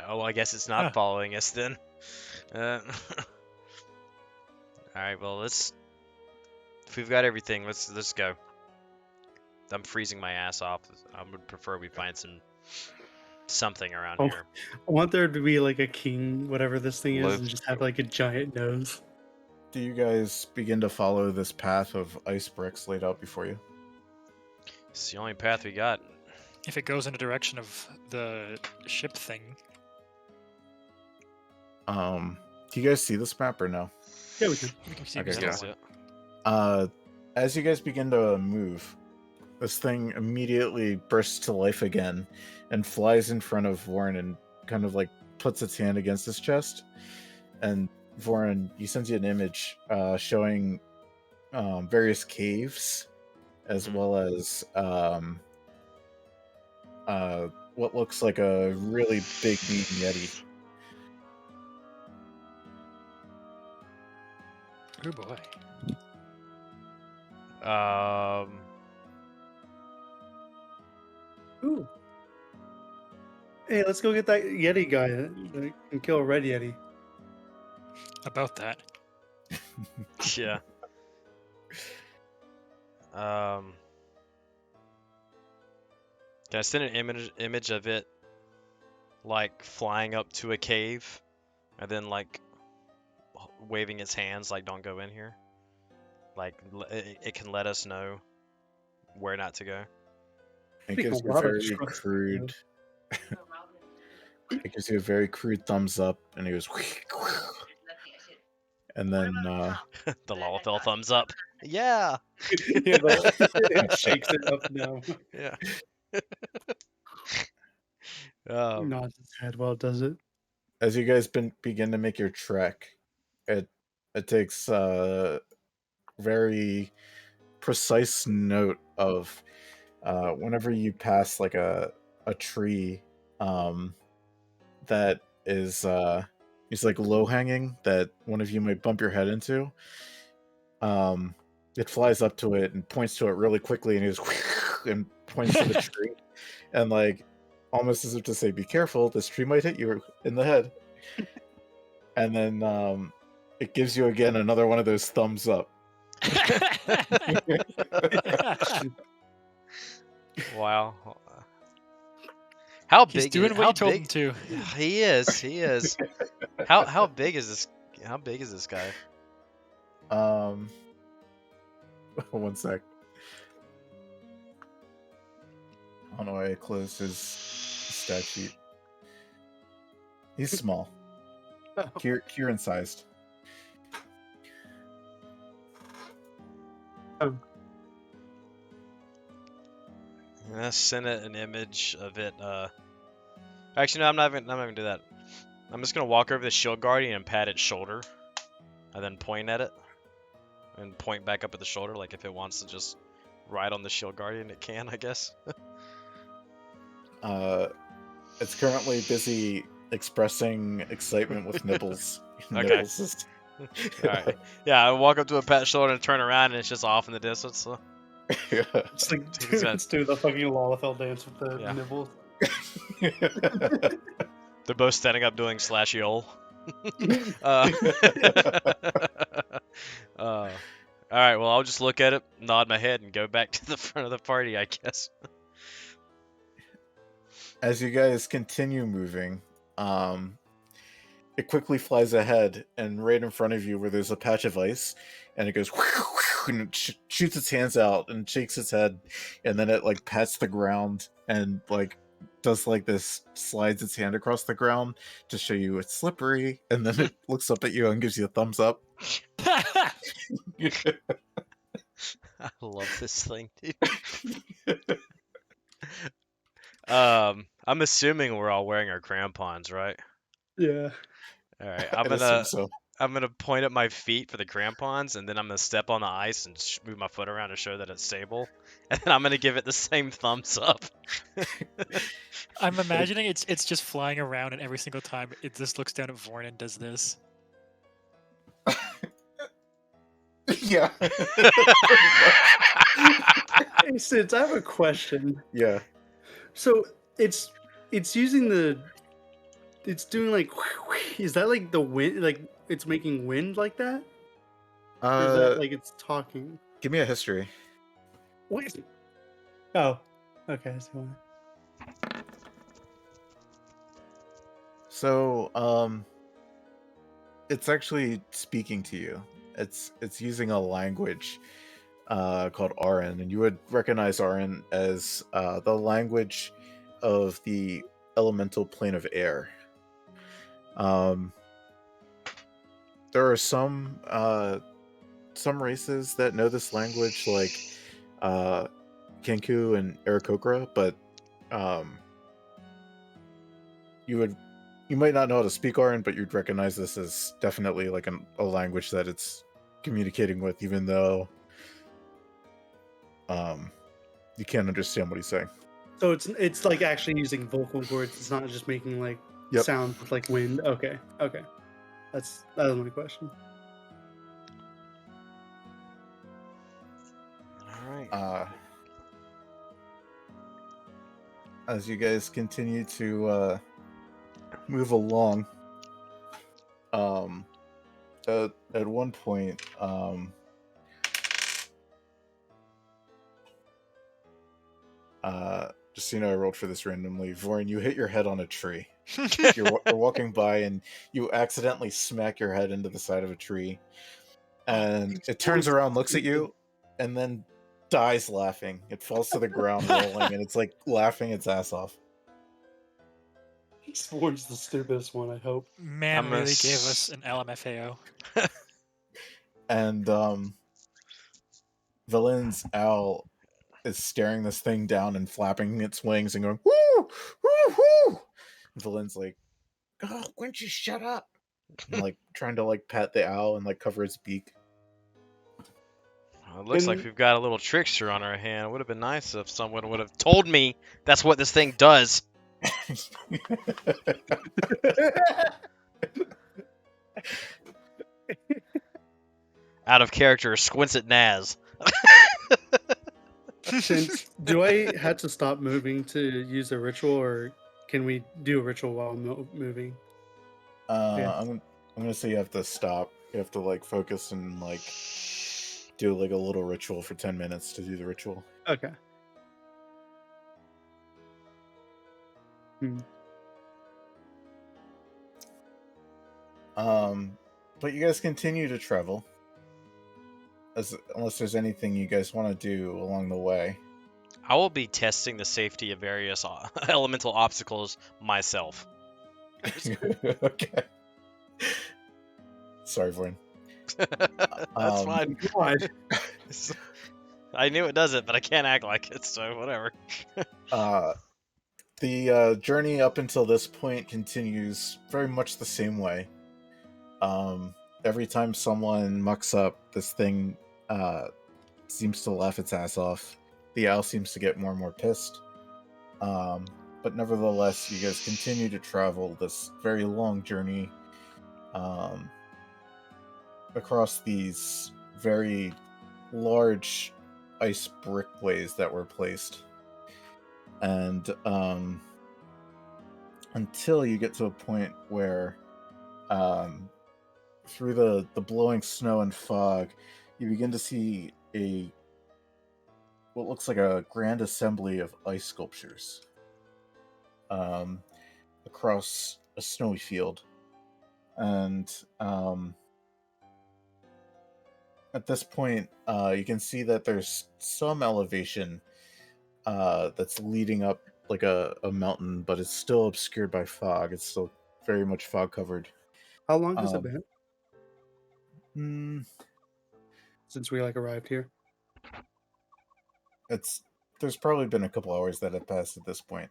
Oh, I guess it's not Huh. following us then. All right, well, if we've got everything, let's go. I'm freezing my ass off. I would prefer we find some something around Oh. here. I want there to be like a king, whatever this thing is, and Let's just have go. like a giant nose. Do you guys begin to follow this path of ice bricks laid out before you? It's the only path we got. If it goes in the direction of the ship thing, Do you guys see this map or no? Yeah, we can. we can see Okay, if Yeah, it's that's going. it. As you guys begin to move, this thing immediately bursts to life again and flies in front of Warren and kind of like puts its hand against his chest. And Warren, he sends you an image showing various caves as Mhm. well as what looks like a really big mean yeti. Oh boy. Ooh. Hey, let's go get that Yeti guy that can kill a red Yeti. About that. Yeah. Can I send an image of it like flying up to a cave and then like waving its hands like don't go in here? Like it can let us know where not to go. It Make a gives you a lot of very trust, crude. It gives you a very crude thumbs up, and he goes, and then The Lalafell thumbs up. Yeah. Yeah, it shakes it up and down. Yeah. Nods its head while it does it. as you guys begin to make your trek, it takes very precise note of whenever you pass like a tree that is like low hanging that one of you might bump your head into. It flies up to it and points to it really quickly and and points to the tree and like almost as if to say, "Be careful, this tree might hit you in the head." And then it gives you again another one of those thumbs up. Wow. How He's big doing is what how you told him big? to. He is. He is. How big is this? How big is this guy? 1 sec. I don't know why I closed his stat sheet. He's small. Kieran sized. Let's send it an image of it. Actually, no, I'm not even gonna do that. I'm just gonna walk over the shield guardian and pat its shoulder, and then point at it, and point back up at the shoulder. Like if it wants to just ride on the shield guardian, it can, I guess. It's currently busy expressing excitement with nibbles. Okay. Nibbles is... All right. Yeah, I walk up to a pat shoulder and turn around, and it's just off in the distance. So. Yeah. It's like Takes a let's do the fucking Lalafell dance with the Yeah. nibbles. They're both standing up doing slash yol. All right. Well, I'll just look at it, nod my head, and go back to the front of the party, I guess. As you guys continue moving, it quickly flies ahead, and right in front of you, where there's a patch of ice, and it goes and it shoots its hands out and shakes its head, and then it like pats the ground and like does like this, slides its hand across the ground to show you it's slippery, and then it looks up at you and gives you a thumbs up. I love this thing, dude. I'm assuming we're all wearing our crampons, right? Yeah. All right. I'd assume so. I'm gonna point at my feet for the crampons, and then I'm gonna step on the ice and move my foot around to show that it's stable, and then I'm gonna give it the same thumbs up. I'm imagining it's just flying around, and every single time it just looks down at Vorn and does this. Yeah. Hey, Sid, I have a question. Yeah. So it's using the, it's doing like, is that like the wind? Like it's making wind like that? Or is that like it's talking? Give me a history. Wait. Oh. Okay. I see why. So, it's actually speaking to you. It's using a language called Aran, and you would recognize Aran as the language of the elemental plane of air. There are some races that know this language, like Kenku and Aarakocra, but you might not know how to speak Aran, but you'd recognize this as definitely like a language that it's communicating with, even though you can't understand what he's saying. So it's like actually using vocal cords. It's not just making like Yep. sounds with like wind. Okay. That was my question. All right. As you guys continue to move along, at one point, just so you know, I rolled for this randomly. Vorin, you hit your head on a tree. You're walking by and you accidentally smack your head into the side of a tree, and it turns around, looks at you, and then dies laughing. It falls to the ground rolling, and it's like laughing its ass off. Sworn's the stupidest one, I hope. Man really gave us an LMFAO. And Valin's owl is staring this thing down and flapping its wings and going, woo, woo, woo. Valin's like, oh, why don't you shut up? And like trying to like pat the owl and like cover its beak. Well, it looks like we've got a little trickster on our hand. It would have been nice if someone would have told me that's what this thing does. Out of character, squints at Naz. Since, do I have to stop moving to use a ritual, or can we do a ritual while moving? Yeah. I'm gonna say you have to stop. You have to like focus and like do like a little ritual for 10 minutes to do the ritual. Okay. But you guys continue to travel. Unless there's anything you guys want to do along the way. I will be testing the safety of various elemental obstacles myself. Okay. Sorry, Vorin. That's fine. God. I knew it does it, but I can't act like it, so whatever. The journey up until this point continues very much the same way. Every time someone mucks up, this thing seems to laugh its ass off. The owl seems to get more and more pissed. But nevertheless, you guys continue to travel this very long journey across these very large ice brickways that were placed. And until you get to a point where through the blowing snow and fog, you begin to see what looks like a grand assembly of ice sculptures across a snowy field. And at this point, you can see that there's some elevation that's leading up like a mountain, but it's still obscured by fog. It's still very much fog covered. How long has it been since we like arrived here? There's probably been a couple hours that have passed at this point.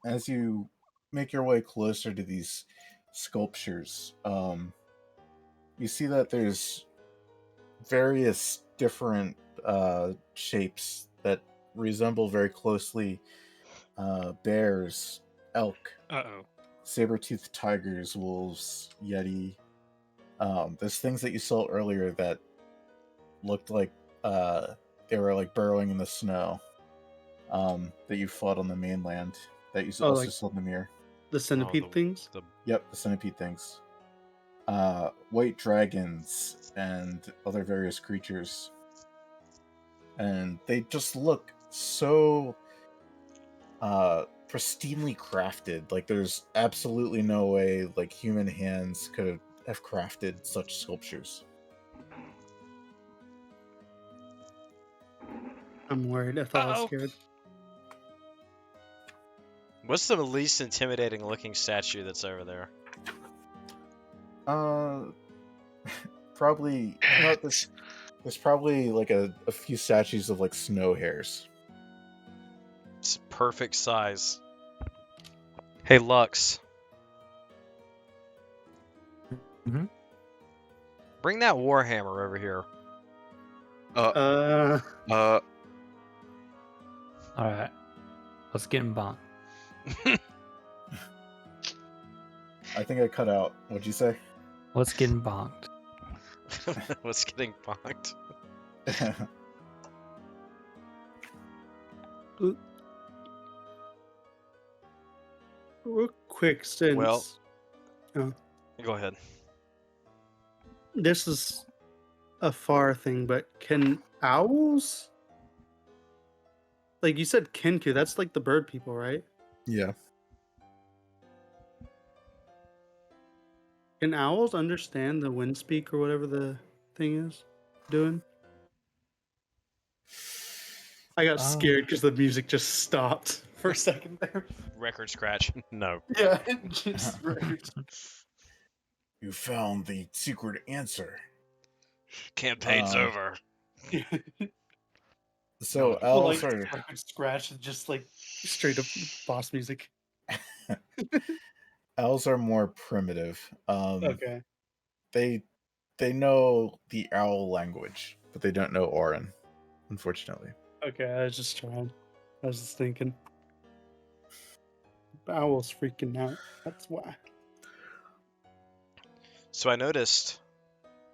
As you make your way closer to these sculptures, you see that there's various different shapes that resemble very closely bears, elk, saber-toothed tigers, wolves, yeti. There's things that you saw earlier that looked like they were like burrowing in the snow that you fought on the mainland that you also like saw in the mirror. The centipede things? Yep, the centipede things. White dragons and other various creatures. And they just look so pristinely crafted. Like there's absolutely no way like human hands could have crafted such sculptures. I'm worried. I thought I was Uh-oh. scared. What's the least intimidating looking statue that's over there? Probably. You know, there's probably like a few statues of like snow hares. It's perfect size. Hey, Lux. Mhm. Bring that Warhammer over here. Uh, All right. Let's get him bonked. I think I cut out. What'd you say? Let's get him bonked. What's getting bonked? Real quick, since Well- Oh. Go ahead. this is a far thing, but can owls? Like you said, Kenku. That's like the bird people, right? Yeah. Can owls understand the wind speak or whatever the thing is doing? I got scared because the music just stopped for a second there. Record scratch. No. Yeah, it just You found the secret answer. Campaign's over. So Well, owls like are record scratch and just like straight up boss music. owls are more primitive. Okay. They know the owl language, but they don't know Orin, unfortunately. Okay, I was just trying. I was just thinking. Owl's freaking out. That's why. So I noticed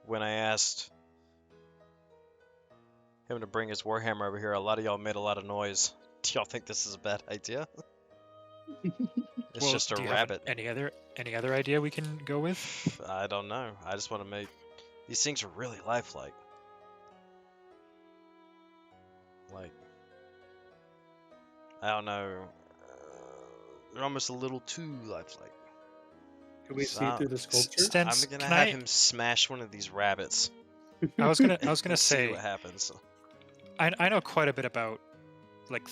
when I asked him to bring his Warhammer over here, a lot of y'all made a lot of noise. Do y'all think this is a bad idea? It's Well, just a do you have rabbit. any other idea we can go with? I don't know. I just want to make these things are really lifelike. Like, I don't know. They're almost a little too lifelike. Can we see So, through the sculpture? Stents, I'm gonna can have I- him smash one of these rabbits. I was gonna and see say, what happens. I know quite a bit about like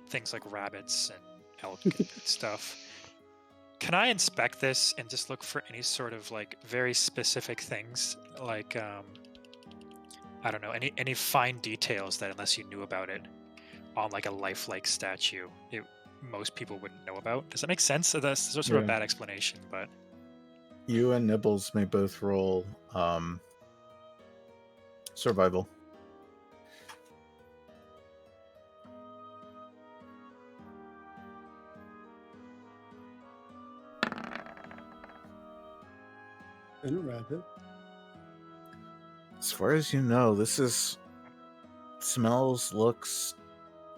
things like rabbits and elk and stuff. Can I inspect this and just look for any sort of like very specific things, like I don't know, any fine details that unless you knew about it on like a lifelike statue, most people wouldn't know about? Does that make sense? So that's sort of a Yeah. bad explanation, but You and Nibbles may both roll survival. And a rabbit. As far as you know, this is smells, looks,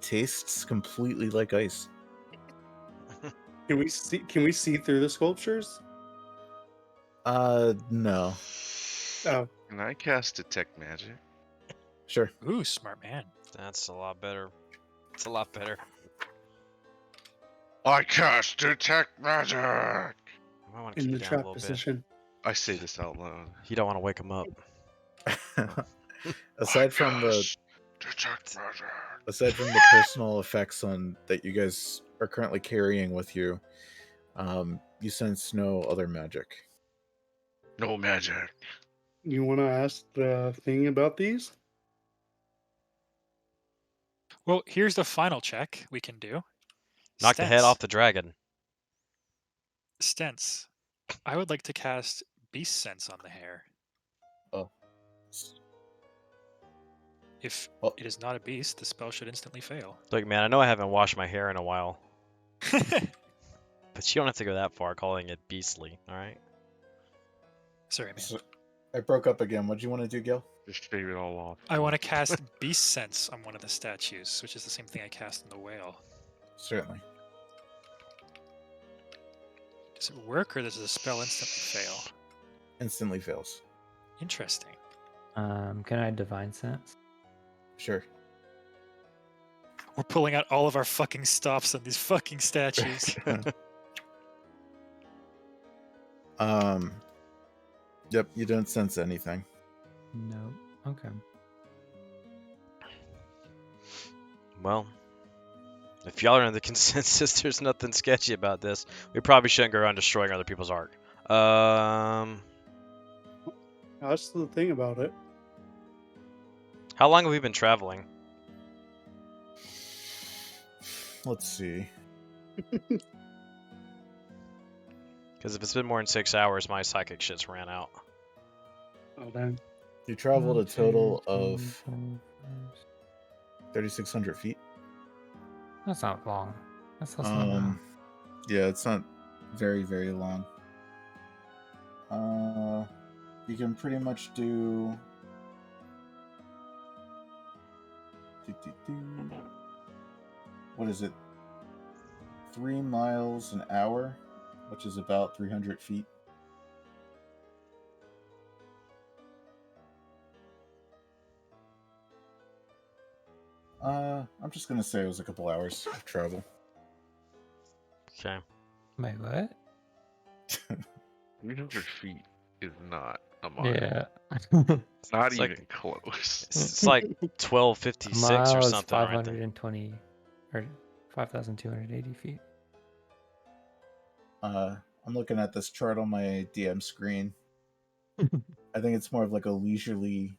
tastes completely like ice. Can we see? Can we see through the sculptures? No. Oh, can I cast detect magic? Sure. ooh, smart man. That's a lot better. It's a lot better. I cast detect magic. I might want to in keep the it down a trap little bit. position. I say this out loud. You don't want to wake him up. aside from the detect magic. aside from the personal effects on that you guys are currently carrying with you, you sense no other magic. No magic. You want to ask the thing about these? Well, here's the final check we can do. Knock the head Stents. off the dragon. Stents. I would like to cast Beast Sense on the hair. Oh. If Oh. it is not a beast, the spell should instantly fail. Look, man, I know I haven't washed my hair in a while, but you don't have to go that far calling it beastly, all right? Sorry, man. So, I broke up again. What do you want to do, Gil? Just shave it all off. I want to cast Beast Sense on one of the statues, which is the same thing I cast on the whale. Certainly. Does it work, or does the spell instantly fail? Instantly fails. Interesting. Can I divine sense? Sure. We're pulling out all of our fucking stops on these fucking statues. Yep, you don't sense anything. No. Okay. Well, if y'all are in the consensus, there's nothing sketchy about this. We probably shouldn't go around destroying other people's art. That's the thing about it. How long have we been traveling? Let's see. Because if it's been more than 6 hours, my psychic shit's ran out. Oh, damn. You traveled a 1, 2, total 3, of 4, 5. 3,600 feet. That's not long. That's less than an hour. Yeah, it's not very, very long. You can pretty much do... What is it? 3 miles an hour, which is about 300 feet. I'm just gonna say it was a couple hours of travel. Okay. Wait, what? 300 feet is not a mile. Yeah. Not It's even like- close. It's like A 1256 mile or is something right there. 520 or 5,280 feet. I'm looking at this chart on my DM screen. I think it's more of like a leisurely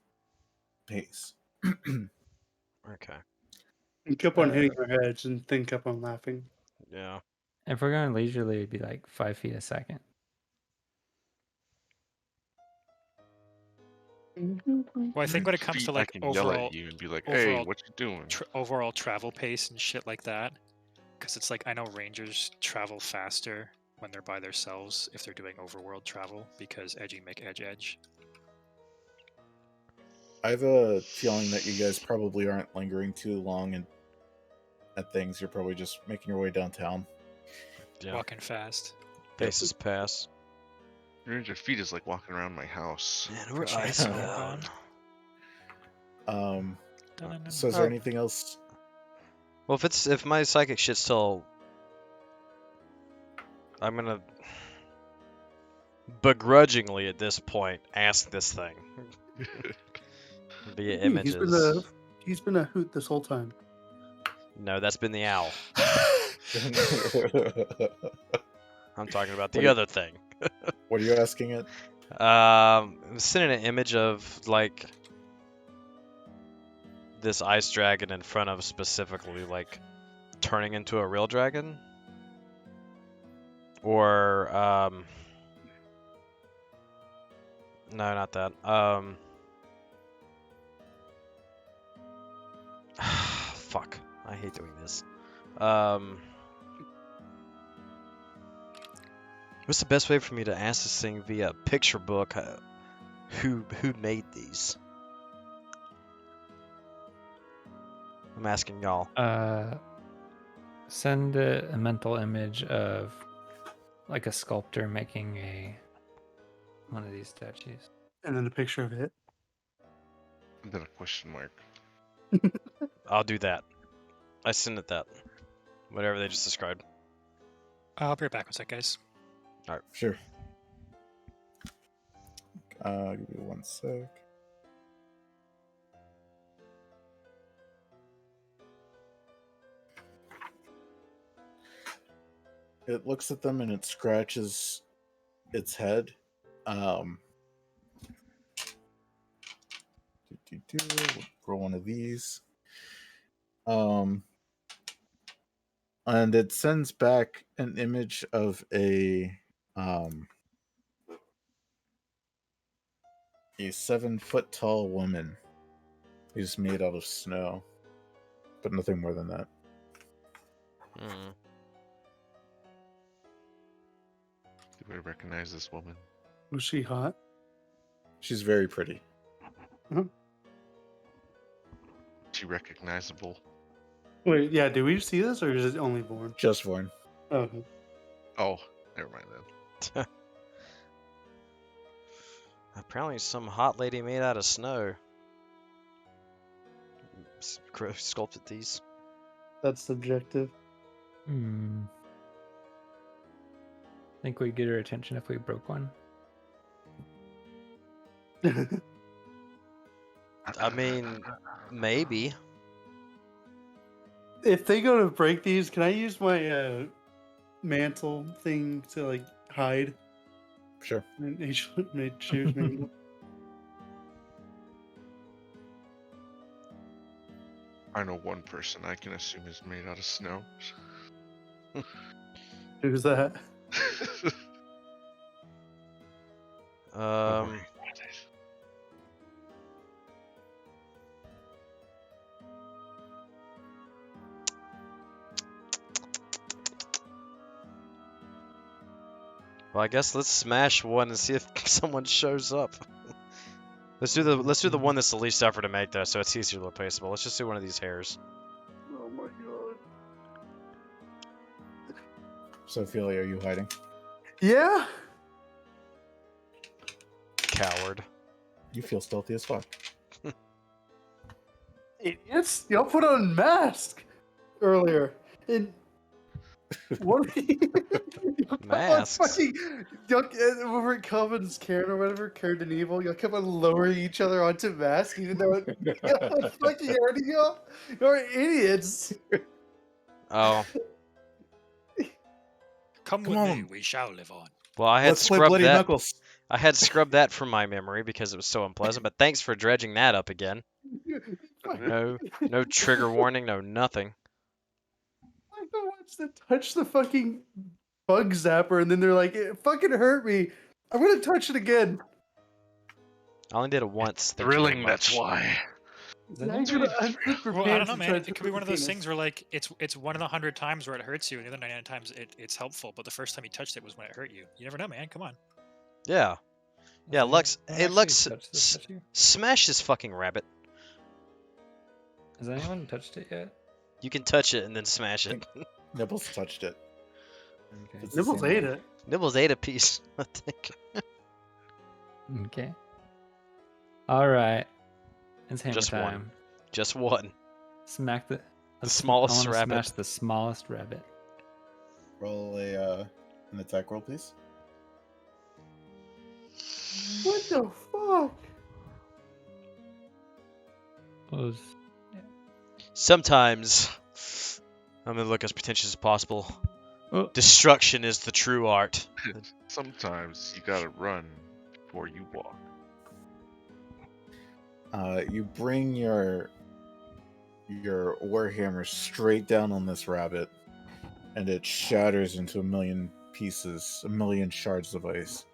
pace. Okay. You kept on hitting our heads and then kept on laughing. Yeah. If we're going leisurely, it'd be like 5 feet a second. Well, I think when it comes to Feet, like I can yell overall at you and be like, "Hey, overall what you doing?" overall travel pace and shit like that, because it's like I know rangers travel faster when they're by themselves if they're doing overworld travel because edgy make edge. I have a feeling that you guys probably aren't lingering too long at things. You're probably just making your way downtown. Yeah. Walking fast. Paces pass. 300 feet is like walking around my house. Man, we're Appreciate icebound. So is there anything else? Well, if my psychic shit's still, I'm gonna begrudgingly at this point ask this thing via images. He's been a hoot this whole time. No, that's been the owl. I'm talking about the What other thing. What are you asking it? I'm sending an image of like this ice dragon in front of specifically like turning into a real dragon, or no, not that. Fuck, I hate doing this. What's the best way for me to ask this thing via picture book? Who made these? I'm asking y'all. Send a mental image of like a sculptor making one of these statues. And then a picture of it. And then a question mark. I'll do that. I send it that. Whatever they just described. I'll be right back. What's that, guys? Sure. Give me 1 sec. It looks at them and it scratches its head. We'll roll one of these. And it sends back an image of a 7-foot tall woman who's made out of snow, but nothing more than that. Hmm. Do I recognize this woman? Was she hot? She's very pretty. Is she recognizable? Wait, yeah, did we see this or is it only born? Just born. Okay. Oh, never mind then. Apparently some hot lady made out of snow sculpted these. That's subjective. Hmm. Think we'd get her attention if we broke one. I mean, maybe. If they go to break these, can I use my mantle thing to like hide? Sure. And they choose me. I know one person I can assume is made out of snow. Who's that? Well, I guess let's smash one and see if someone shows up. Let's do the one that's the least effort to make though, so it's easier replaceable. Let's just do one of these hairs. Oh my god. Sophia, are you hiding? Yeah. Coward. You feel stealthy as fuck. Idiots! Y'all put on a mask earlier. And what? Masks? When we're Calvin's Karen or whatever, Karen and Evil, y'all kept on lowering each other onto masks, even though y'all like fucking hurting y'all. You're idiots. Oh. Come with me, we shall live on. Well, I had Let's play scrubbed Bloody that. Knuckles. I had scrubbed that from my memory because it was so unpleasant. But thanks for dredging that up again. No trigger warning, no nothing. Like the ones that touch the fucking bug zapper, and then they're like, "It fucking hurt me. I'm gonna touch it again." I only did it once. Thank you very Thrilling, that's much. why. Now you gotta unzip your Well, I don't pants know, and man. try It to could be one of those penis. things where like it's one of the 100 times where it hurts you, and the other 99 times it's helpful. But the first time you touched it was when it hurt you. You never know, man. Come on. Yeah. Yeah, Lux. Hey, Lux. Touched this statue? Smash this fucking rabbit. Has anyone touched it yet? You can touch it and then smash it. Nibbles touched it. Okay. It's the Nibbles same ate one. it. Nibbles ate a piece, I think. Okay. All right. It's hammer Just one. time. Just one. Smack the smallest I wanna rabbit. Smash the smallest rabbit. Roll an attack roll, please. What the fuck? Was Sometimes I'm gonna look as pretentious as possible. Oh. Destruction is the true art. Sometimes you gotta run before you walk. You bring your warhammer straight down on this rabbit, and it shatters into a million pieces, a million shards of ice.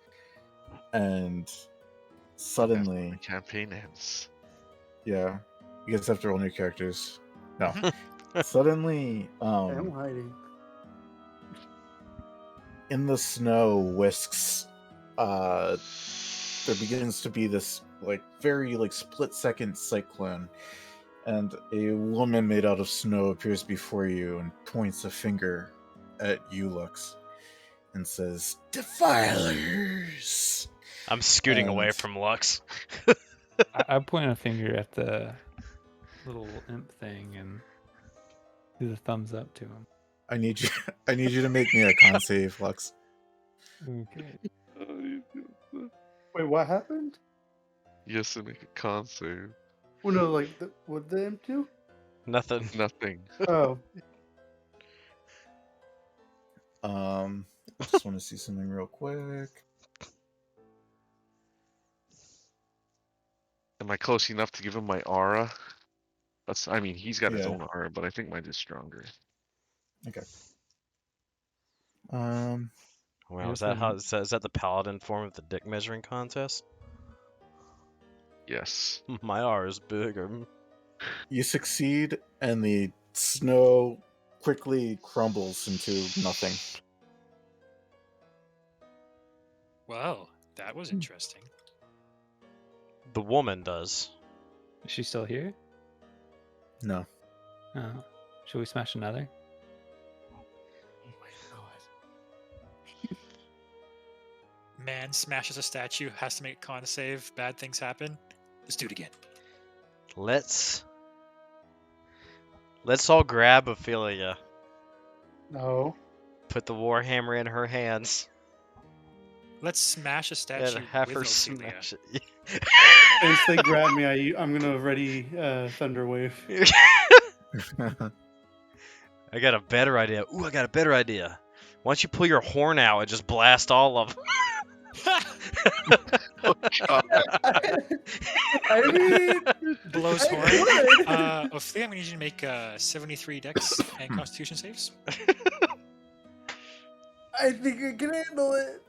And suddenly, The campaign ends. yeah, you guys have to roll new characters. No, suddenly, I'm hiding. in the snow whisks, there begins to be this like very like split-second cyclone, and a woman made out of snow appears before you and points a finger at you, Lux, and says, "Defilers!" I'm scooting away And- from Lux. I point a finger at the little imp thing and do the thumbs up to him. I need you. I need you to make me a con save, Lux. Okay. Wait, what happened? Yes, to make a con save. Well, no, like, what did they do? Nothing. Nothing. Oh. Just want to see something real quick. Am I close enough to give him my aura? I mean, he's got his Yeah. own aura, but I think mine is stronger. Okay. Wow, Here's is that the paladin form of the dick measuring contest? Yes. My R is bigger. You succeed, and the snow quickly crumbles into nothing. Well, that was interesting. The woman does. Is she still here? No. Oh. Should we smash another? Oh my god. Man smashes a statue, has to make a con save, bad things happen. Let's do it again. Let's Let's all grab Ophelia. No. Put the warhammer in her hands Let's smash a statue and have with her Ophelia. smash it. Since they grab me, I'm gonna ready Thunder Wave. I got a better idea. Ooh, I got a better idea. Why don't you pull your horn out and just blast all of them? Oh, God. I mean, Blows I horn. could. Ophelia, I'm gonna need you to make 73 Dex and Constitution saves. I think I can handle it.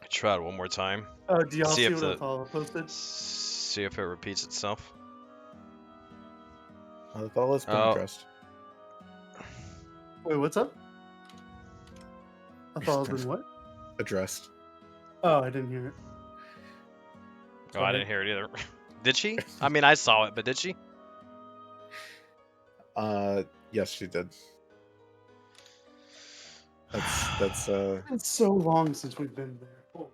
Try it one more time. Oh, do y'all See see if what the- I posted? See if it repeats itself. I thought it's been Oh. addressed. Wait, what's up? I thought it was been what? Addressed. Oh, I didn't hear it. Oh, I didn't hear it either. Did she? I mean, I saw it, but did she? Yes, she did. That's It's so long since we've been there. Oh.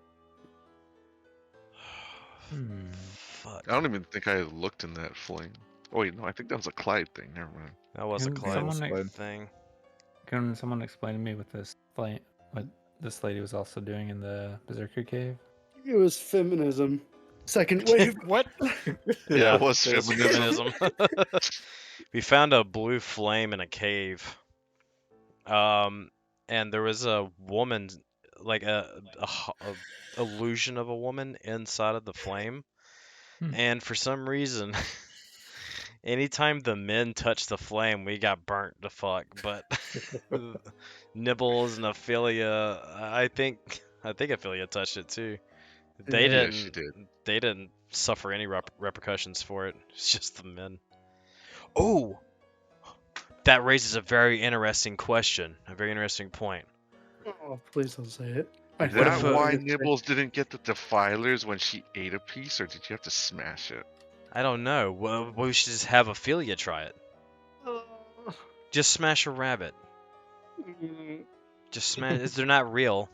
Fuck. I don't even think I looked in that flame. Oh wait, no, I think that was a Clyde thing. Never mind. That was a Can Clyde someone thing. Can someone explain to me what this what this lady was also doing in the Berserker cave? It was feminism. Second wave. What? Yeah, it was It was feminism. We found a blue flame in a cave. And there was a woman, like a illusion of a woman inside of the flame. And for some reason, anytime the men touched the flame, we got burnt to fuck. But Nibbles and Ophelia, I think Ophelia touched it too. They Yeah, didn't. she did. They didn't suffer any repercussions for it. It's just the men. Oh, that raises a very interesting question. A very interesting point. Oh, please don't say it. Is What that if, why Nibbles didn't get the defilers when she ate a piece, or did you have to smash it? I don't know. Well, we should just have Ophelia try it. Just smash a rabbit. Just smash. They're not real.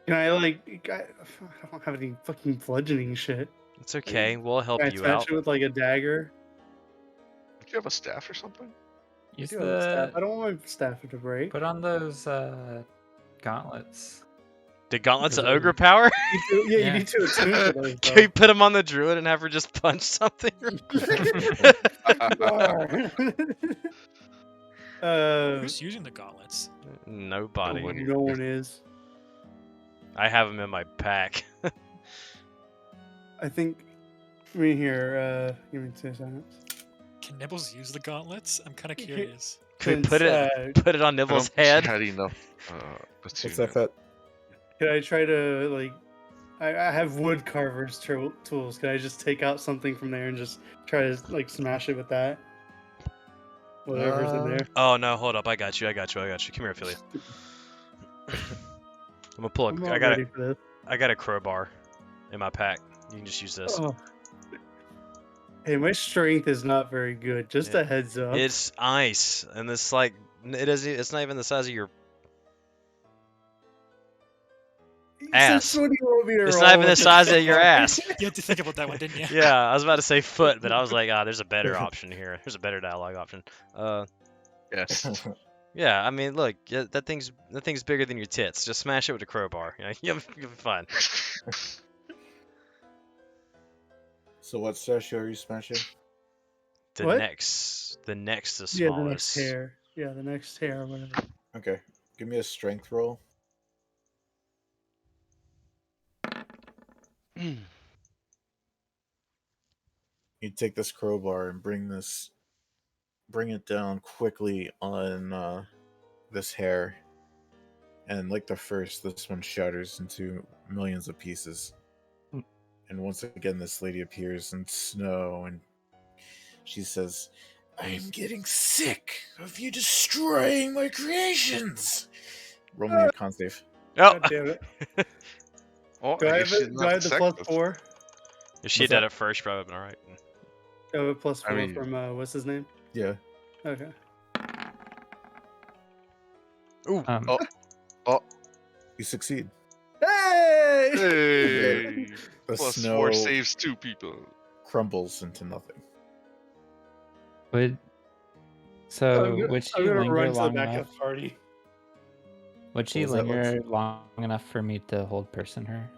Can I I don't have any fucking bludgeoning shit. It's okay. We'll help Can I you smash out. it with like a dagger? Did you have a staff or something? I Use do have a staff. I don't want my staff to break. put on those gauntlets. The gauntlets of Really? ogre power? You Yeah. need to attune to those. Can we put them on the druid and have her just punch something? Who's using the gauntlets? Nobody. Nobody. No one is. I have them in my pack. I think. I mean, here. Give me 2 seconds. Can Nibbles use the gauntlets? I'm kind of You can- curious. Could we Since, put it put it on I don't Nibble's think she head? had enough. what's that fat? Can I try to like? I have wood carvers tools. Can I just take out something from there and just try to like smash it with that? Whatever's in there. Oh no, hold up. I got you. Come here, Ophelia. I'm gonna pull I'm a, not ready for this. I got a crowbar in my pack. You can just use this. Oh. Hey, my strength is not very good. Just Yeah. a heads up. It's ice, and it's like it's not even the size of your ass. Since when do you want me to It's roll not even the with size this? of your ass. You had to think about that one, didn't you? Yeah, I was about to say foot, but I was like, there's a better option here. There's a better dialogue option. Yes. Yeah, I mean, look, that thing's bigger than your tits. Just smash it with a crowbar. You'll be fine. So what statue are you smashing? The What? next to smallest. Yeah, the next hair. Yeah, the next hair or whatever. Okay, give me a strength roll. You take this crowbar and bring it down quickly on this hair, and like the first, this one shatters into millions of pieces. And once again, this lady appears in snow, and she says, "I am getting sick of you destroying my creations." Roll me a con save. Oh, God damn it. Oh, Do I guess have she's it? not Do I have the sexist. +4? if she had What's done that? it first, probably been all right. I have a +4 I mean- from what's his name? Yeah. Okay. Ooh, Oh. You succeed. Hey! Hey! The Plus snow 4 saves 2 people. crumbles into nothing. Would I'm she gonna linger run to the long backup enough? party. Would she was that, Lex? linger long enough for me to hold person her?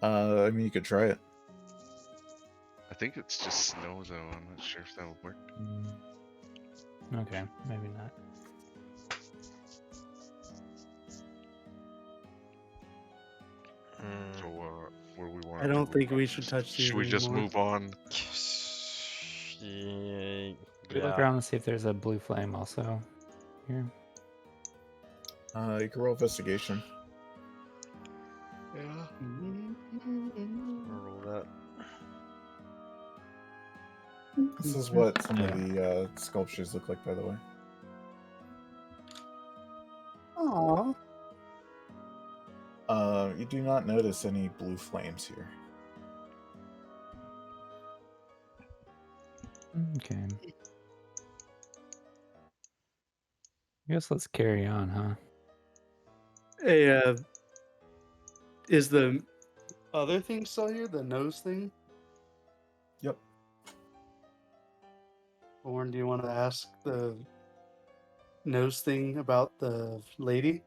I mean, you could try it. I think it's just snow though. I'm not sure if that would work. Okay, maybe not. So what do we want? I don't think we should touch these Should we just anymore. move on? Yeah. Can we look around and see if there's a blue flame also here? You can roll investigation. Yeah. I'll roll that. This is what some Yeah. of the sculptures look like, by the way. Aww. You do not notice any blue flames here. Okay. I guess let's carry on, huh? Hey, is the other thing still here? The nose thing? Yep. Warren, do you want to ask the nose thing about the lady?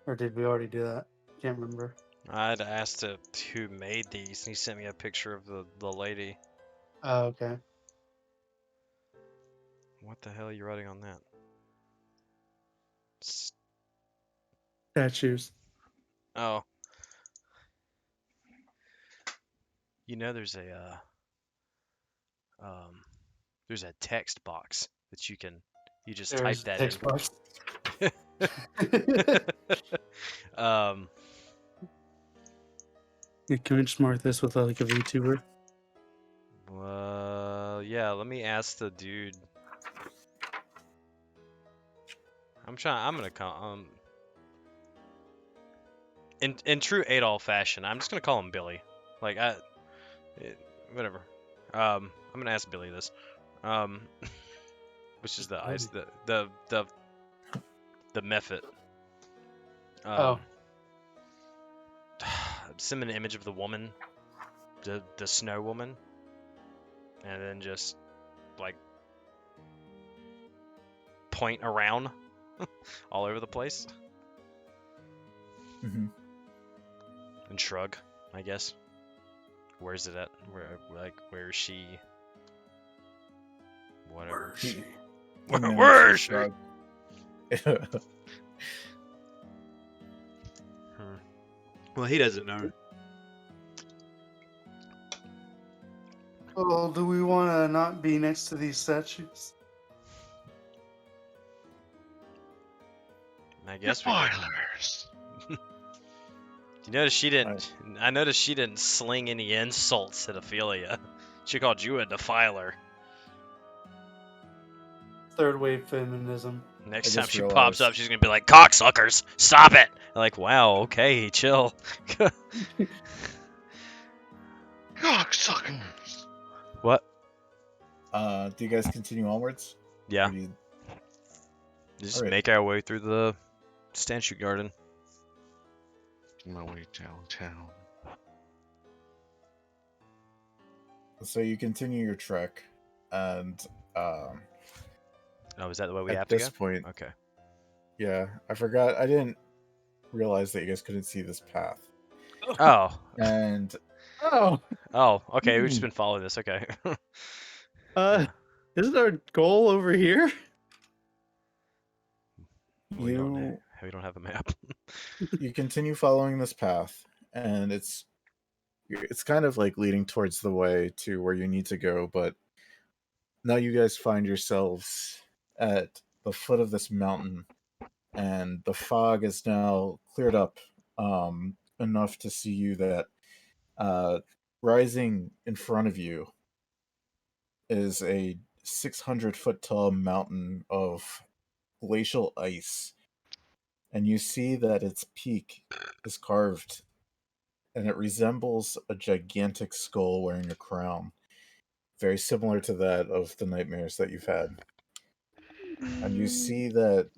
Or did we already do that? Can't remember. I'd asked who made these, and he sent me a picture of the lady. Oh, okay. What the hell are you writing on that? Statues. Oh. You know, there's a text box that you just type There's that text in. box. Yeah, can we just mark this with like a VTuber? Well, yeah, let me ask the dude. I'm gonna call in true Adolf fashion, I'm just gonna call him Billy. Like whatever. I'm gonna ask Billy this. Which is the method. Send an image of the woman, the snow woman, and then just like point around all over the place Mm-hmm. and shrug, I guess. Where's it at? Where is she? Whatever. Where is she? Well, he doesn't know. Oh, do we want to not be next to these statues? I guess we could. Spoilers. You notice she didn't. I noticed she didn't sling any insults at Ophelia. She called you a defiler. Third wave feminism. Next I time just she pops up, realized- she's gonna be like, "Cocksuckers, stop it!" Like, wow, okay, chill. Cocksuckers. What? Do you guys continue onwards? Yeah, Or do you- just Alright. make our way through the statue garden. My way downtown. So you continue your trek, and Oh, is that the way we have at to this go? point, Okay. yeah, I forgot. I didn't realize that you guys couldn't see this path. Oh. And Oh, Oh. Okay. We've just been following this. Okay. isn't our goal over here? We don't have a map. you continue following this path, and it's kind of like leading towards the way to where you need to go, but now you guys find yourselves at the foot of this mountain, and the fog is now cleared up enough to see you that rising in front of you is a 600-foot tall mountain of glacial ice, and you see that its peak is carved and it resembles a gigantic skull wearing a crown, very similar to that of the nightmares that you've had. And you see that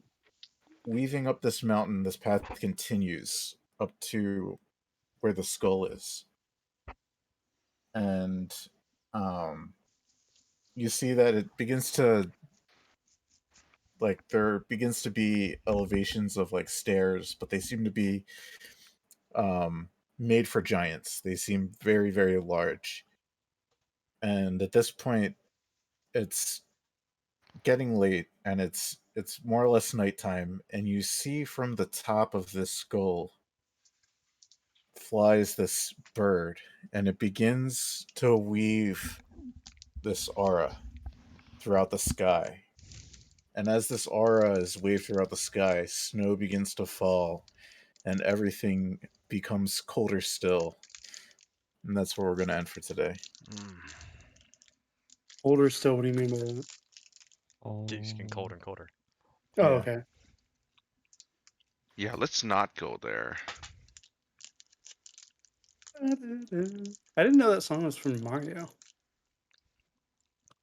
weaving up this mountain, this path continues up to where the skull is. and you see that it begins to there begins to be elevations of like stairs, but they seem to be made for giants. They seem very, very large. And at this point, it's getting late, and it's more or less nighttime, and you see from the top of this skull flies this bird, and it begins to weave this aura throughout the sky. And as this aura is waved throughout the sky, snow begins to fall, and everything becomes colder still. And that's where we're going to end for today. Older still, what do you mean by that? It's getting colder and colder. Oh, Yeah. okay. Yeah, let's not go there. I didn't know that song was from Mario.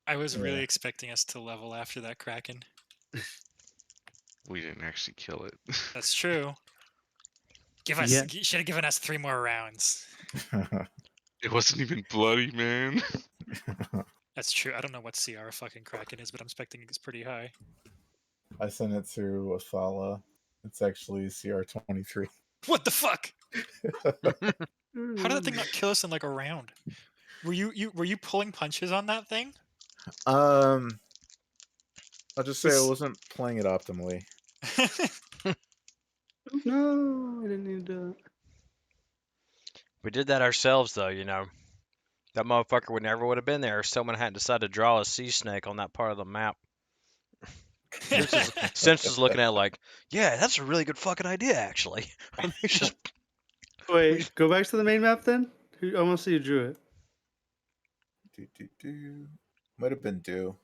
I was really Yeah. expecting us to level after that Kraken. We didn't actually kill it. That's true. Give us. Yeah. You should have given us 3 more rounds. It wasn't even bloody, man. That's true. I don't know what CR fucking Kraken is, but I'm expecting it's pretty high. I sent it to Athala. It's actually CR23. What the fuck? How did that thing not kill us in like a round? Were you pulling punches on that thing? I'll just say I Was- wasn't playing it optimally. No, I didn't need to. We did that ourselves, though. You know, that motherfucker would never would have been there if someone hadn't decided to draw a sea snake on that part of the map. Sense is looking at it like, yeah, that's a really good fucking idea, actually. It's just Wait, go back to the main map then? I want to see you drew it. Might have been due.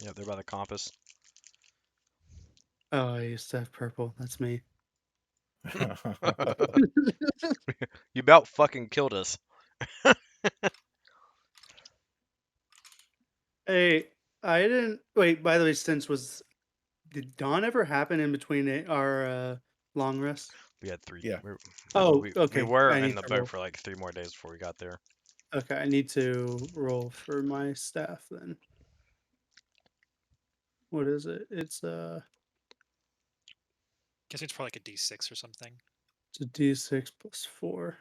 yeah, they're by the compass. Oh, I used to have purple. That's me. You about fucking killed us. Hey, I didn't. Wait, by the way, did dawn ever happen in between our long rest? We had 3. Yeah. Oh, We okay. were I in need the to boat roll. for like 3 more days before we got there. Okay, I need to roll for my staff then. What is it? It's Guess it's probably like a D6 or something. a D6 plus 4.